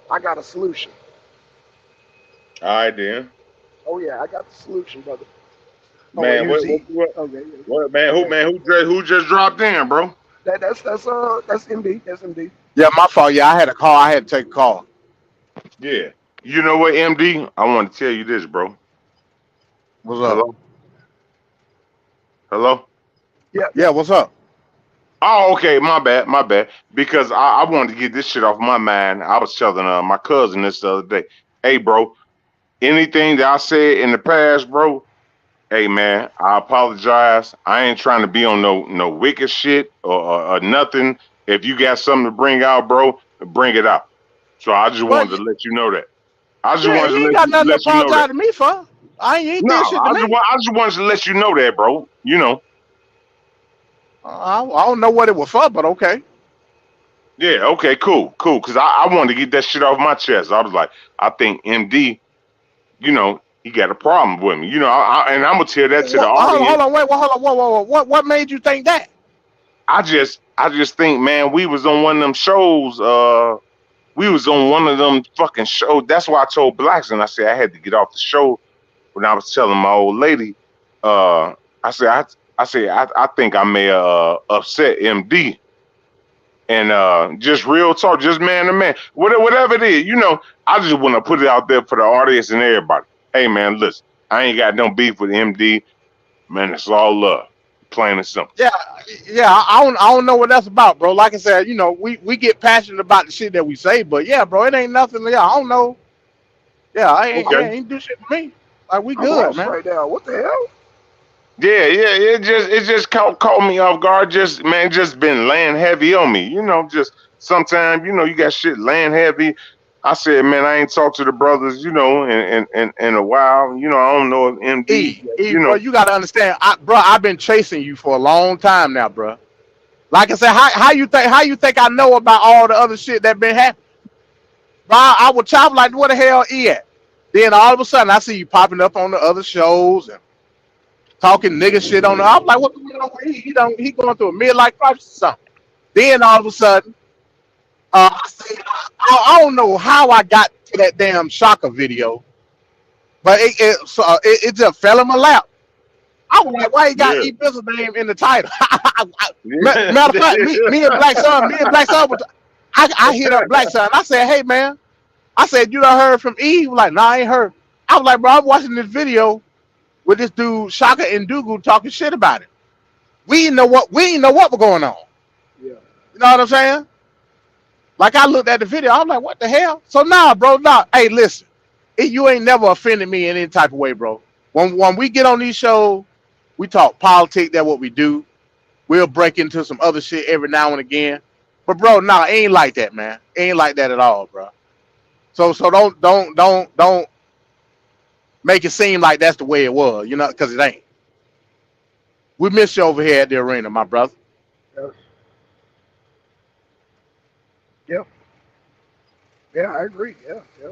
I got a solution. All right, then. Oh yeah, I got the solution, brother. Man, who just dropped in, bro? That's MD. That's MD. Yeah, my fault. Yeah, I had a call. I had to take a call. Yeah. You know what, MD? I want to tell you this, bro. What's up? Hello? Yeah. Yeah, what's up? Oh, okay, my bad, my bad. Because I wanted to get this shit off my mind. I was telling my cousin this the other day. Hey, bro, anything that I said in the past, bro. Hey, man, I apologize. I ain't trying to be on no wicked shit or nothing. If you got something to bring out, bro, bring it out. So I just Well, wanted to let you know that. I just yeah, wanted to you ain't got nothing to let you know apologize that. to me for. You ain't No, did shit to me. I just wanted to let you know that, bro. You know. I don't know what it was for, but okay. Yeah, okay, cool. Because I wanted to get that shit off my chest. I was like, I think MD, you know, he got a problem with me. You know, and I'm going to tell that to the Hold audience. on, wait, hold on, whoa. What made you think that? I just think, man, we was on one of them shows. We was on one of them fucking shows. That's why I told Blacks, and I said I had to get off the show when I was telling my old lady. I said I think I may upset MD. And just real talk, just man to man, whatever it is, you know, I just want to put it out there for the audience and everybody. Hey, man, listen, I ain't got no beef with MD, man. It's all love, plain and simple. Yeah, I don't know what that's about, bro. Like I said, you know, we get passionate about the shit that we say, but yeah, bro, it ain't nothing. Yeah, I don't know. Yeah, Okay. ain't do shit to me. Like we I'm good, lost man. right now. What the hell? Yeah, it just caught me off guard. Just man, just been laying heavy on me. You know, just sometimes you know you got shit laying heavy. I said, man, I ain't talked to the brothers, you know, in a while. You know, I don't know if MD, you Bro, know. you gotta understand, I've been chasing you for a long time now, bro. Like I said, how you think I know about all the other shit that been happening? Bro, I would chop like, where the hell he at? Then all of a sudden, I see you popping up on the other shows and talking nigga shit on the. I'm like, what's going on? He going through a midlife crisis or something. Then all of a sudden, I don't know how I got to that damn Shaka video, but it just fell in my lap. I was like, why he got Yeah. E Bizzle's name in the title? Yeah. Matter of fact, me and Black Sun, I hit up Black Sun. I said, hey man, I said, you done heard from E? He was like, nah, I ain't heard. I was like, bro, I'm watching this video with this dude Shaka and Dugu talking shit about it. We didn't know what was going on. Yeah. You know what I'm saying? Like I looked at the video, I'm like, what the hell? So nah, bro, nah. Hey, listen, you ain't never offended me in any type of way, bro. When we get on these shows, we talk politics. That's what we do. We'll break into some other shit every now and again. But bro, nah, it ain't like that, man. It ain't like that at all, bro. So don't make it seem like that's the way it was, you know, because it ain't. We miss you over here at the arena, my brother. Yes. Yeah. Yeah, I agree. Yeah. Yeah.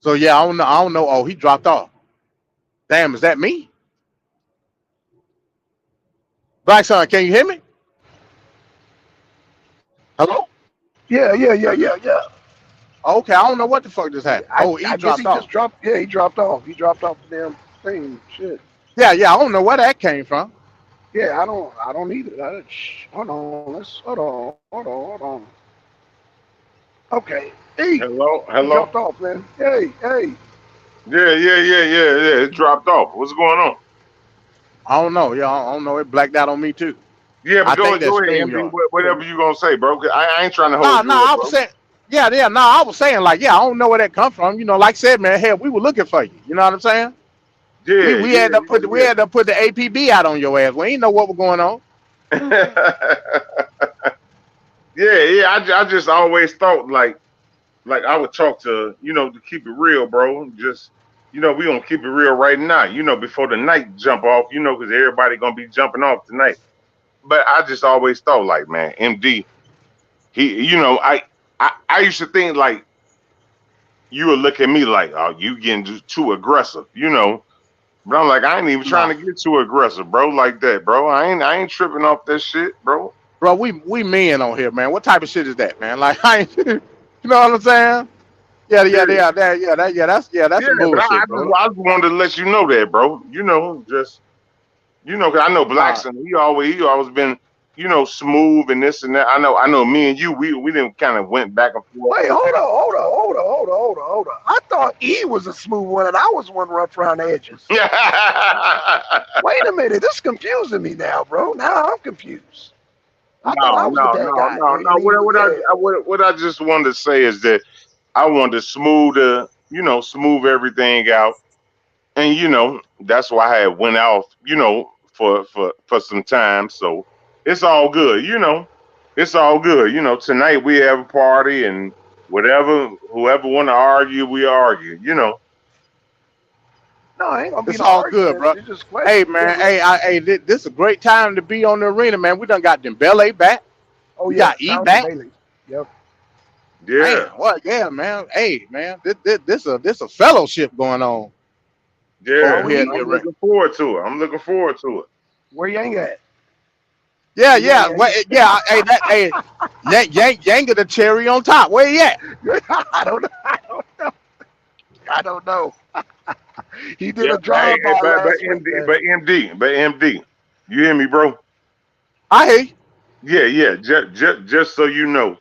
So yeah, I don't know. Oh, he dropped off. Damn, is that me? Black Son, can you hear me? Hello? Yeah. Okay, I don't know what the fuck just happened. Oh, he I guess dropped he off. just dropped. Yeah, he dropped off. He dropped off the damn thing. Shit. Yeah, I don't know where that came from. Yeah, I don't need it. Hold on. Hold on. Okay. Hey, Hello, he hello. dropped off, man. Hey. Yeah. It dropped off. What's going on? I don't know. Yeah, I don't know. It blacked out on me too. Yeah, I but go think that's ahead, MD. StreamYard. Whatever you gonna say, bro. 'Cause I ain't trying to hold you up, I was bro. saying, I was saying like, yeah, I don't know where that come from. You know, like I said, man, hell, we were looking for you. You know what I'm saying? We had to put the APB out on your ass. We ain't know what was going on. I just always thought like I would talk to, you know, to keep it real, bro. Just, you know, we gonna keep it real right now, you know, before the night jump off, you know, because everybody gonna be jumping off tonight. But I just always thought like, man, MD, he, you know, I used to think like you would look at me like, oh, you getting too aggressive, you know. But I'm like, I ain't even trying to get too aggressive, bro, like that, bro. I ain't tripping off that shit, bro. Bro, we men on here, man. What type of shit is that, man? Like, I ain't, you know what I'm saying? That's some But bullshit, bro. I just wanted to let you know that, bro. You know, just, you know, 'cause I know Blackson, he always been you know, smooth and this and that. I know. Me and you, we didn't kind of went back and forth. Wait, hold on. I thought E was a smooth one and I was one rough around the edges. Wait a minute, this is confusing me now, bro. Now I'm confused. I thought I was the bad guy. What I just wanted to say is that I wanted to smooth everything out, and you know that's why I had went off, you know, for some time. So it's all good, you know. It's all good, you know. Tonight we have a party, and whoever want to argue, we argue, you know. No, I ain't gonna be It's no all argument. good, bro. It's just flesh. Hey, man. Hey, this is a great time to be on the arena, man. We done got Dembele back. Oh We yeah, got E Townsend back. Bailey. Yep. Yeah, Man, what? Yeah, man. Hey, man. This a fellowship going on. yeah. Oh, yeah, I'm you're looking forward to it. Where Yang at? Yeah. Yeah. Hey, Yanga the cherry on top. Where he at? I don't know. He did Yeah, a drive by but last week. MD, you hear me, bro? I hear you. Yeah. Just so you know,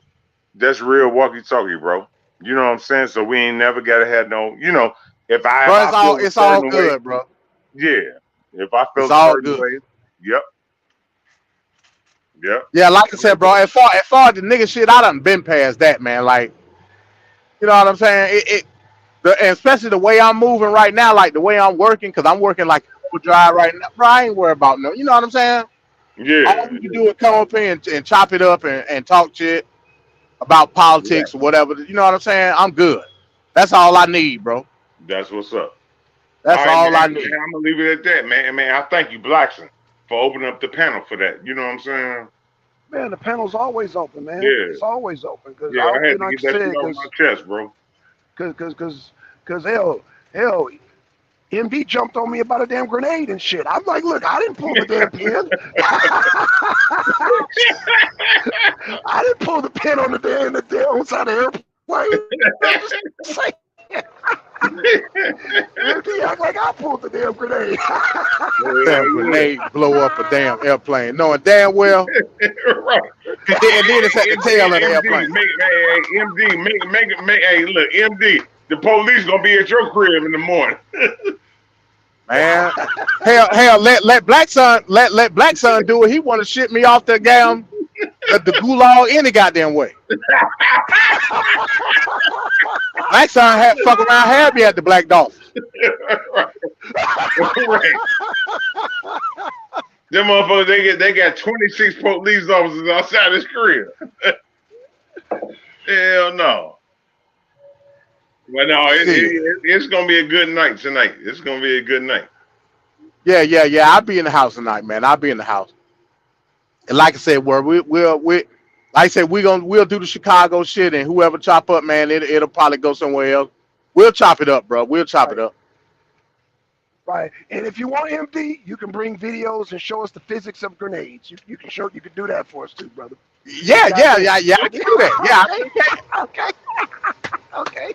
that's real walkie-talkie, bro. You know what I'm saying? So we ain't never gotta have no, you know, if Bro, I feel a it's all certain good, way, bro. yeah. If I feel It's a all certain good. way, yep. Yeah, like I said, bro. As far as the nigga shit, I done been past that, man. Like, you know what I'm saying? And especially the way I'm moving right now, like the way I'm working, because I'm working like overdrive right now. Bro, I ain't worried about no. You know what I'm saying? All we can do is come up here and chop it up and talk shit about politics or whatever. You know what I'm saying? I'm good. That's all I need, bro. That's what's up. That's All right, all I man, need. I'm gonna leave it at that, man. Man, I thank you, Blackson, for opening up the panel for that. You know what I'm saying? Man, the panel's always open, man. Yeah. It's always open because Yeah, I had to like get I that said, shit off my chest, bro. because hell, MD jumped on me about a damn grenade and shit. I'm like, look, I didn't pull the damn pin. I didn't pull the pin on the damn side of the airplane. I'm just saying. MD act like I pulled the damn grenade. Damn grenade blow up a damn airplane, knowing damn well. Right. And then it's at the tail of the airplane. Hey, look, MD, the police gonna be at your crib in the morning. Man, hell, let Black Sun do it. He want to ship me off the gulag any goddamn way. Black Sun had me at the Black Dolphin. Right. Them motherfuckers, they got 26 police officers outside his crib. Hell no. But no, it's gonna be a good night tonight. It's gonna be a good night. Yeah. I'll be in the house tonight, man. I'll be in the house. And like I said, we'll do the Chicago shit, and whoever chop up, man, it'll probably go somewhere else. We'll chop it up, bro. We'll chop it up. Right. And if you want MD, you can bring videos and show us the physics of grenades. You can do that for us too, brother. Yeah. I can do that. Yeah. Okay.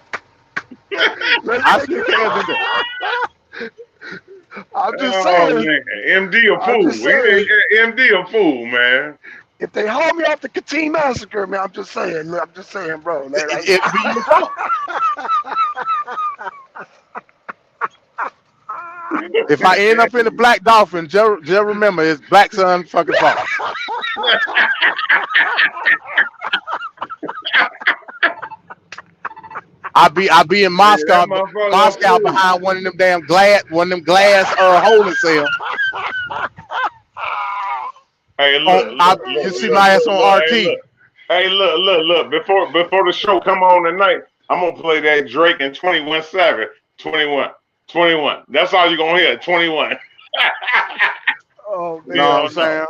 I still can do that. I'm just saying. Man. MD a fool. MD a fool, man. If they haul me off the Katyn massacre, man, I'm just saying, bro. It'd be your fault. If I end up in the Black Dolphin, just remember it's Black Sun fucking fault. I'll be in Moscow, behind one of them glass holding cells. Hey, look, you see my ass on RT. Hey, look. Before the show come on tonight, I'm gonna play that Drake and 21 Savage. 21. That's all you're gonna hear. 21. Oh man. You know what I'm saying?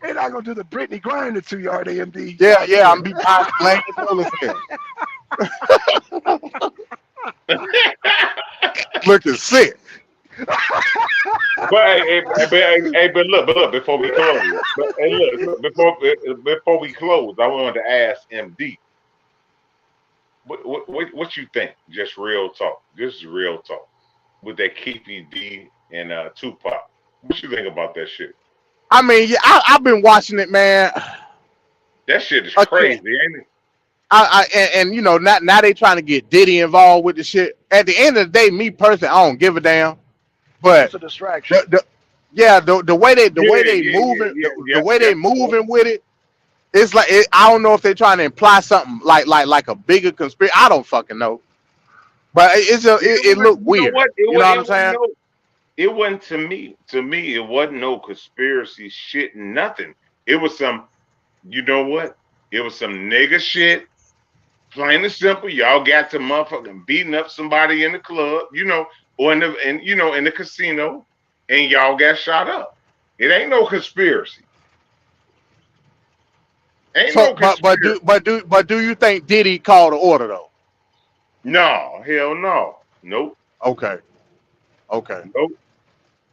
They're not gonna do the Britney Griner to you, are they, MD? Yeah. I'm be behind the holding cell. Looking sick. But look, before we close, I wanted to ask MD, what you think? Just real talk. This is real talk. With that Keefy D and Tupac, what you think about that shit? I mean, yeah, I've been watching it, man. That shit is Again, crazy, ain't it? and you know, now they trying to get Diddy involved with the shit. At the end of the day, me personally, I don't give a damn. But It's a distraction. the way they moving, the way they moving with it, it's like I don't know if they're trying to imply something like a bigger conspiracy. I don't fucking know. But it looked weird. You know what? You know what I'm saying? It wasn't to me. To me, it wasn't no conspiracy shit. Nothing. It was some. You know what? It was some nigga shit. Plain and simple. Y'all got to motherfucking beating up somebody in the club, you know, or in the casino, and y'all got shot up. It ain't no conspiracy. Ain't no conspiracy. But do you think Diddy called the order though? No, hell no. Nope. Okay. Nope.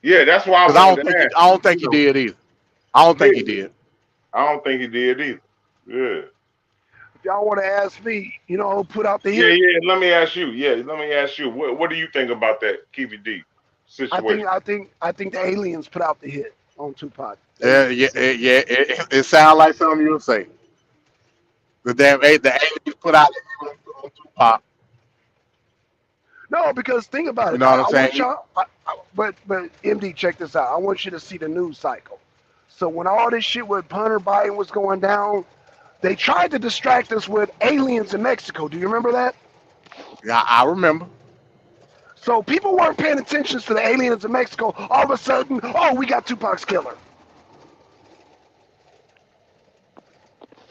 Yeah, that's why I don't think he did either. I don't think he did. I don't think he did either. Yeah. If y'all want to ask me, you know, put out the hit. Yeah. Let me ask you. What do you think about that Keefy D situation? I think the aliens put out the hit on Tupac. Yeah. It sounds like something you would say. The aliens put out the hit on Tupac. No, because think about it. You know what I'm saying? But MD, check this out. I want you to see the news cycle. So when all this shit with Hunter Biden was going down, they tried to distract us with aliens in Mexico. Do you remember that? Yeah, I remember. So people weren't paying attention to the aliens in Mexico. All of a sudden, oh, we got Tupac's killer.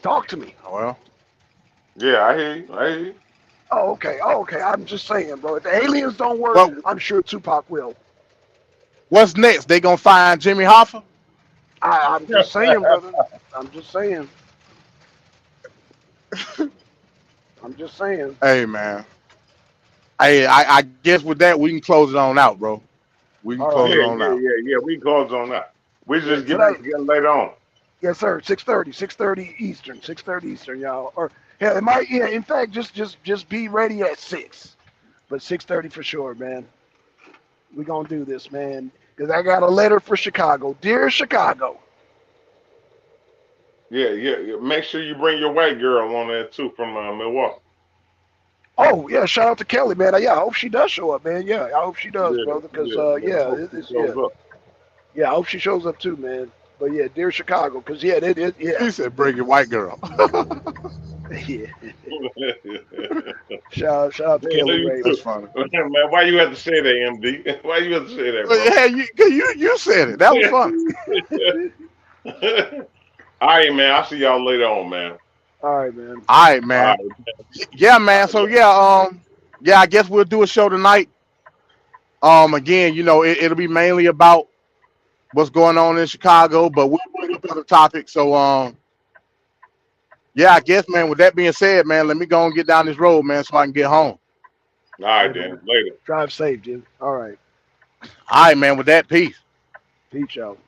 Talk to me. Well. Yeah, I hear you. Oh, okay. I'm just saying, bro. If the aliens don't work, I'm sure Tupac will. What's next? They gonna find Jimmy Hoffa? I'm just saying, brother. I'm just saying. Hey, man. Hey, I guess with that we can close it on out, bro. We can close it on out. Yeah. We can close on out. We just get later on. Yes, sir. 6:30 Eastern. 6:30 Eastern, y'all. Or hell, it might. Yeah, in fact, just be ready at 6. But 6:30 for sure, man. We gonna do this, man. Because I got a letter for Chicago. Dear Chicago. Yeah. Make sure you bring your white girl on there too from Milwaukee. Oh yeah, shout out to Kelly, man. Yeah, I hope she does show up, man. Yeah, I hope she does, brother. Because I hope she shows up too, man. But yeah, dear Chicago, because yeah. He said, "Bring your white girl." Yeah. shout out to Kelly Ray. That's funny. Man, why you have to say that, MD? Why you have to say that, bro? Yeah, you said it. That was funny. All right, man. I'll see y'all later on, man. All right, man. Yeah, man. So I guess we'll do a show tonight. Again, you know, it'll be mainly about what's going on in Chicago, but we'll bring up other topics. So I guess, man, with that being said, man, let me go and get down this road, man, so I can get home. All right, then. Later. Drive safe, dude. All right. All right, man. With that, peace. Peace out.